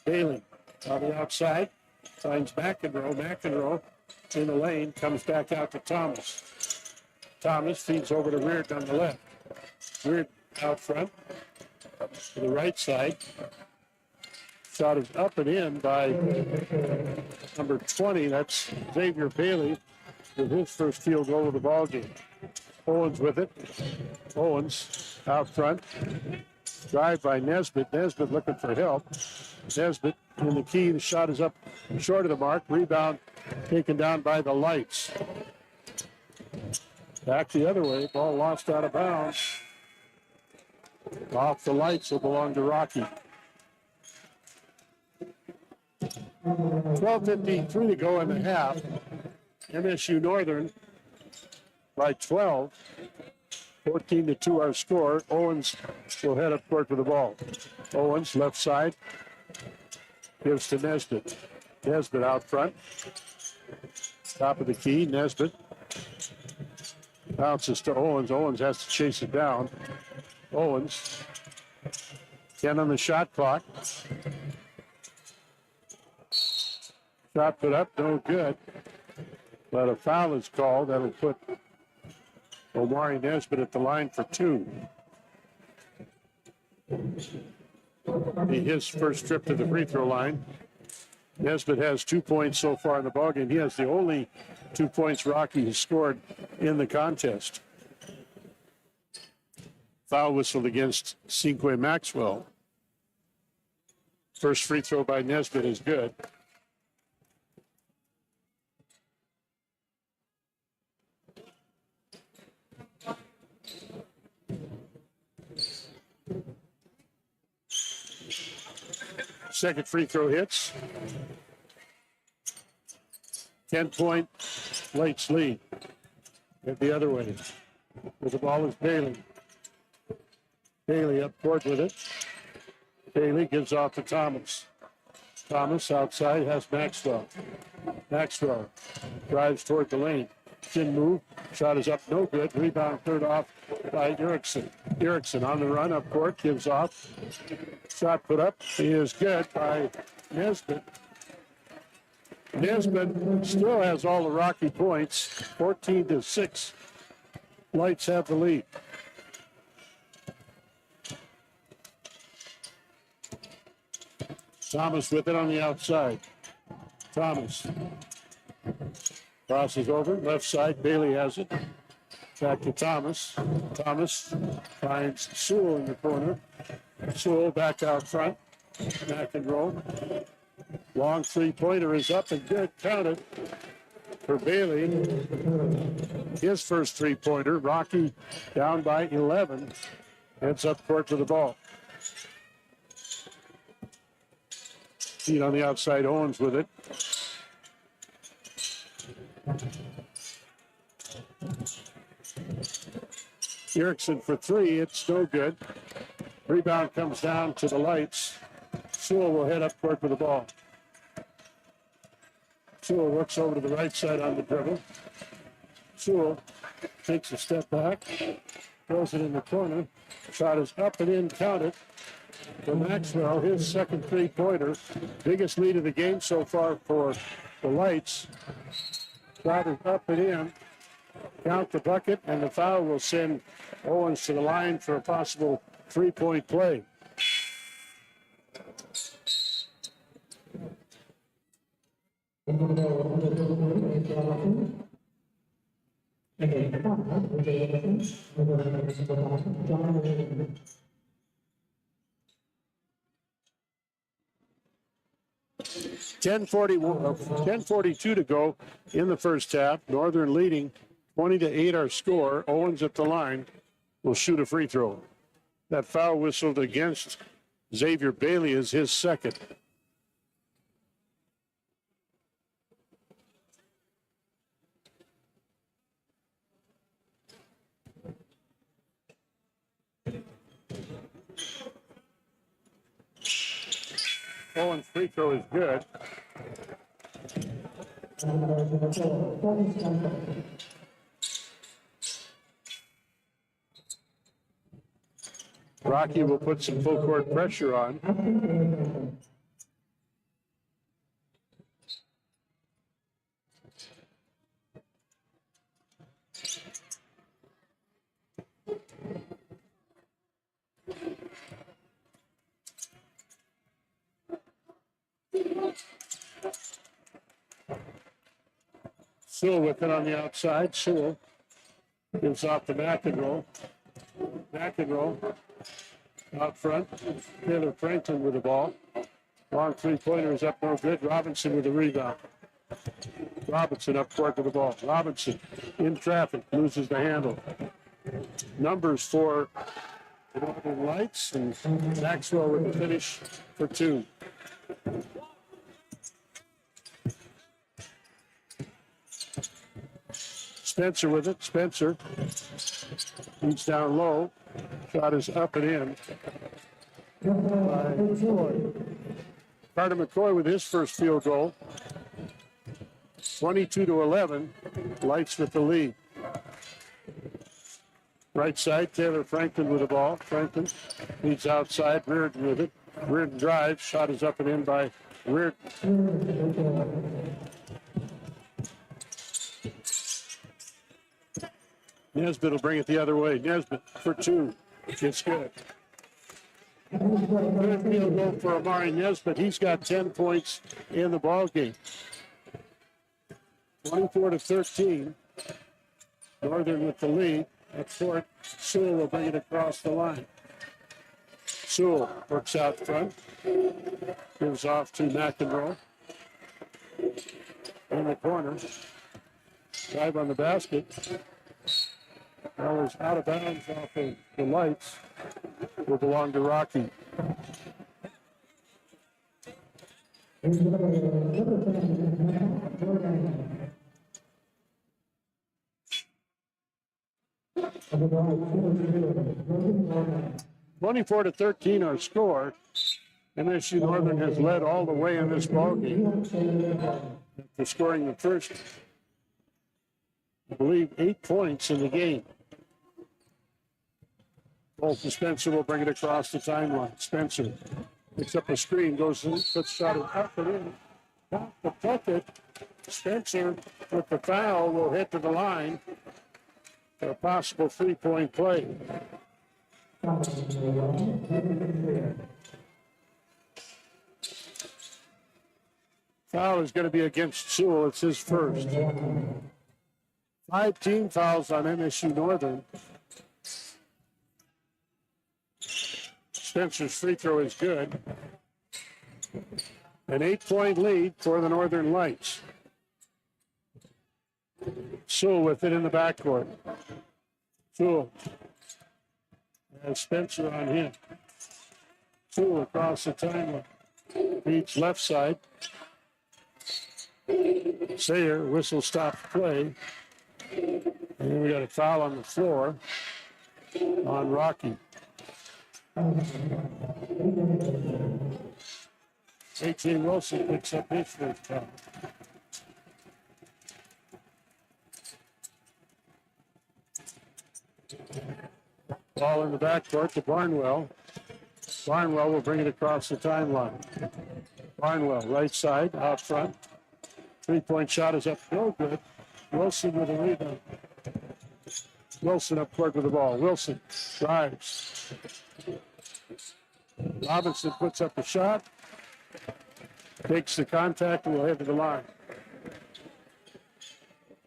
Bailey on the outside, finds McEnroe. McEnroe in the lane, comes back out to Thomas. Thomas feeds over to Weird on the left. Weird out front to the right side. Shot is up and in by number 20. That's Xavier Bailey with his first field goal of the ball game. Owens with it. Owens out front. Drive by Nesbitt. Nesbitt looking for help. Nesbitt in the key. The shot is up short of the mark. Rebound taken down by the Lights. Back the other way. Ball lost out of bounds. Off the Lights will belong to Rocky. 12:53 to go in the half. MSU-Northern by 12. 14-2 our score. Owens will head up court with the ball. Owens left side. Gives to Nesbitt. Nesbitt out front. Top of the key. Nesbitt bounces to Owens. Owens has to chase it down. Owens. 10 on the shot clock. Shot put up, no good. But a foul is called. That'll put Omari Nesbitt at the line for two. Be his first trip to the free throw line. Nesbitt has 2 points so far in the ballgame. He has the only 2 points Rocky has scored in the contest. Foul whistled against Cinque Maxwell. First free throw by Nesbitt is good. Second free throw hits. 10-point Lights lead. Get the other way. With the ball is Bailey. Bailey up court with it. Bailey gives off to Thomas. Thomas outside has Maxwell. Maxwell drives toward the lane. Chin move. Shot is up, no good. Rebound cleared off by Erickson. Erickson on the run up court, gives off. Shot put up is good by Nesbitt. Nesbitt still has all the Rocky points. 14-6. Lights have the lead. Thomas with it on the outside. Thomas crosses over, left side. Bailey has it. Back to Thomas. Thomas finds Sewell in the corner. Sewell back out front. McEnroe. Long three-pointer is up and good. Counted for Bailey. His first three-pointer. Rocky down by 11. Heads up court to the ball. Feet on the outside. Owens with it. Erickson for three. It's no good. Rebound comes down to the Lights. Sewell will head up court with the ball. Sewell works over to the right side on the dribble. Sewell takes a step back, throws it in the corner. Shot is up and in, counted. For Maxwell, his second three-pointer. Biggest lead of the game so far for the Lights. Shot is up and in. Count the bucket, and the foul will send Owens to the line for a possible three-point play. $10:42 to go in the first half. Northern leading 20-8 our score. Owens at the line will shoot a free throw. That foul whistled against Xavier Bailey is his second. Owens' free throw is good. Rocky will put some full court pressure on. Sewell with it on the outside. Sewell gives off to McEnroe. McEnroe out front. Taylor Franklin with the ball. Long three-pointer is up, no good. Robinson with the rebound. Robinson up court with the ball. Robinson in traffic, loses the handle. Numbers for the Northern Lights, and Maxwell with the finish for two. Spencer with it. Spencer. He's down low. Shot is up and in. By McCoy. Carter McCoy with his first field goal. 22-11. Lights with the lead. Right side, Taylor Franklin with the ball. Franklin leads outside. Reardon with it. Reardon drives. Shot is up and in by Reardon. Nesbitt will bring it the other way. Nesbitt for two. It's good. Good field goal for Amari Nesbitt. He's got 10 points in the ball game. 24-13. Northern with the lead. At court, Sewell will bring it across the line. Sewell works out front. Gives off to McEnroe. In the corner. Drive on the basket. That was out of bounds off of the Lights. Will belong to Rocky. (24-13) our score. MSU Northern has led all the way in this ballgame after scoring the first, I believe, 8 points in the game. Bolton Spencer will bring it across the timeline. Spencer picks up a screen, goes in, puts shot up and in. Not the bucket. Spencer with the foul will head to the line for a possible three-point play. Foul is going to be against Sewell. It's his first. 5 team fouls on MSU Northern. Spencer's free throw is good. An 8-point lead for the Northern Lights. Sewell with it in the backcourt. Sewell has Spencer on him. Sewell across the timeline. Beats left side. Sayer, whistle stops play. And then we got a foul on the floor on Rocky. 18 Wilson picks up his first foul. Ball in the backcourt to Barnwell. Barnwell will bring it across the timeline. Barnwell, right side, out front. Three-point shot is up, no good. Wilson with a rebound. Wilson up court with the ball. Wilson drives. Robinson puts up a shot. Takes the contact and will head to the line.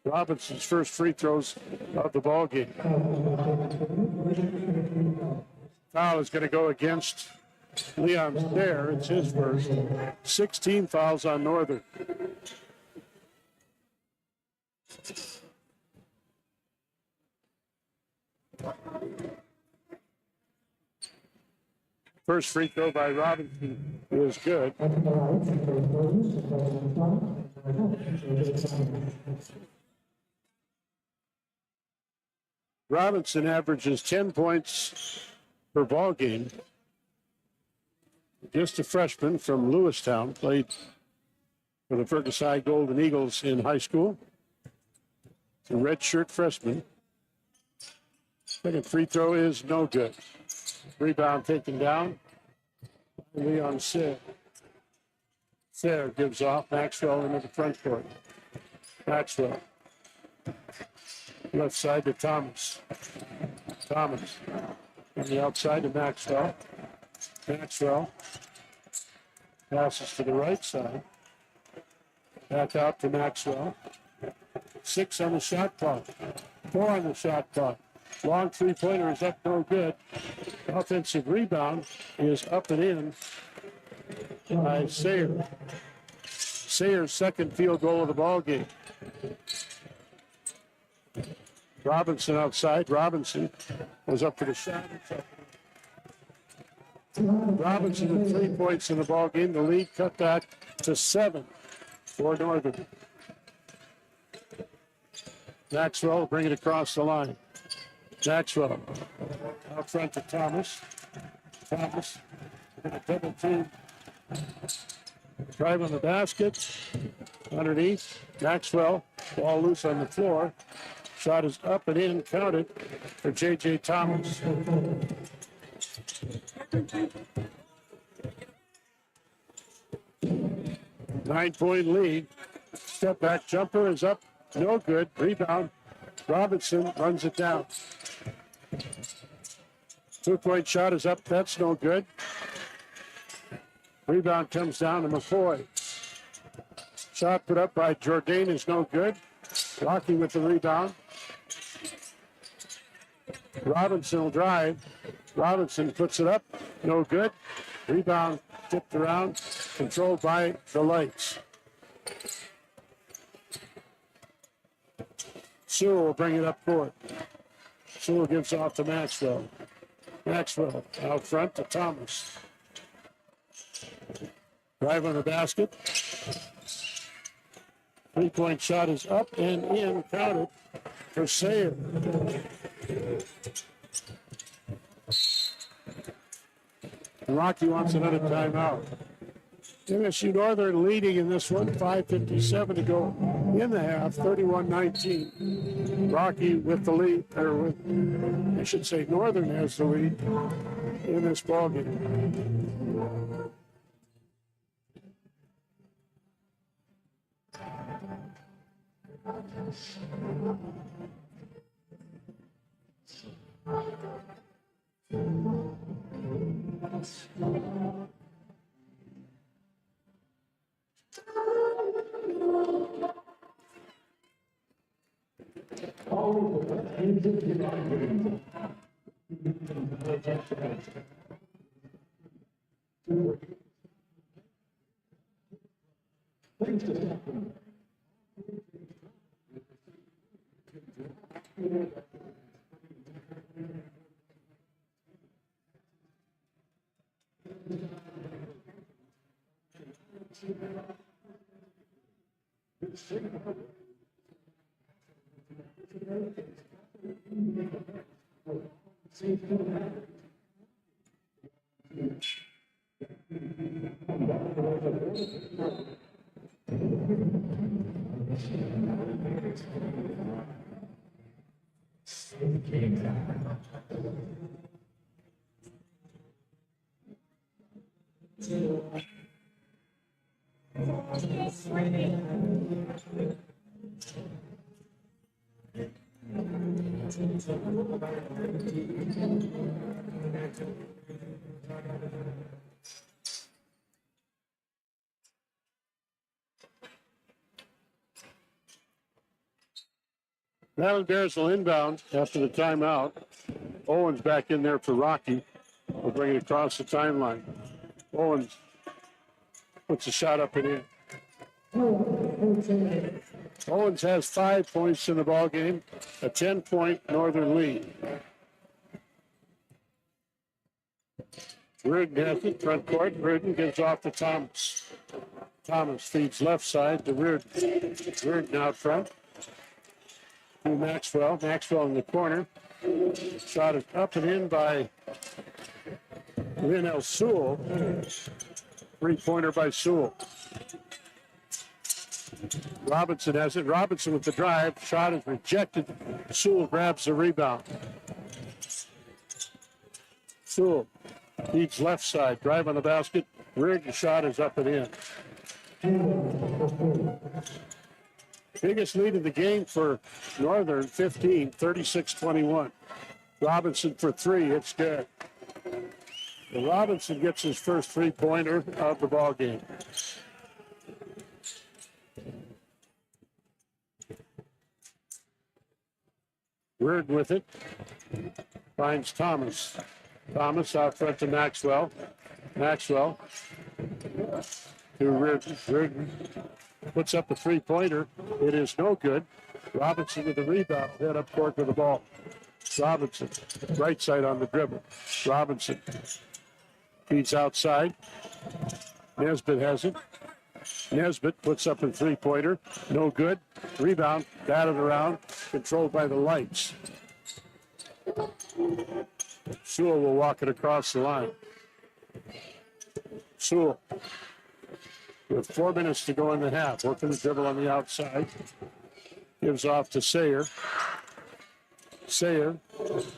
Robinson's first free throws of the ball game. Foul is going to go against Leon's there. It's his first. 16 fouls on Northern. First free throw by Robinson is good. Robinson averages 10 points per ball game. Just a freshman from Lewistown, played for the Ferguson Golden Eagles in high school. It's a redshirt freshman. Second free throw is no good. Rebound taken down. Leon Sayre. Sayre gives off. Maxwell into the front court. Maxwell. Left side to Thomas. Thomas. On the outside to Maxwell. Maxwell. Passes to the right side. Back out to Maxwell. 6 on the shot clock. 4 on the shot clock. Long three-pointer is up, no good. Offensive rebound is up and in by Sayre. Sayre's second field goal of the ball game. Robinson outside. Robinson was up for the shot. Robinson with 3 points in the ball game. The lead cut back to 7 for Northern. Maxwell will bring it across the line. Maxwell out front to Thomas. Thomas going to double team. Drive on the basket. Underneath. Maxwell. Ball loose on the floor. Shot is up and in. Counted for J.J. Thomas. Nine-point lead. Step back jumper is up. No good. Rebound. Robinson runs it down. 2-point shot is up. That's no good. Rebound comes down to McCoy. Shot put up by Jourdain is no good. Rocky with the rebound. Robinson will drive. Robinson puts it up. No good. Rebound tipped around. Controlled by the Lights. Sewell will bring it up court. Sewell gives off to Maxwell. Maxwell out front to Thomas. Drive on the basket. 3-point shot is up and in. Counted for Sayre. Rocky wants another timeout. MSU-Northern leading in this one, 5:57 to go in the half, 31-19. Rocky with the lead, or with, I should say Northern has the lead in this ballgame. Battlin Bears will inbound after the timeout. Owens back in there for Rocky. We'll bring it across the timeline. Owens puts a shot up and in. Owens has 5 points in the ball game, a 10-point Northern lead. Reardon has it, front court. Reardon gives off to Thomas. Thomas feeds left side to Reardon. Reardon out front to Maxwell. Maxwell in the corner. Shot is up and in by Lionel Sewell. Three-pointer by Sewell. Robinson has it. Robinson with the drive. Shot is rejected. Sewell grabs the rebound. Sewell feeds left side. Drive on the basket. Reardon's shot is up and in. Biggest lead of the game for Northern, 15, 36-21. Robinson for three. It's good. And Robinson gets his first three-pointer of the ball game. Reardon with it. Finds Thomas. Thomas out front to Maxwell. Maxwell to Reardon. Reardon puts up a three-pointer. It is no good. Robinson with the rebound. Head up court with the ball. Robinson, right side on the dribble. Robinson feeds outside. Nesbitt has it. Nesbitt puts up a three-pointer. No good. Rebound, batted around, controlled by the Lights. Sewell will walk it across the line. Sewell with 4 minutes to go in the half. Working the dribble on the outside. Gives off to Sayer. Sayer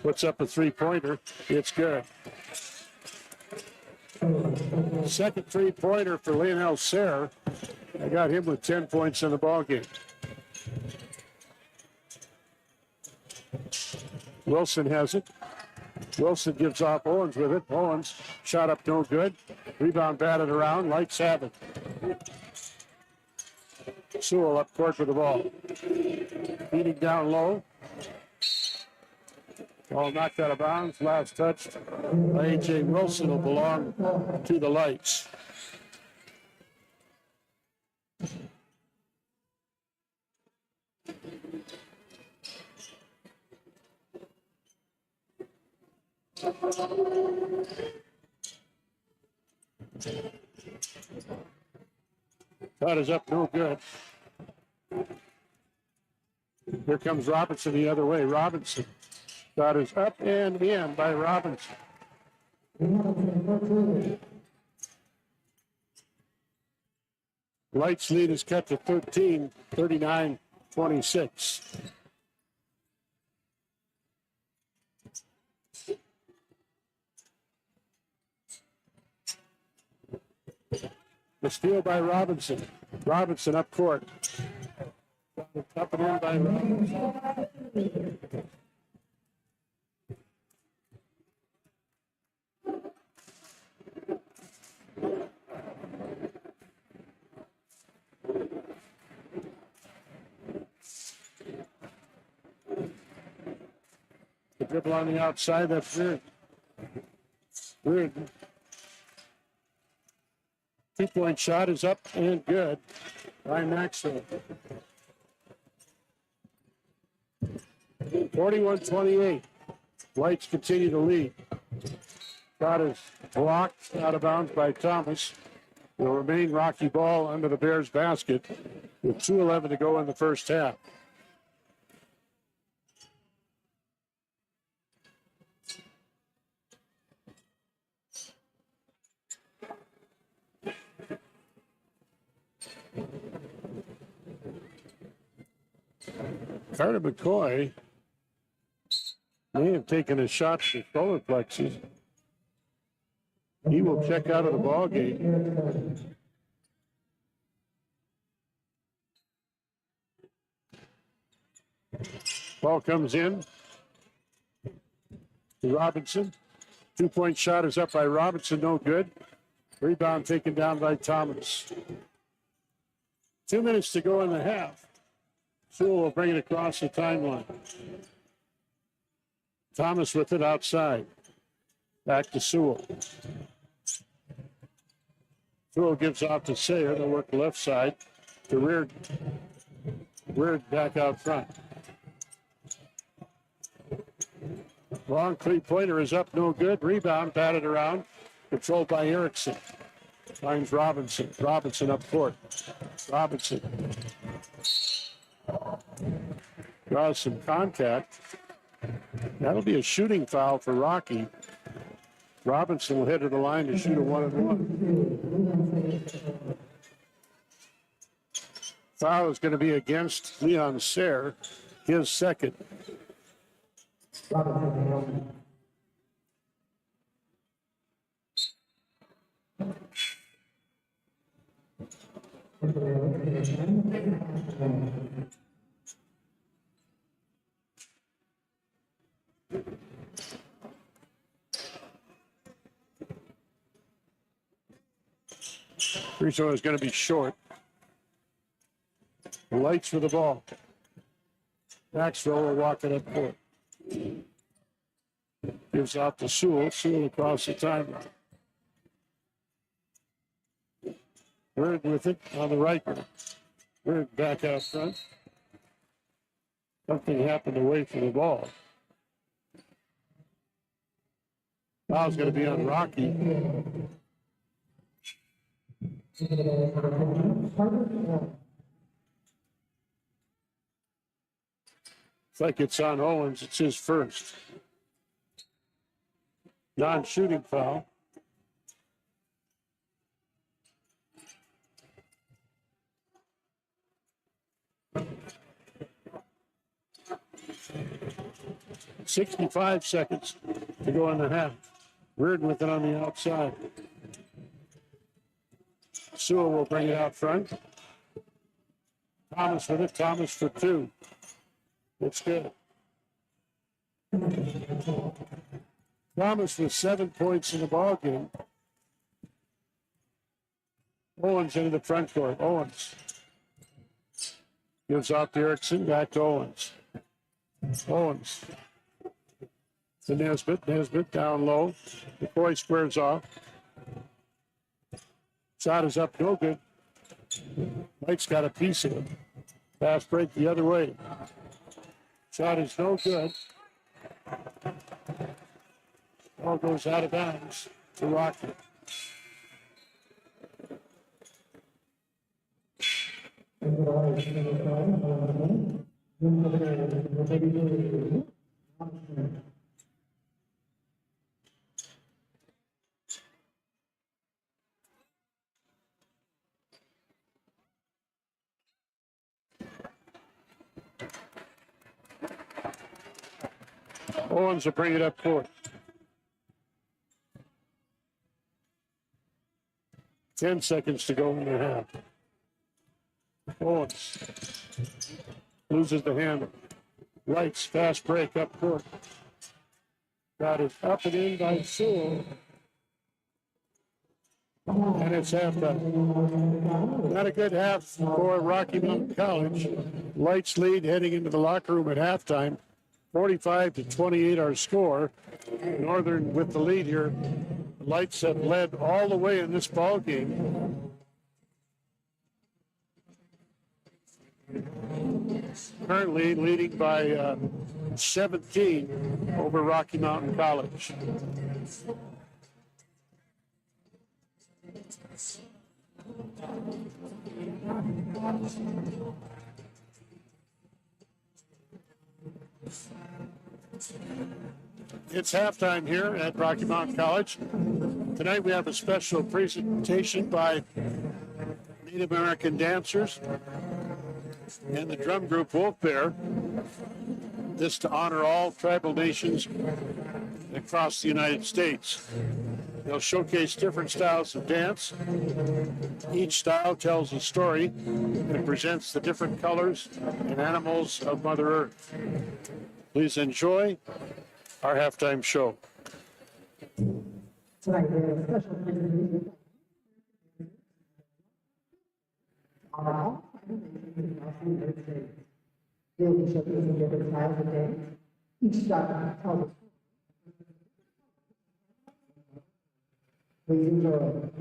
puts up a three-pointer. It's good. Second three-pointer for Lionel Sayer. I got him with 10 points in the ballgame. Wilson has it. Wilson gives off Owens with it. Owens shot up no good. Rebound batted around. Lights have it. Sewell up court with the ball. Feeding down low. Ball knocked out of bounds. Last touched by A.J. Wilson will belong to the Lights. Shot is up, no good. Here comes Robinson the other way. Robinson. Shot is up and in by Robinson. Lights lead is cut to 13, 39-26. The steal by Robinson. Robinson up court. Up and in by Robinson. The dribble on the outside, that's Reardon. Reardon. Two-point shot is up and good by Maxwell. 41-28. Lights continue to lead. Shot is blocked out of bounds by Thomas. Will remain Rocky ball under the Bears basket with 2:11 to go in the first half. Carter McCoy may have taken a shot to solar plexus. He will check out of the ball game. Ball comes in to Robinson. Two-point shot is up by Robinson, no good. Rebound taken down by Thomas. 2 minutes to go in the half. Sewell will bring it across the timeline. Thomas with it outside. Back to Sewell. Sewell gives off to Sayer. They'll work the left side to Reard. Reard back out front. Long three-pointer is up, no good. Rebound, batted around. Controlled by Erickson. Finds Robinson. Robinson up court. Robinson draws some contact. That'll be a shooting foul for Rocky. Robinson will head to the line to shoot a 1-and-1. Foul is going to be against Leon Sayre, his second. Free throw is going to be short. Lights for the ball. Maxwell will walk it up court. Gives out to Sewell. Sewell across the timeline. Bird with it on the right. Bird back out front. Something happened away from the ball. Foul's going to be on Rocky. It's like it's on Owens. It's his first. Non-shooting foul. .65 seconds to go in the half. Reardon with it on the outside. Sewell will bring it out front. Thomas with it. Thomas for two. It's good. Thomas with 7 points in the ball game. Owens into the front court. Owens gives off to Erickson. Back to Owens. Owens to Nesbitt. Nesbitt down low. McCoy squares off. Shot is up, no good. Knight's got a piece of it. Fast break the other way. Shot is no good. Ball goes out of bounds to Rocky. Owens will bring it up court. 10 seconds to go in the half. Owens loses the handle. Lights, fast break up court. Got it up and in by Sewell. And it's halftime. Not a good half for Rocky Mountain College. Lights lead heading into the locker room at halftime. 45-28 our score. Northern with the lead here. The Lights have led all the way in this ball game. Currently leading by 17 over Rocky Mountain College. It's halftime here at Rocky Mountain College. Tonight we have a special presentation by Native American dancers and the drum group Wolf Bear. This to honor all tribal nations across the United States. They'll showcase different styles of dance. Each style tells a story and presents the different colors and animals of Mother Earth. Please enjoy our halftime show. Tonight, we have a special presentation on all tribal nations across the United States. They will be showcasing different styles of dance. Each style tells a story. Please enjoy.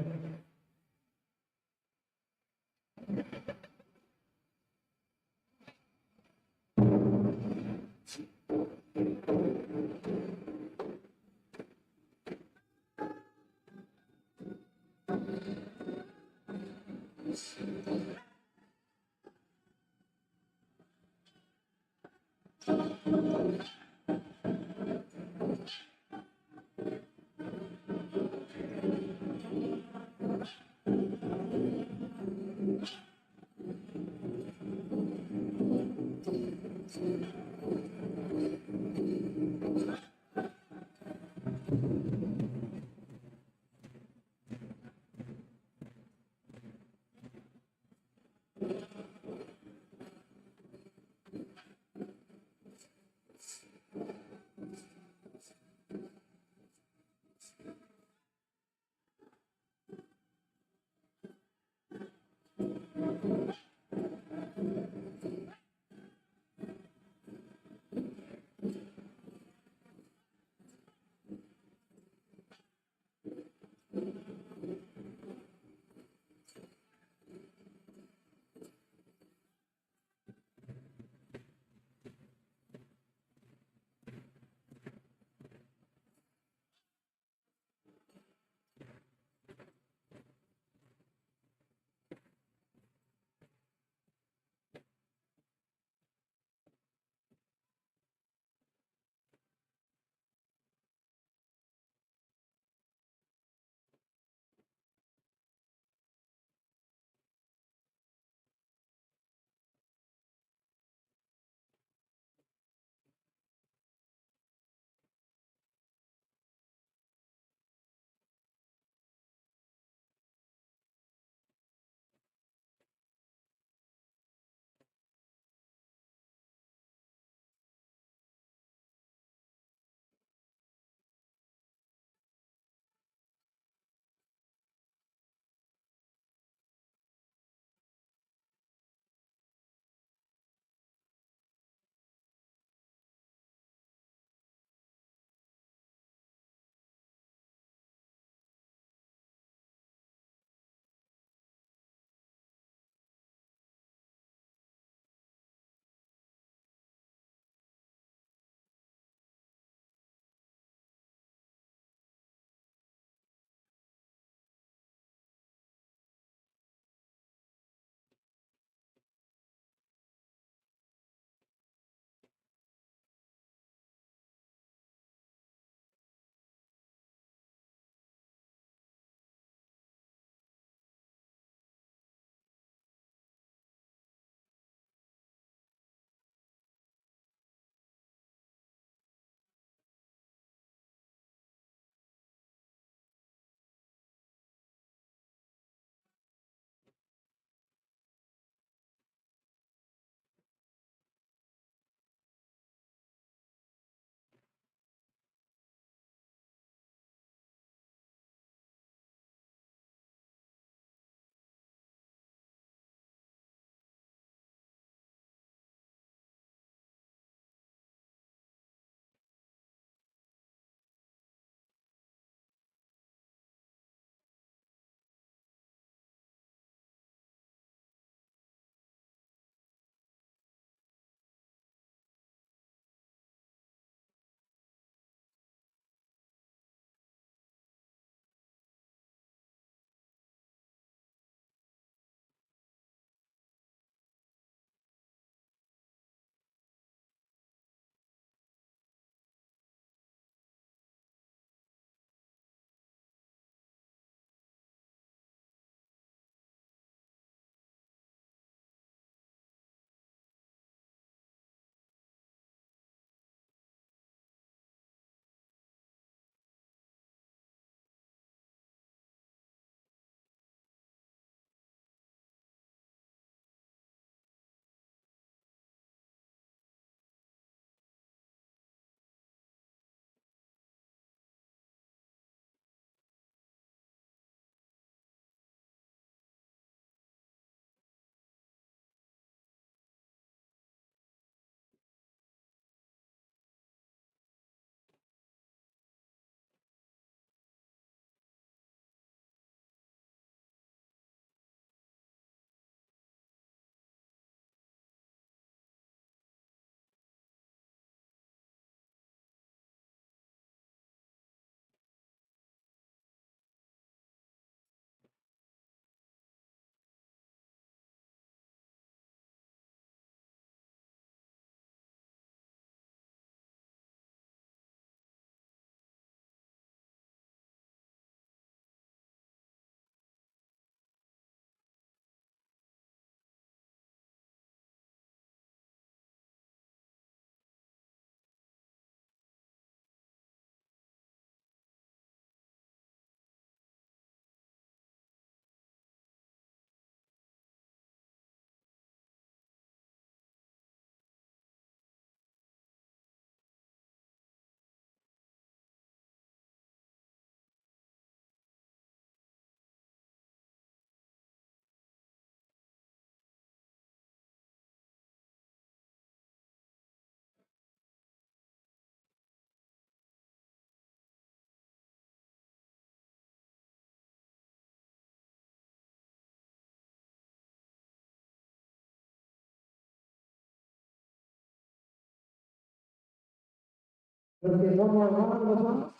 Let's get one more round of applause.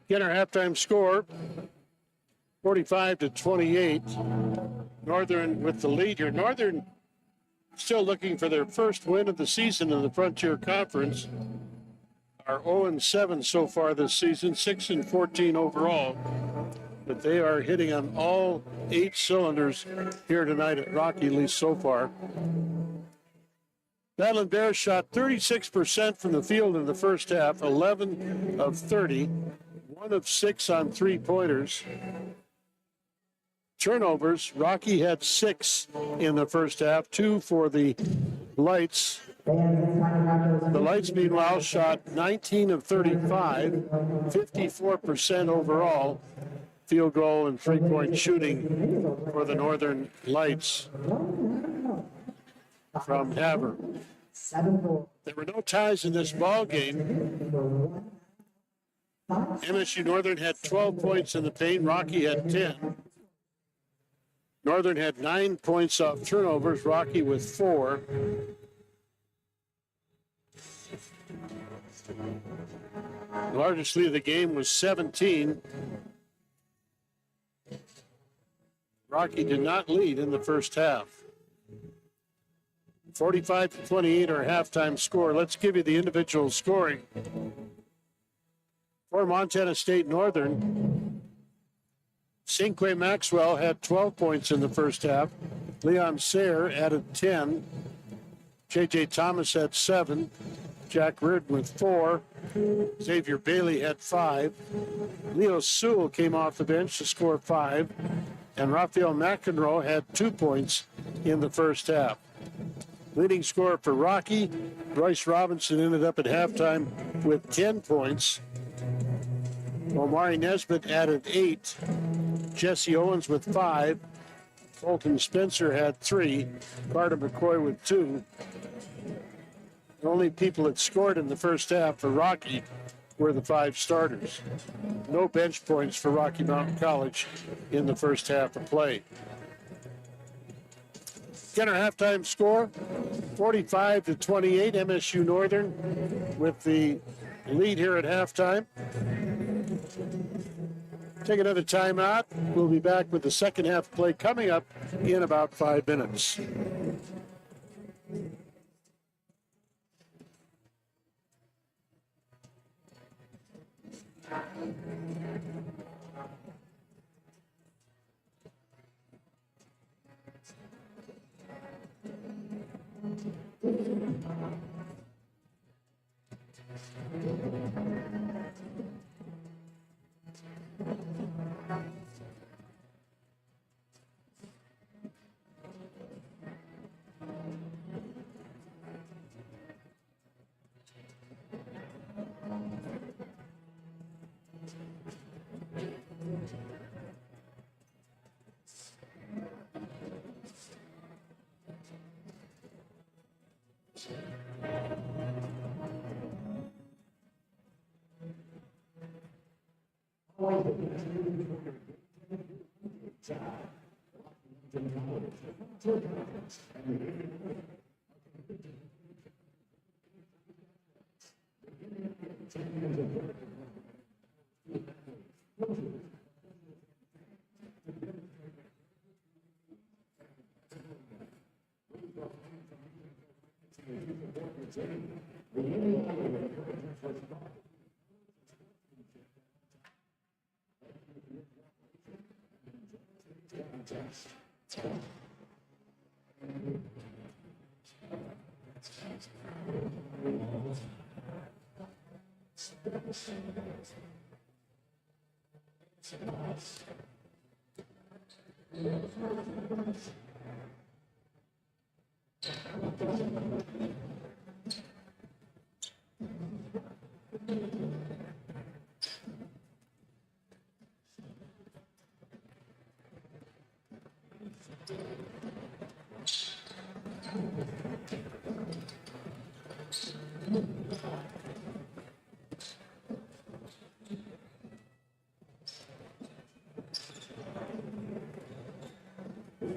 Again, our halftime score, 45-28. Northern with the lead here. Northern still looking for their first win of the season in the Frontier Conference. Are 0-7 so far this season, 6-14 overall. But they are hitting on all 8 cylinders here tonight at Rocky, at least so far. Battlin Bears shot 36% from the field in the first half, 11 of 30, 1 of 6 on three-pointers. Turnovers, Rocky had 6 in the first half, 2 for the Lights. The Lights, meanwhile, shot 19 of 35, 54% overall. Field goal and three-point shooting for the Northern Lights from Havre. There were no ties in this ball game. MSU-Northern had 12 points in the paint. Rocky had 10. Northern had 9 points off turnovers. Rocky with 4. The largest lead of the game was 17. Rocky did not lead in the first half. 45-28 our halftime score. Let's give you the individual scoring. For Montana State Northern, Cinque Maxwell had 12 points in the first half. Leon Sayre added 10. J.J. Thomas had 7. Jack Reardon with 4. Xavier Bailey had 5. Leo Sewell came off the bench to score 5. And Raphael McEnroe had 2 points in the first half. Leading scorer for Rocky, Bryce Robinson ended up at halftime with 10 points. Omari Nesbitt added 8. Jesse Owens with 5. Colton Spencer had 3. Carter McCoy with 2. The only people that scored in the first half for Rocky were the 5 starters. No bench points for Rocky Mountain College in the first half of play. Again, our halftime score, 45-28, MSU Northern with the lead here at halftime. Take another timeout. We'll be back with the second half play coming up in about 5 minutes.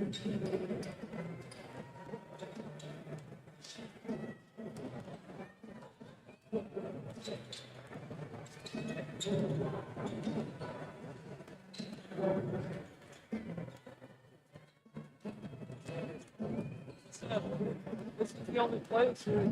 This is the only place here.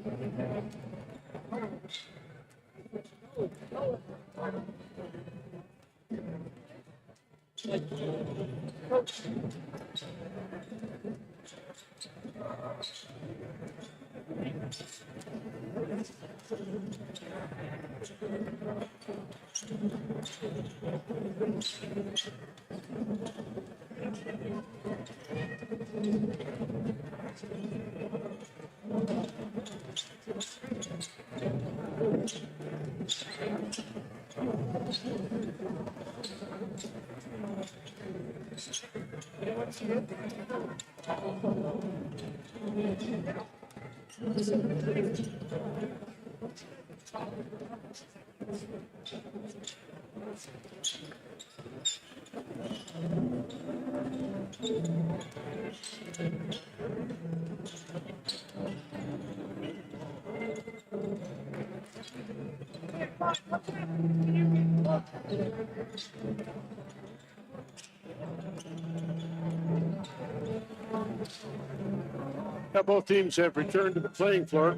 Now both teams have returned to the playing floor.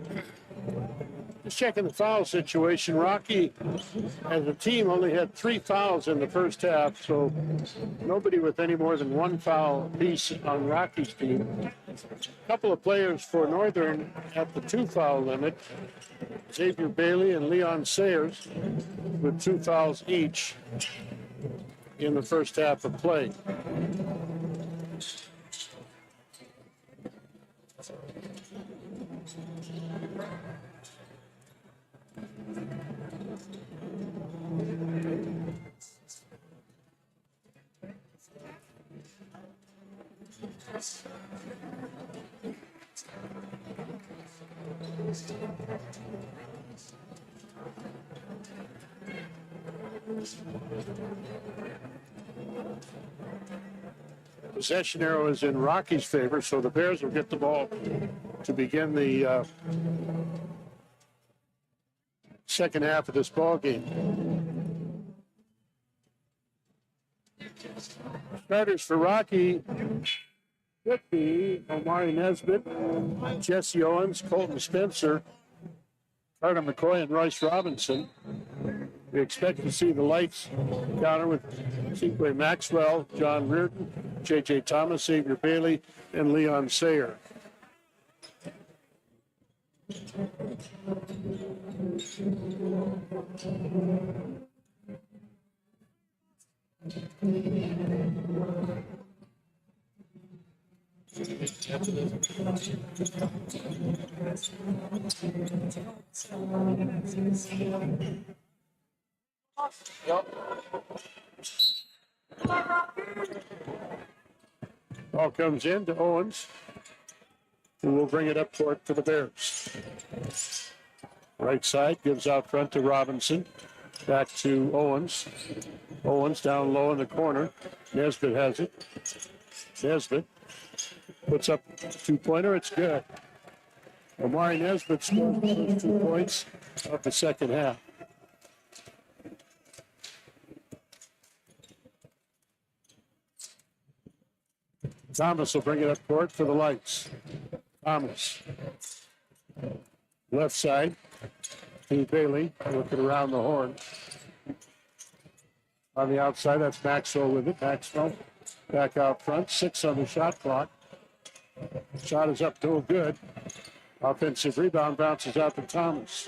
Just checking the foul situation. Rocky, as a team, only had 3 fouls in the first half, so nobody with any more than 1 foul apiece on Rocky's team. A couple of players for Northern at the 2 foul limit. Xavier Bailey and Leon Sayers with 2 fouls each in the first half of play. Possession arrow is in Rocky's favor, so the Bears will get the ball to begin the second half of this ball game. Starters for Rocky would be Omari Nesbitt, Jesse Owens, Colton Spencer, Carter McCoy, and Royce Robinson. We expect to see the lights counter with Sequay Maxwell, John Reardon, J.J. Thomas, Xavier Bailey, and Leon Sayer. Ball comes in to Owens, who will bring it up court for the Bears. Right side gives out front to Robinson. Back to Owens. Owens down low in the corner. Nesbitt has it. Nesbitt puts up a 2-pointer. It's good. Omari Nesbitt scored the first 2 points of the second half. Thomas will bring it up court for the lights. Thomas. Left side. To Bailey looking around the horn. On the outside, that's Maxwell with it. Maxwell back out front. 6 on the shot clock. Shot is up, no good. Offensive rebound bounces out to Thomas.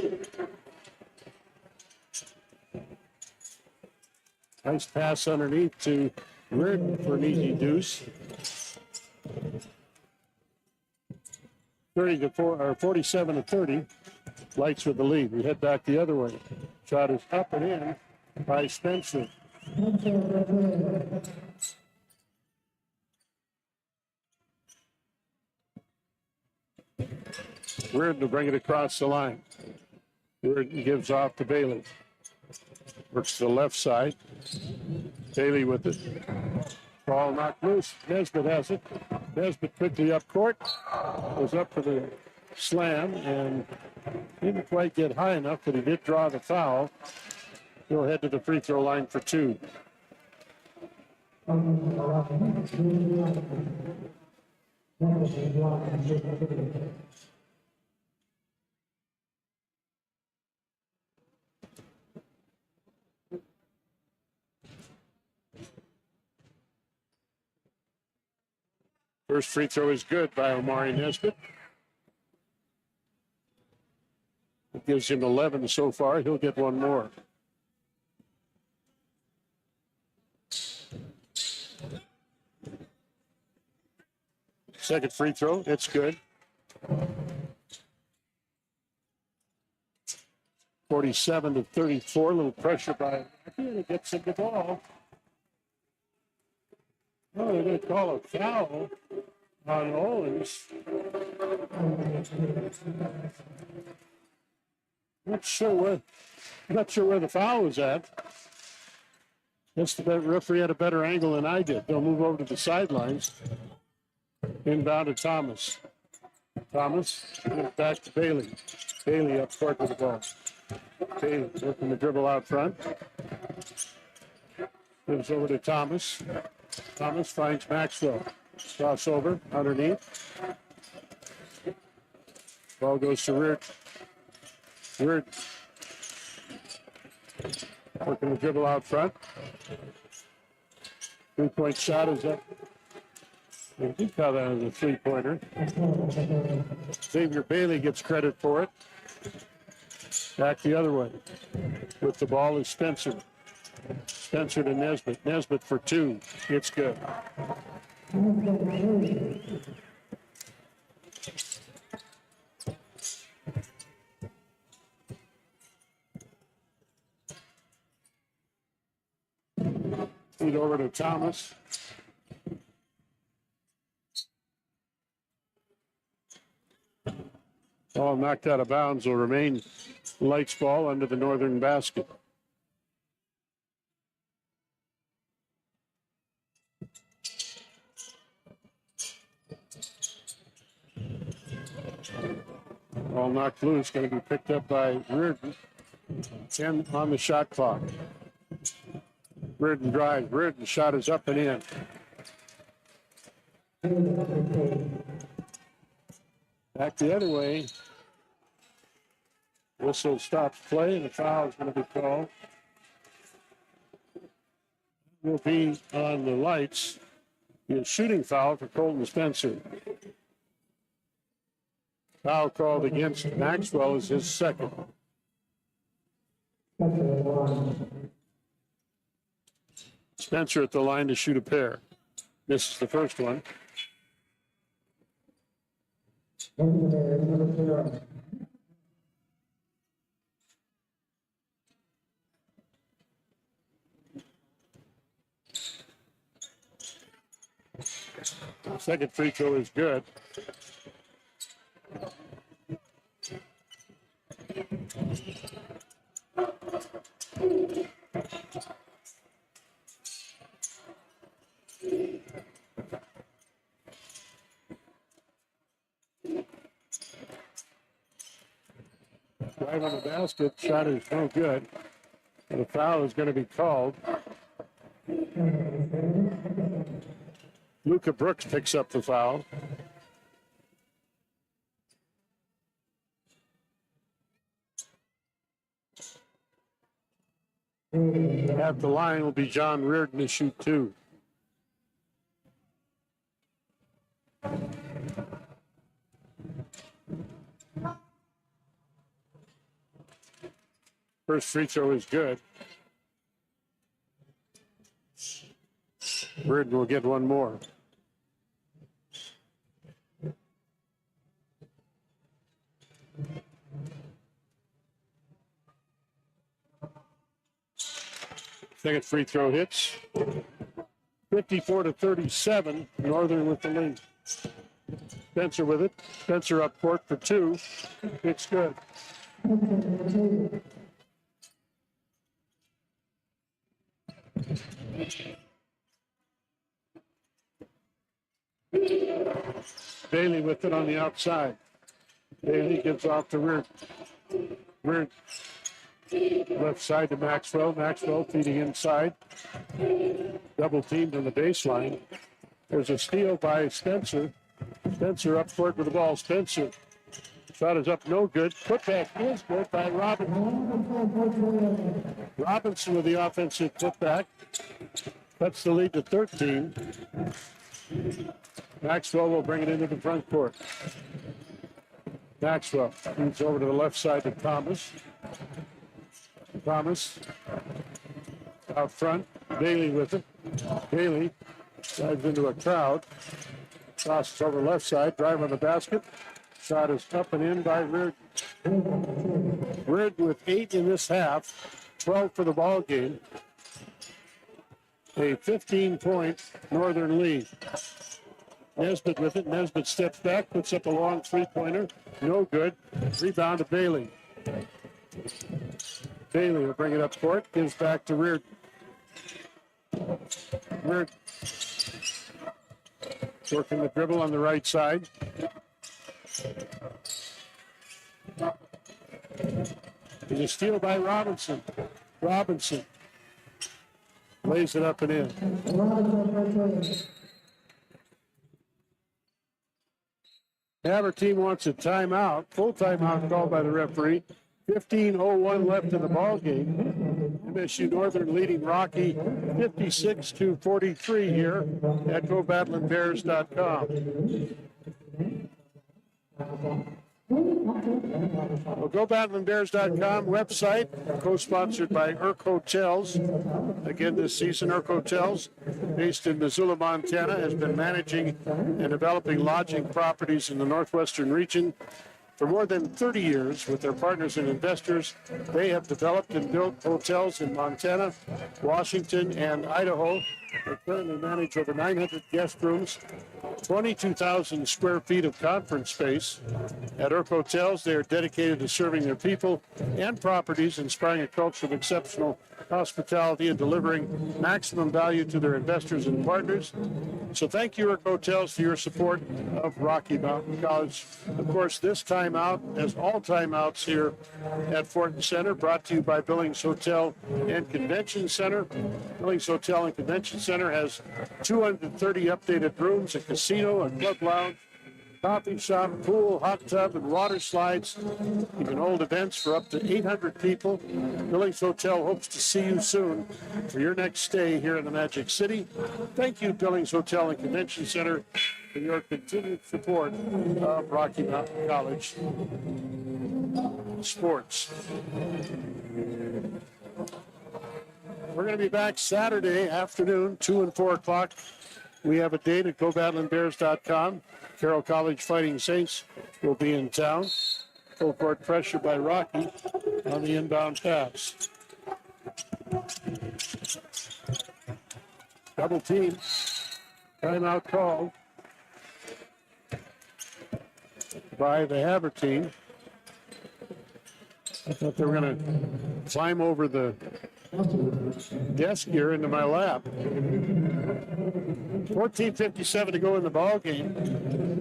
Nice pass underneath to Reardon for an easy deuce. 47-30. Lights with the lead. We head back the other way. Shot is up and in by Spencer. Reardon to bring it across the line. Reardon gives off to Bailey. Works to the left side. Bailey with it. Ball knocked loose. Nesbitt has it. Nesbitt quickly up court, goes up for the slam and didn't quite get high enough, but he did draw the foul. He'll head to the free throw line for 2. First free throw is good by Omari Nesbitt. It gives him 11 so far. He'll get one more. Second free throw, it's good. 47-34, a little pressure by Rocky, and he gets him the ball. Oh, they're going to call a foul on Owens. Not sure where the foul was at. Guess the referee had a better angle than I did. They'll move over to the sidelines. Inbound to Thomas. Thomas back to Bailey. Bailey up court with the ball. Bailey working the dribble out front. Gives over to Thomas. Thomas finds Maxwell. Crossover underneath. Ball goes to Reardon. Reardon. Working the dribble out front. 3-point shot is up. I think how that is a 3-pointer. Xavier Bailey gets credit for it. Back the other way. With the ball is Spencer. Spencer to Nesbitt. Nesbitt for 2. It's good. Feed over to Thomas. Ball knocked out of bounds will remain Lights ball under the Northern basket. Ball knocked loose, going to be picked up by Reardon. 10 on the shot clock. Reardon drives. Reardon shot is up and in. Back the other way. Whistle stops play, and the foul is going to be called. Will be on the Lights. A shooting foul for Colton Spencer. Foul called against Maxwell is his second. Spencer at the line to shoot a pair. Misses the first one. Second free throw is good. Drive on the basket, shot is no good. And the foul is going to be called. Luca Brooks picks up the foul. At the line will be John Reardon to shoot two. First free throw is good. Reardon will get one more. Second free throw hits. 54-37. Northern with the lead. Spencer with it. Spencer up court for two. It's good. Bailey with it on the outside. Bailey gives off to Reard. Reard left side to Maxwell. Maxwell feeding inside. Double teamed on the baseline. There's a steal by Spencer. Spencer up court with the ball. Spencer. Shot is up, no good. Putback is good by Robinson. Robinson with the offensive putback. Cuts the lead to 13. Maxwell will bring it into the front court. Maxwell moves over to the left side to Thomas. Thomas out front. Bailey with it. Bailey dives into a crowd. Crosses over left side. Drive on the basket. Shot is up and in by Reard. Reard with 8 in this half. 12 for the ball game. A 15-point Northern lead. Nesbitt with it. Nesbitt steps back, puts up a long three-pointer. No good. Rebound to Bailey. Bailey will bring it up court. Gives back to Reard. Reard working the dribble on the right side. There's a steal by Robinson. Robinson lays it up and in. Our team wants a timeout, full timeout called by the referee. 15:01 left in the ball game. MSU-Northern leading Rocky 56-43 here at GoBattlinBears.com. Well, GoBattlinBears.com website, co-sponsored by Urk Hotels. Again this season, Urk Hotels, based in Missoula, Montana, has been managing and developing lodging properties in the northwestern region for more than 30 years. With their partners and investors, they have developed and built hotels in Montana, Washington, and Idaho. They currently manage over 900 guest rooms, 22,000 square feet of conference space. At Urk Hotels, they are dedicated to serving their people and properties, inspiring a culture of exceptional hospitality and delivering maximum value to their investors and partners. So thank you, Urk Hotels, for your support of Rocky Mountain College. Of course, this timeout, as all timeouts here at Fortin Center, brought to you by Billings Hotel and Convention Center. Billings Hotel and Convention Center has 230 updated rooms, a casino, a club lounge, coffee shop, pool, hot tub, and water slides. You can hold events for up to 800 people. Billings Hotel hopes to see you soon for your next stay here in the Magic City. Thank you, Billings Hotel and Convention Center, for your continued support of Rocky Mountain College sports. We're going to be back Saturday afternoon, 2 and 4 o'clock. We have a date at GoBattlinBears.com. Carroll College Fighting Saints will be in town. Full court pressure by Rocky on the inbound pass. Double team. Timeout call by the Haver team. I thought they were going to climb over the desk here into my lap. 14:57 to go in the ball game.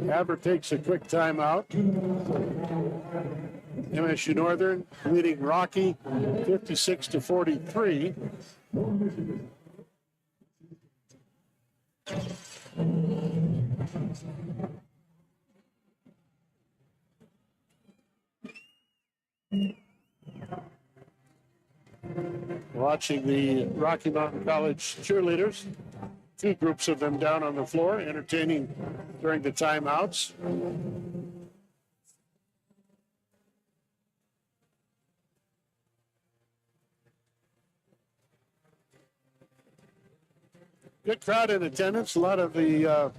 Haver takes a quick timeout. MSU Northern leading Rocky 56-43. Watching the Rocky Mountain College cheerleaders. Two groups of them down on the floor, entertaining during the timeouts. Good crowd in attendance. A lot of the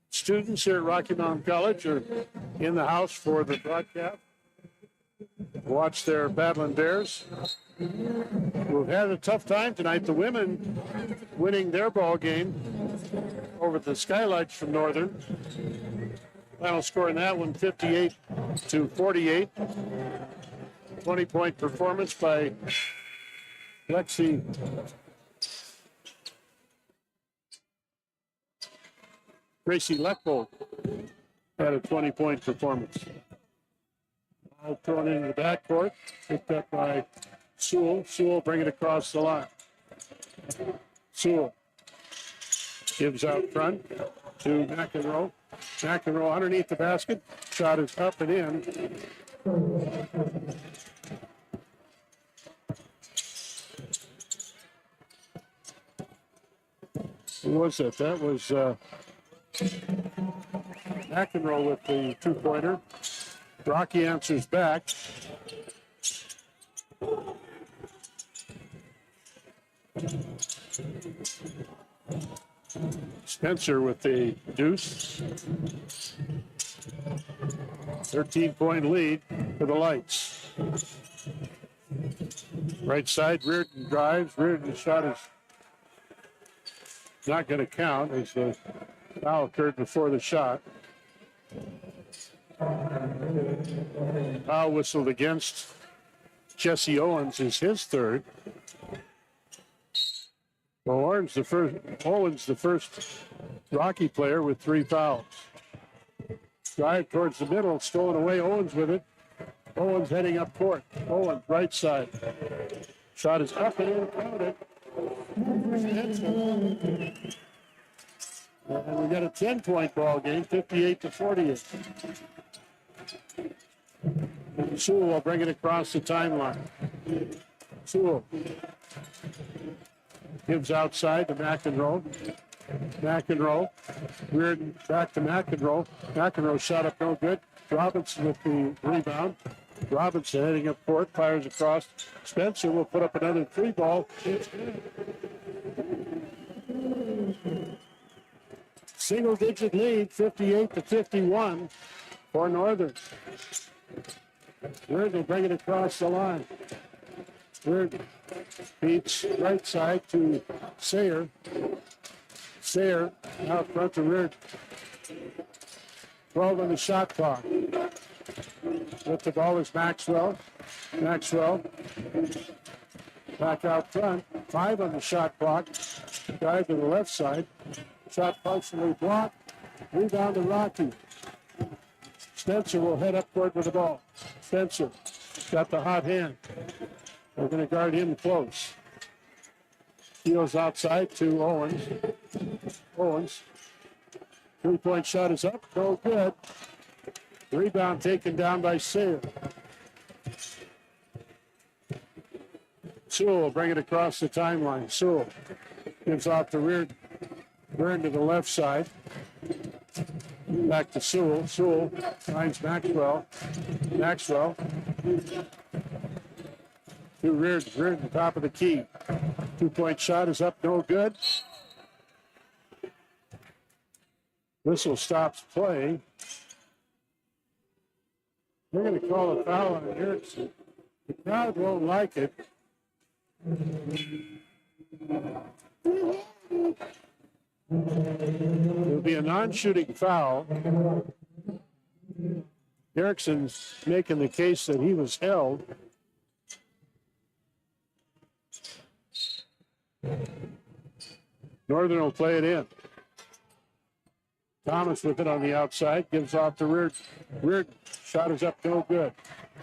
students here at Rocky Mountain College are in the house for the broadcast. Watch their Battlin Bears. We've had a tough time tonight. The women winning their ball game over the Skylights from Northern. Final score in that one, 58-48. 20-point performance by Gracie Lechbold. had a 20-point performance. All thrown into the backcourt, picked up by Sewell. Sewell bring it across the line. Sewell gives out front to McEnroe. McEnroe underneath the basket. Shot is up and in. Who was that? That was McEnroe with the two-pointer. Rocky answers back. Spencer with the deuce. 13-point lead for the Lights. Right side, Reardon drives. Reardon's shot is not going to count as the foul occurred before the shot. Foul whistled against Jesse Owens is his third. Well, Owens the first Rocky player with 3 fouls. Drive towards the middle, stolen away. Owens with it. Owens heading up court. Owens right side. Shot is up and in, counted. And we got a 10-point ball game, 58-48. Sewell will bring it across the timeline. Sewell gives outside to McEnroe. McEnroe, Reardon back to McEnroe. McEnroe shot up no good. Robinson with the rebound. Robinson heading up court, fires across. Spencer will put up another 3 ball. Single-digit lead, 58-51 for Northern. Reardon will bring it across the line. Reardon beats right side to Sayer. Sayer out front to Reardon. 12 on the shot clock. With the ball is Maxwell. Maxwell back out front. 5 on the shot clock. Drive to the left side. Shot partially blocked. Rebound to Rocky. Spencer will head up court with the ball. Spencer got the hot hand. They're going to guard him close. Heels outside to Owens. Owens. 3-point shot is up. No good. Rebound taken down by Sayer. Sewell will bring it across the timeline. Sewell gives off to Reardon. Reardon to the left side. Back to Sewell. Sewell finds Maxwell. Maxwell to Reardon. Reardon, top of the key. 2-point shot is up, no good. Whistle stops play. They're going to call a foul on Erickson. The crowd won't like it. It'll be a non-shooting foul. Erickson's making the case that he was held. Northern will play it in. Thomas with it on the outside, gives off to Reardon. Reardon, shot is up, no good.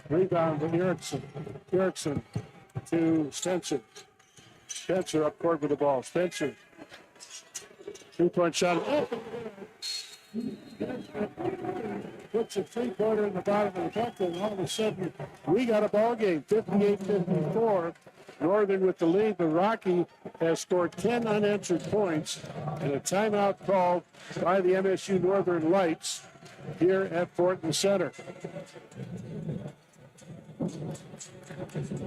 Rebound to Erickson. Erickson to Spencer. Spencer up court with the ball. Spencer. 3-point shot. Puts a 3-pointer in the bottom of the bucket, and all of a sudden, we got a ball game, 58-54. Northern with the lead, but Rocky has scored 10 unanswered points and a timeout called by the MSU-Northern Lights here at Fortin Center.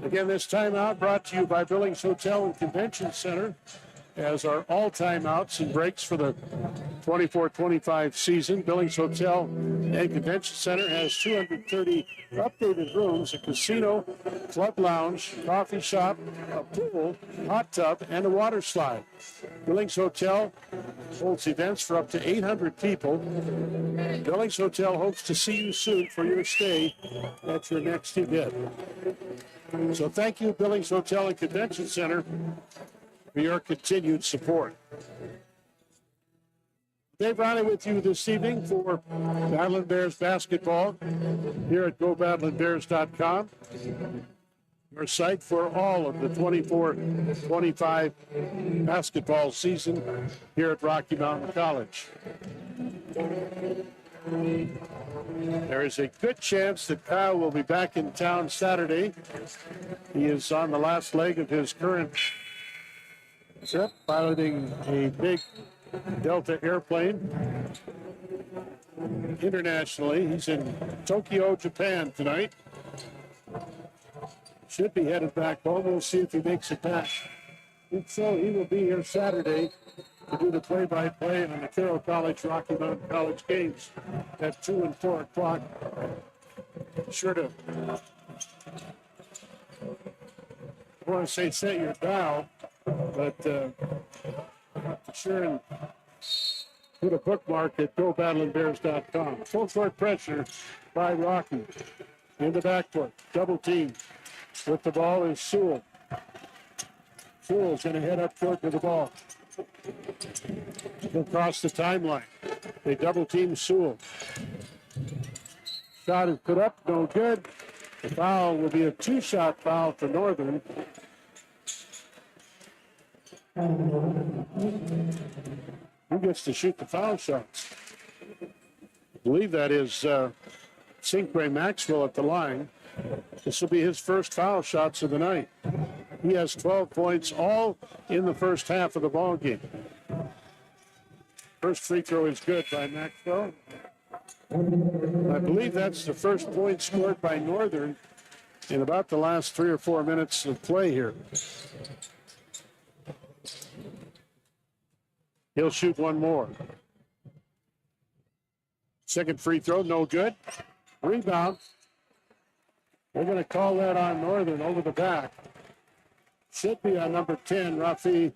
Again, this timeout brought to you by Billings Hotel and Convention Center, as our all timeouts and breaks for the 24-25 season. Billings Hotel and Convention Center has 230 updated rooms, a casino, club lounge, coffee shop, a pool, hot tub, and a water slide. Billings Hotel holds events for up to 800 people. Billings Hotel hopes to see you soon for your stay at your next event. So thank you, Billings Hotel and Convention Center, for your continued support. Dave Riley with you this evening for Battlin Bears basketball here at GoBattlinBears.com. Our site for all of the 24-25 basketball season here at Rocky Mountain College. There is a good chance that Kyle will be back in town Saturday. He is on the last leg of his current trip, piloting a big Delta airplane internationally. He's in Tokyo, Japan tonight. Should be headed back home. We'll see if he makes it back. If so, he will be here Saturday to do the play-by-play on the Carroll College, Rocky Mountain College games at 2 and 4 o'clock. Sure to, I want to say set your dial, but sure and put a bookmark at GoBattlinBears.com. Full court pressure by Rocky. In the backcourt, double team. With the ball is Sewell. Sewell's going to head up court with the ball. Across the timeline. They double team Sewell. Shot is put up, no good. The foul will be a two-shot foul for Northern. Who gets to shoot the foul shots? I believe that is Cinque Maxwell at the line. This will be his first foul shots of the night. He has 12 points, all in the first half of the ball game. First free throw is good by Maxwell. I believe that's the first point scored by Northern in about the last 3 or 4 minutes of play here. He'll shoot one more. Second free throw, no good. Rebound. They're going to call that on Northern over the back. Should be on number 10, Raphael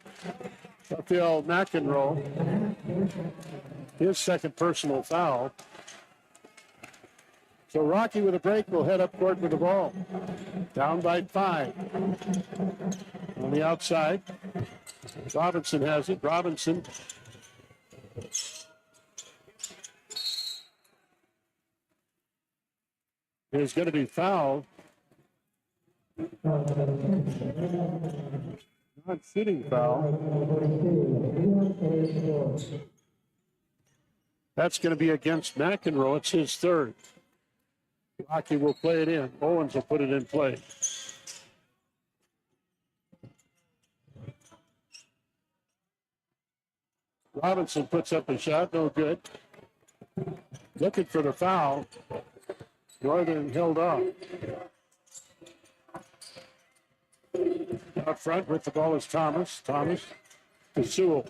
McEnroe. His second personal foul. So Rocky with a break will head up court with the ball. Down by 5. On the outside. Robinson has it. Robinson. Is going to be fouled. Not shooting foul. That's going to be against McEnroe. It's his third. Rocky will play it in. Owens will put it in play. Robinson puts up a shot, no good. Looking for the foul. Northern held off. Out front with the ball is Thomas. Thomas to Sewell.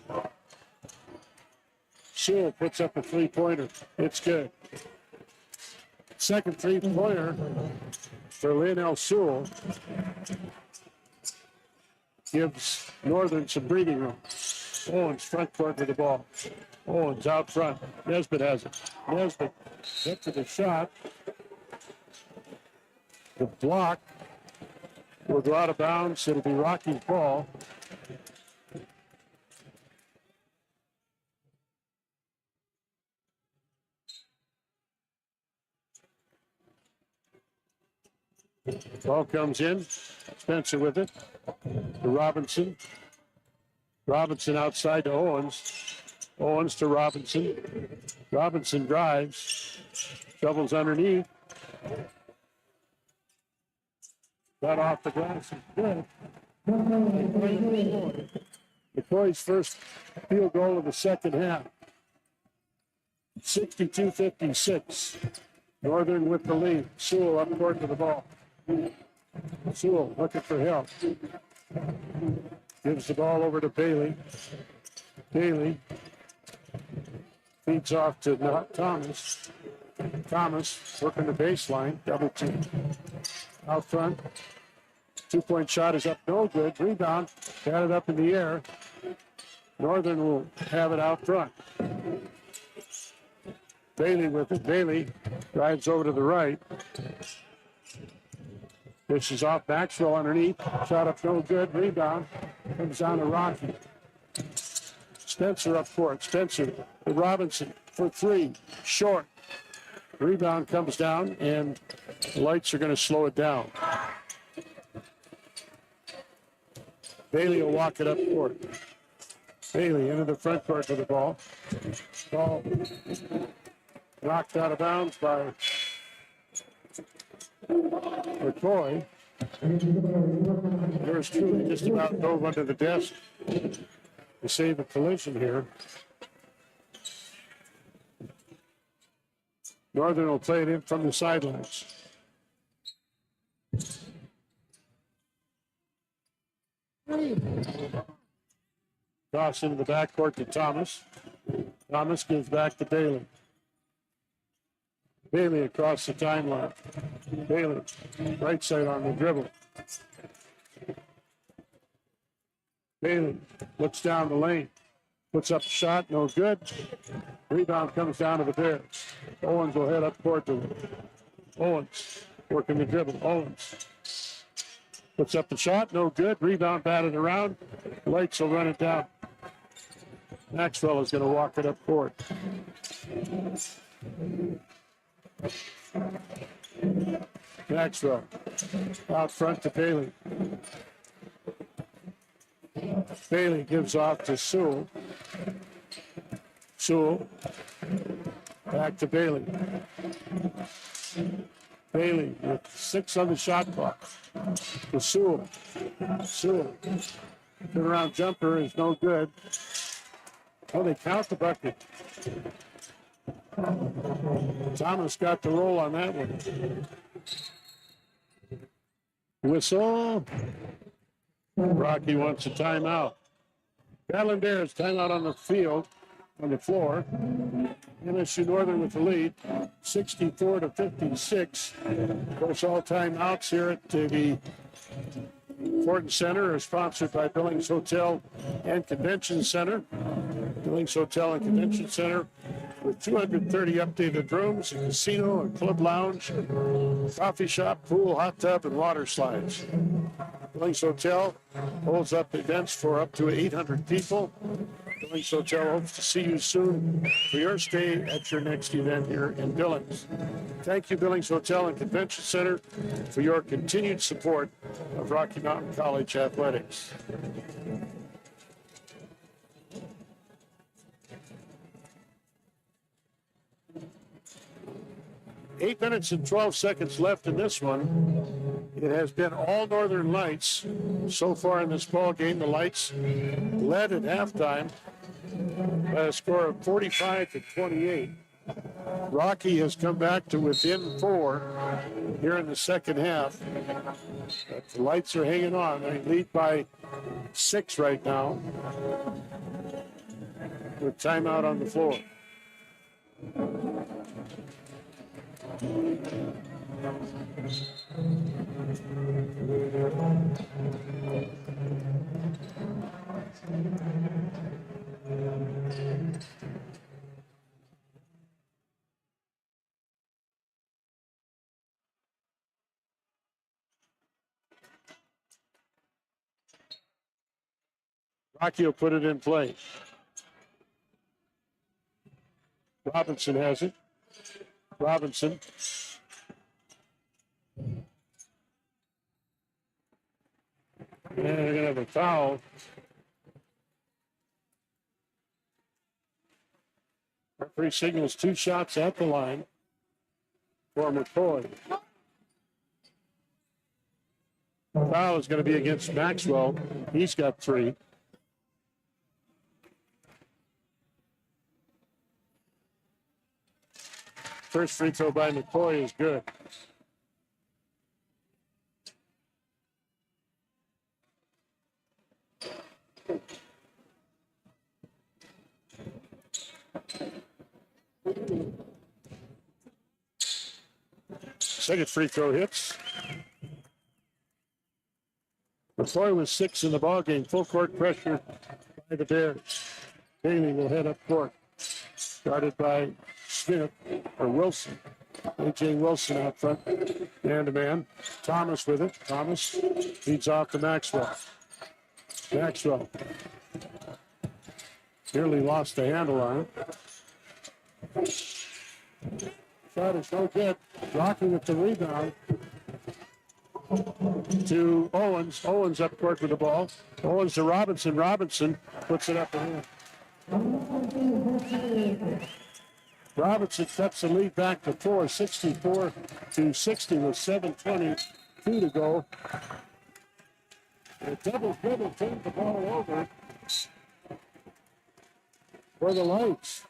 Sewell puts up a three-pointer. It's good. Second three-pointer for Lionel Sewell. Gives Northern some breathing room. Owens front court with the ball. Owens out front. Nesbitt has it. Nesbitt up to the shot. The block will go out of bounds. It'll be Rocky's ball. Ball comes in. Spencer with it. To Robinson. Robinson outside to Owens. Owens to Robinson. Robinson drives. Shovels underneath. Got off the glass. Good. McCoy's first field goal of the second half. 62-56. Northern with the lead. Sewell up court to the ball. Sewell looking for help. Gives the ball over to Bailey. Bailey feeds off to Thomas. Thomas working the baseline. Double team. Out front. Two-point shot is up, no good. Rebound. Got it up in the air. Northern will have it out front. Bailey with it. Bailey drives over to the right. This is off Maxwell underneath. Shot up, no good. Rebound. Comes down to Rocky. Spencer up court. Spencer to Robinson for three. Short. Rebound comes down, and the Lights are going to slow it down. Bailey will walk it up court. Bailey into the front court with the ball. Ball knocked out of bounds by McCoy. Yours truly just about dove under the desk to save a collision here. Northern will play it in from the sidelines. Cross into the backcourt to Thomas. Thomas gives back to Bailey. Bailey across the timeline. Bailey, right side on the dribble. Bailey looks down the lane. Puts up a shot, no good. Rebound comes down to the Bears. Owens will head up court to Owens. Working the dribble. Owens puts up the shot, no good. Rebound batted around. Lights will run it down. Maxwell is going to walk it up court. Maxwell out front to Bailey. Bailey gives off to Sewell. Sewell back to Bailey. Bailey with 6 on the shot clock. To Sewell. Sewell. Turnaround jumper is no good. Oh, they count the bucket. Thomas got the roll on that one. Whistle. Rocky wants a timeout. Battlin Bears timeout on the field, on the floor. MSU-Northern with the lead, 64-56. Of course, all timeouts here at the Fortin Center are sponsored by Billings Hotel and Convention Center. Billings Hotel and Convention Center with 230 updated rooms, a casino, a club lounge, coffee shop, pool, hot tub, and water slides. Billings Hotel holds up events for up to 800 people. Billings Hotel hopes to see you soon for your stay at your next event here in Billings. Thank you, Billings Hotel and Convention Center, for your continued support of Rocky Mountain College athletics. Eight minutes and 12 seconds left in this one. It has been all Northern Lights so far in this ball game. The Lights led at halftime by a score of 45-28. Rocky has come back to within 4 here in the second half. But the Lights are hanging on. They lead by 6 right now with timeout on the floor. Rocky will put it in play. Robinson has it. Robinson. And they're going to have a foul. Referee signals 2 shots at the line for McCoy. The foul is going to be against Maxwell. He's got 3. First free throw by McCoy is good. Second free throw hits. McCoy was 6 in the ballgame. Full court pressure by the Bears. Bailey will head up court. Started by Smith or Wilson. A.J. Wilson out front. Man-to-man. Thomas with it. Thomas feeds off to Maxwell. Maxwell Nearly lost the handle on it. Shot is no good. Rocky with the rebound. To Owens. Owens up court with the ball. Owens to Robinson. Robinson puts it up and in. Robinson cuts the lead back to 4, 64-60 with 7:22 to go. A double dribble turned the ball over for the Lights.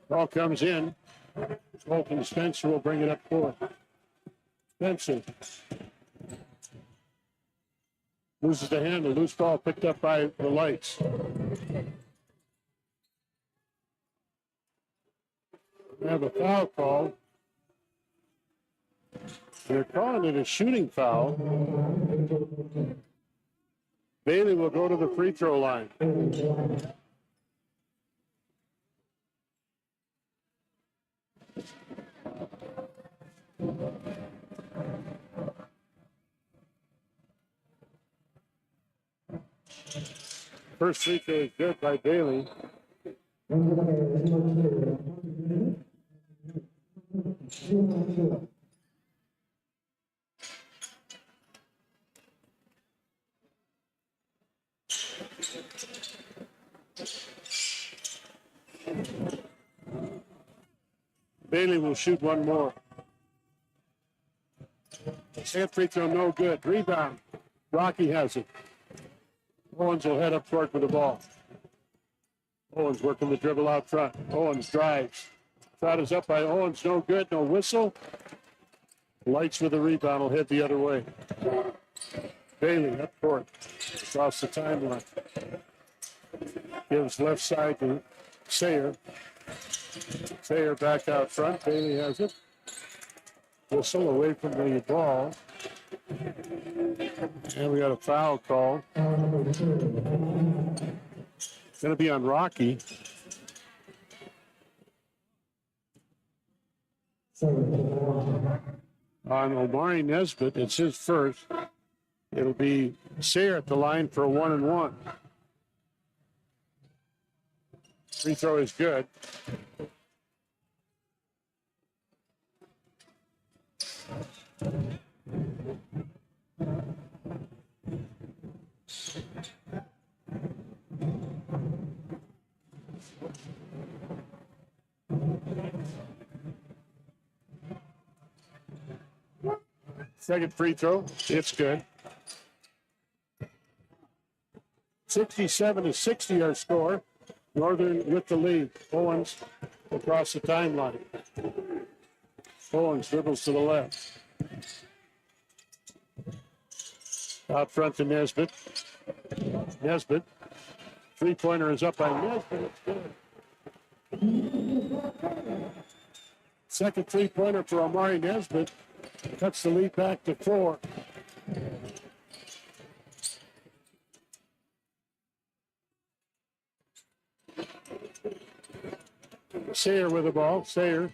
Ball comes in. Fulton Spencer will bring it up court. Spencer loses the handle. Loose ball picked up by the Lights. We have a foul call. They're calling it a shooting foul. Bailey will go to the free throw line. First free throw is good by Bailey. Bailey will shoot one more. Second free throw, no good. Rebound. Rocky has it. Owens will head up court with the ball. Owens working the dribble out front. Owens drives. Shot is up by Owens, no good, no whistle. Lights with the rebound will head the other way. Bailey up court, across the timeline. Gives left side to Sayer. Sayer back out front. Bailey has it. Whistle away from the ball. And we got a foul call. It's going to be on Rocky. On Omari Nesbitt, it's his first. It'll be Sayer at the line for a 1-and-1. Free throw is good. Second free throw, it's good. 67-60 our score. Northern with the lead. Owens across the timeline. Owens dribbles to the left. Out front to Nesbitt. Nesbitt. Three-pointer is up by Nesbitt. It's good. Second three-pointer for Omari Nesbitt. Cuts the lead back to 4. Sayer with the ball. Sayer.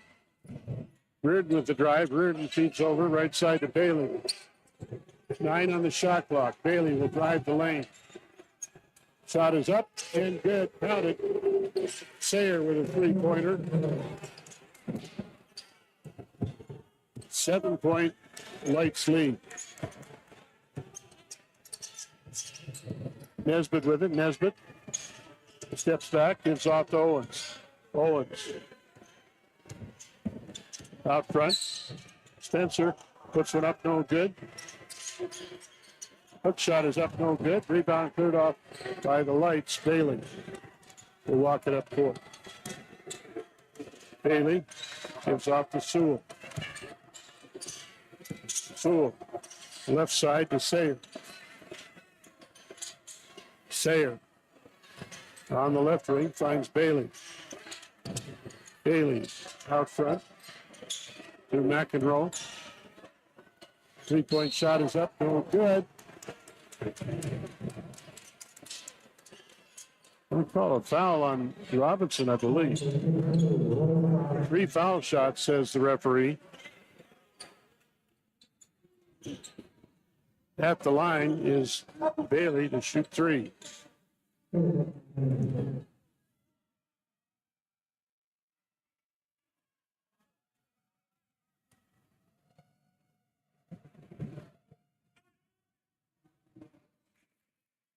Reardon with the drive. Reardon feeds over right side to Bailey. 9 on the shot clock. Bailey will drive the lane. Shot is up and good. Counted. Sayer with a three-pointer. 7-point Lights lead. Nesbitt with it. Nesbitt steps back, gives off to Owens. Owens out front. Spencer puts one up, no good. Hook shot is up, no good. Rebound cleared off by the Lights. Bailey will walk it up court. Bailey gives off to Sewell. Sewell Left side to Sayer. Sayer on the left wing finds Bailey. Bailey out front to McEnroe. 3-point shot is up, no good. We call a foul on Robinson, I believe. 3 foul shots, says the referee. At the line is Bailey to shoot 3.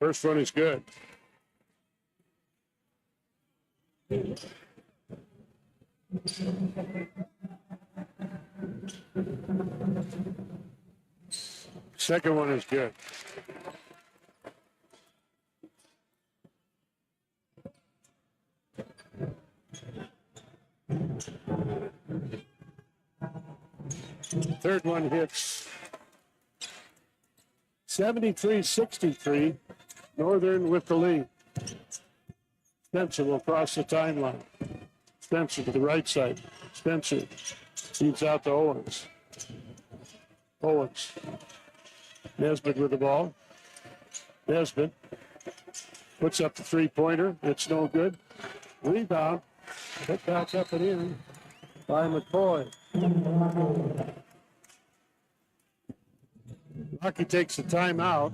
First one is good. Second one is good. Third one hits. 73-63. Northern with the lead. Spencer will cross the timeline. Spencer to the right side. Spencer feeds out to Owens. Owens. Nesbitt with the ball. Nesbitt puts up the 3-pointer. It's no good. Rebound. Put back up and in by McCoy. Rocky takes a timeout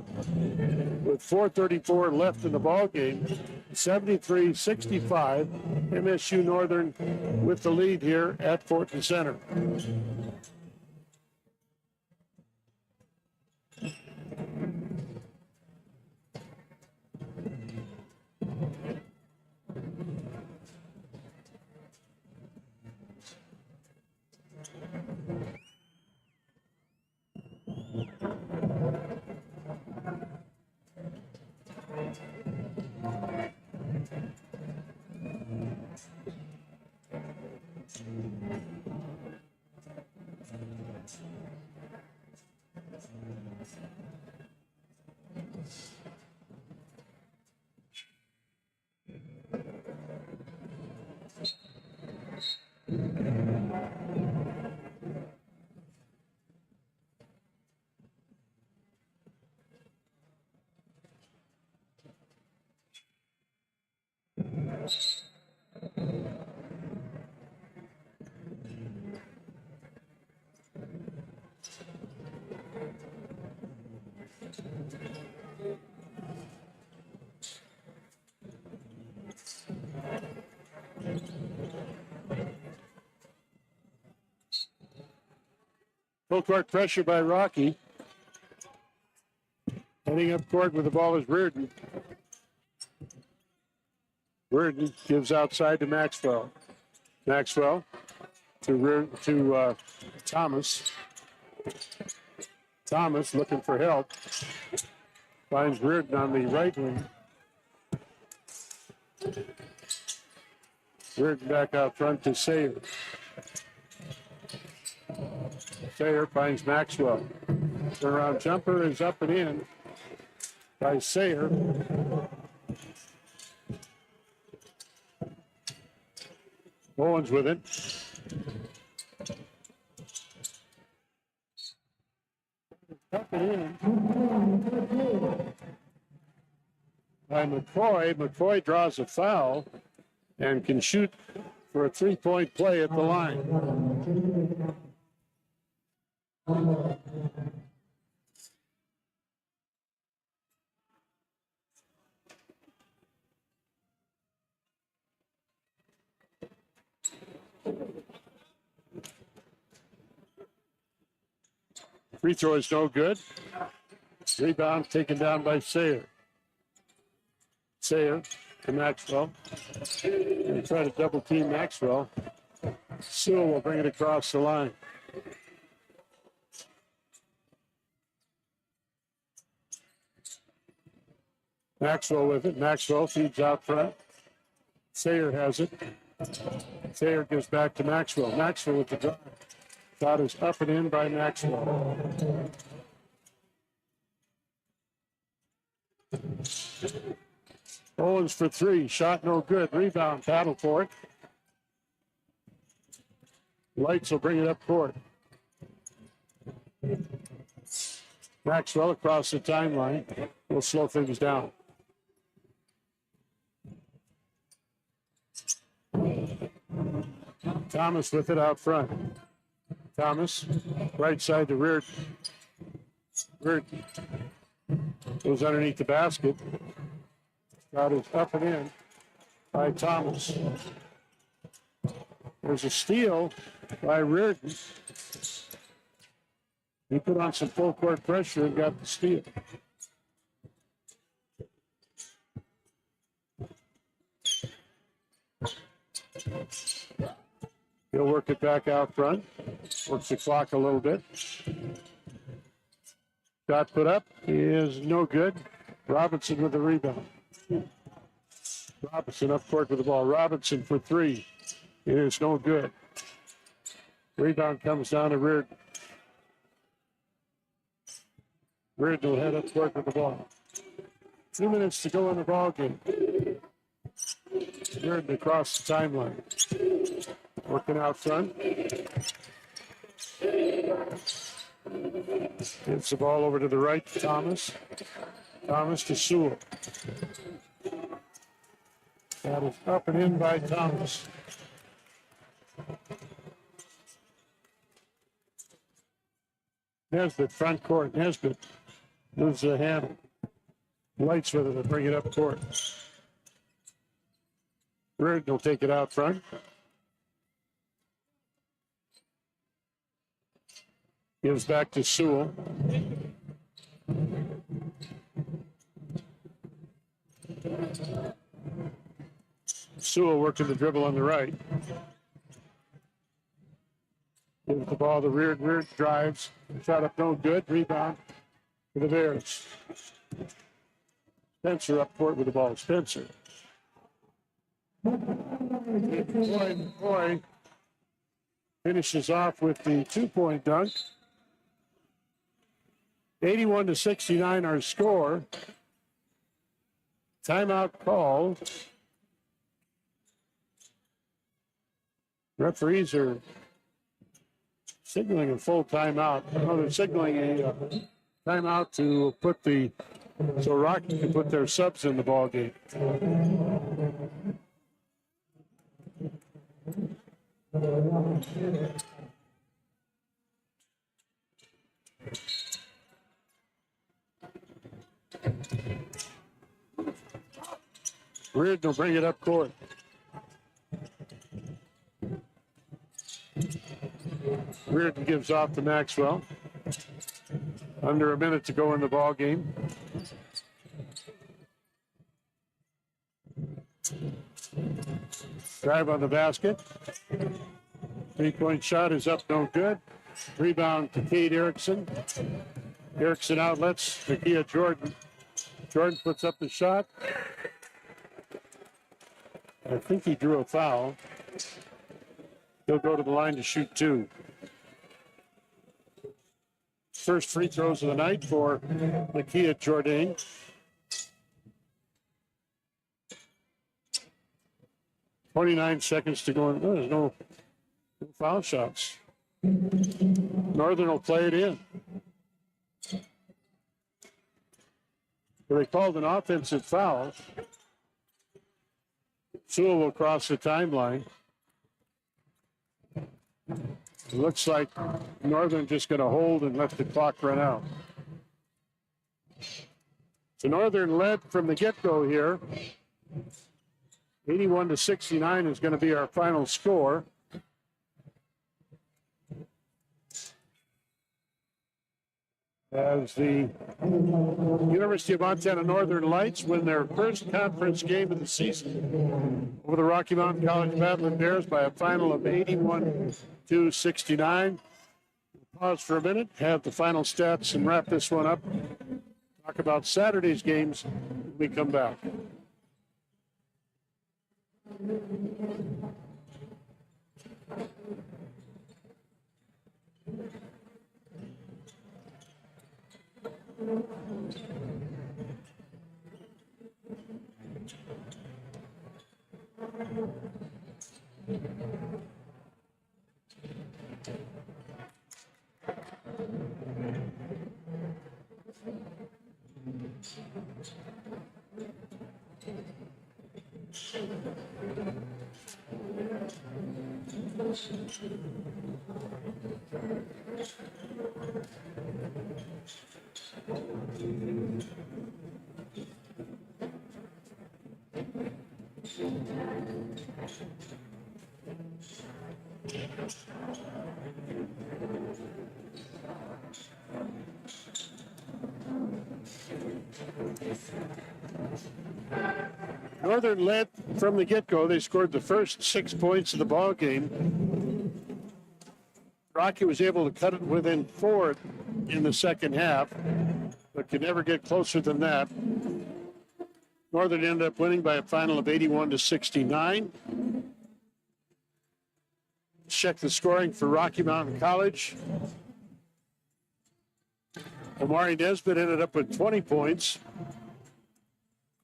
with 4:34 left in the ball game. 73-65. MSU Northern with the lead here at Fortin Center. Full court pressure by Rocky. Heading up court with the ball is Reardon. Reardon gives outside to Maxwell. Maxwell to Thomas. Thomas looking for help. Finds Reardon on the right wing. Reardon back out front to Sayer. Sayer finds Maxwell. Turnaround jumper is up and in by Sayer. Owens with it. Up and in by McCoy. McCoy draws a foul and can shoot for a 3-point play at the line. Free throw is no good. Rebound taken down by Sayer. Sayer to Maxwell. And try to double team Maxwell. Sewell will bring it across the line. Maxwell with it. Maxwell feeds out front. Sayer has it. Sayer gives back to Maxwell. Maxwell with the drive. Shot is up and in by Maxwell. Owens for three. Shot no good. Rebound. Battle for it. Lights will bring it up court. Maxwell across the timeline. Will slow things down. Thomas with it out front. Thomas, right side to Reardon. Reardon goes underneath the basket. Got it up and in by Thomas. There's a steal by Reardon. He put on some full court pressure and got the steal. He'll work it back out front. Works the clock a little bit. Shot put up is no good. Robinson with the rebound. Robinson up court with the ball. Robinson for three. It is no good. Rebound comes down to Reardon. Reardon will head up court with the ball. 2 minutes to go in the ball game. Reardon across the timeline. Working out front. Gives the ball over to the right to Thomas. Thomas to Sewell. That is up and in by Thomas. Nesbitt, front court. Nesbitt moves the handle. Lights with it to bring it up court. Reardon will take it out front. Gives back to Sewell. Sewell working the dribble on the right. Gives the ball to Reardon. Reardon drives. Shot up no good. Rebound for the Bears. Spencer up court with the ball. Spencer. Boy finishes off with the 2-point dunk. 81-69 our score. Timeout called. Referees are signaling a full timeout. No, they're signaling a timeout to put so Rocky can put their subs in the ball game. Reardon will bring it up court. Reardon gives off to Maxwell. Under a minute to go in the ball game. Drive on the basket. 3-point shot is up, no good. Rebound to Cade Erickson. Erickson outlets Nakia Jordan. Jordan puts up the shot. I think he drew a foul. He'll go to the line to shoot two. First free throws of the night for Nakia Jordan. .29 seconds to go. There's no foul shots. Northern will play it in. So they called an offensive foul. Sewell will cross the timeline. It looks like Northern just going to hold and let the clock run out. So Northern led from the get-go here. 81-69 is going to be our final score. As the University of Montana Northern Lights win their first conference game of the season over the Rocky Mountain College Battlin Bears by a final of 81-69. Pause for a minute, have the final stats, and wrap this one up. Talk about Saturday's games when we come back. Northern led from the get-go. They scored the first 6 points of the ball game. Rocky was able to cut it within 4 in the second half, but could never get closer than that. Northern ended up winning by a final of 81-69. Check the scoring for Rocky Mountain College. Omari Nesbitt ended up with 20 points.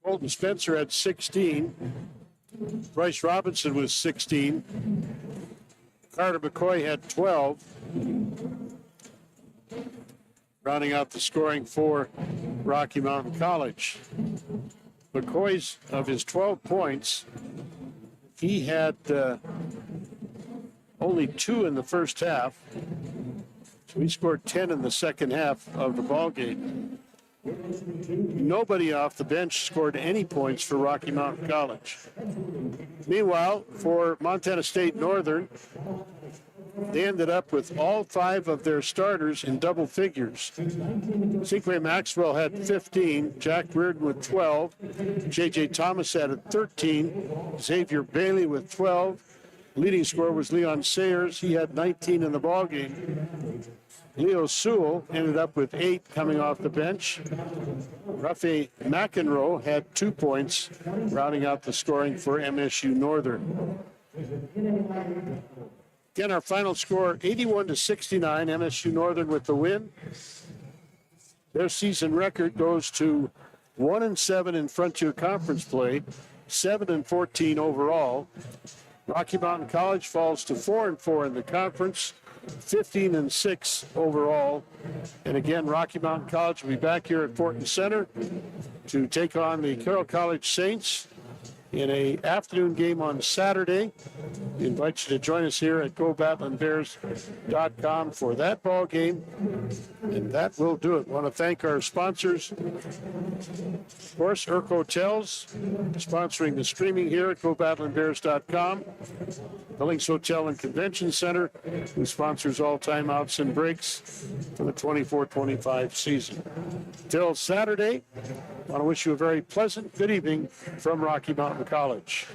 Colton Spencer had 16. Bryce Robinson was 16. Carter McCoy had 12. Rounding out the scoring for Rocky Mountain College. McCoy's, of his 12 points, he had only 2 in the first half. So he scored 10 in the second half of the ball game. Nobody off the bench scored any points for Rocky Mountain College. Meanwhile, for Montana State Northern, they ended up with all 5 of their starters in double figures. Cinque Maxwell had 15, Jack Reardon with 12, J.J. Thomas had 13, Xavier Bailey with 12. Leading scorer was Leon Sayers. He had 19 in the ballgame. Leo Sewell ended up with 8 coming off the bench. Ruffy McEnroe had 2 points, rounding out the scoring for MSU-Northern. Again, our final score, 81-69, MSU-Northern with the win. Their season record goes to 1-7 in Frontier Conference play, 7-14 overall. Rocky Mountain College falls to 4-4 in the conference, 15-6 overall. And again, Rocky Mountain College will be back here at Fortin Center to take on the Carroll College Saints in an afternoon game on Saturday. We invite you to join us here at GoBatlinBears.com for that ball game. And that will do it. I want to thank our sponsors. Of course, Urk Hotels, sponsoring the streaming here at GoBatlinBears.com. Billings Hotel and Convention Center, who sponsors all timeouts and breaks for the 24-25 season. Till Saturday, I want to wish you a very pleasant good evening from Rocky Mountain College.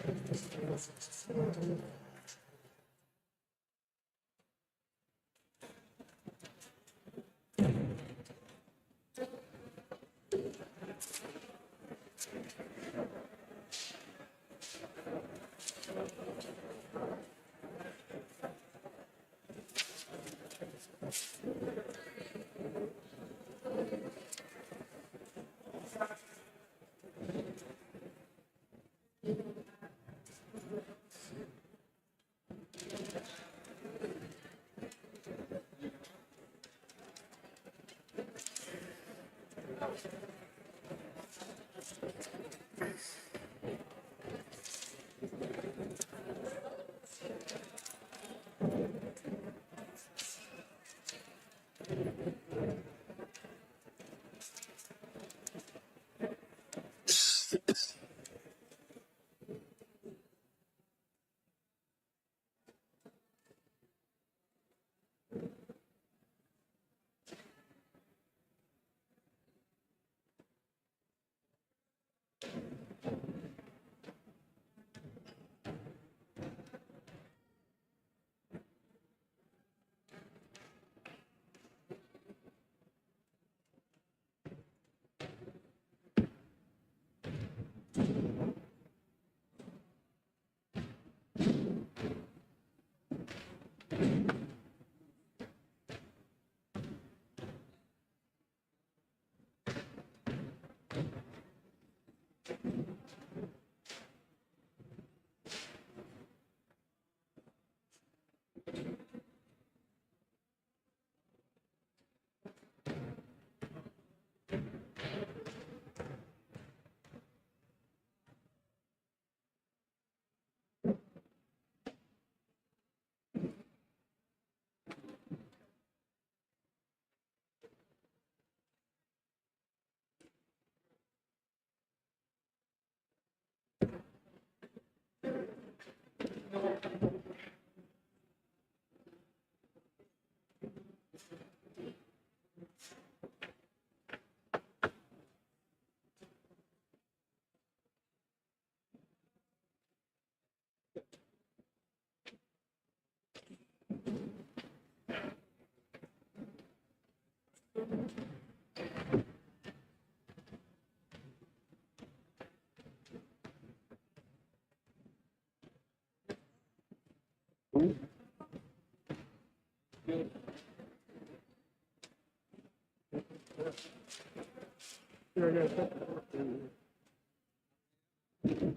Here, I gotta put the work in here.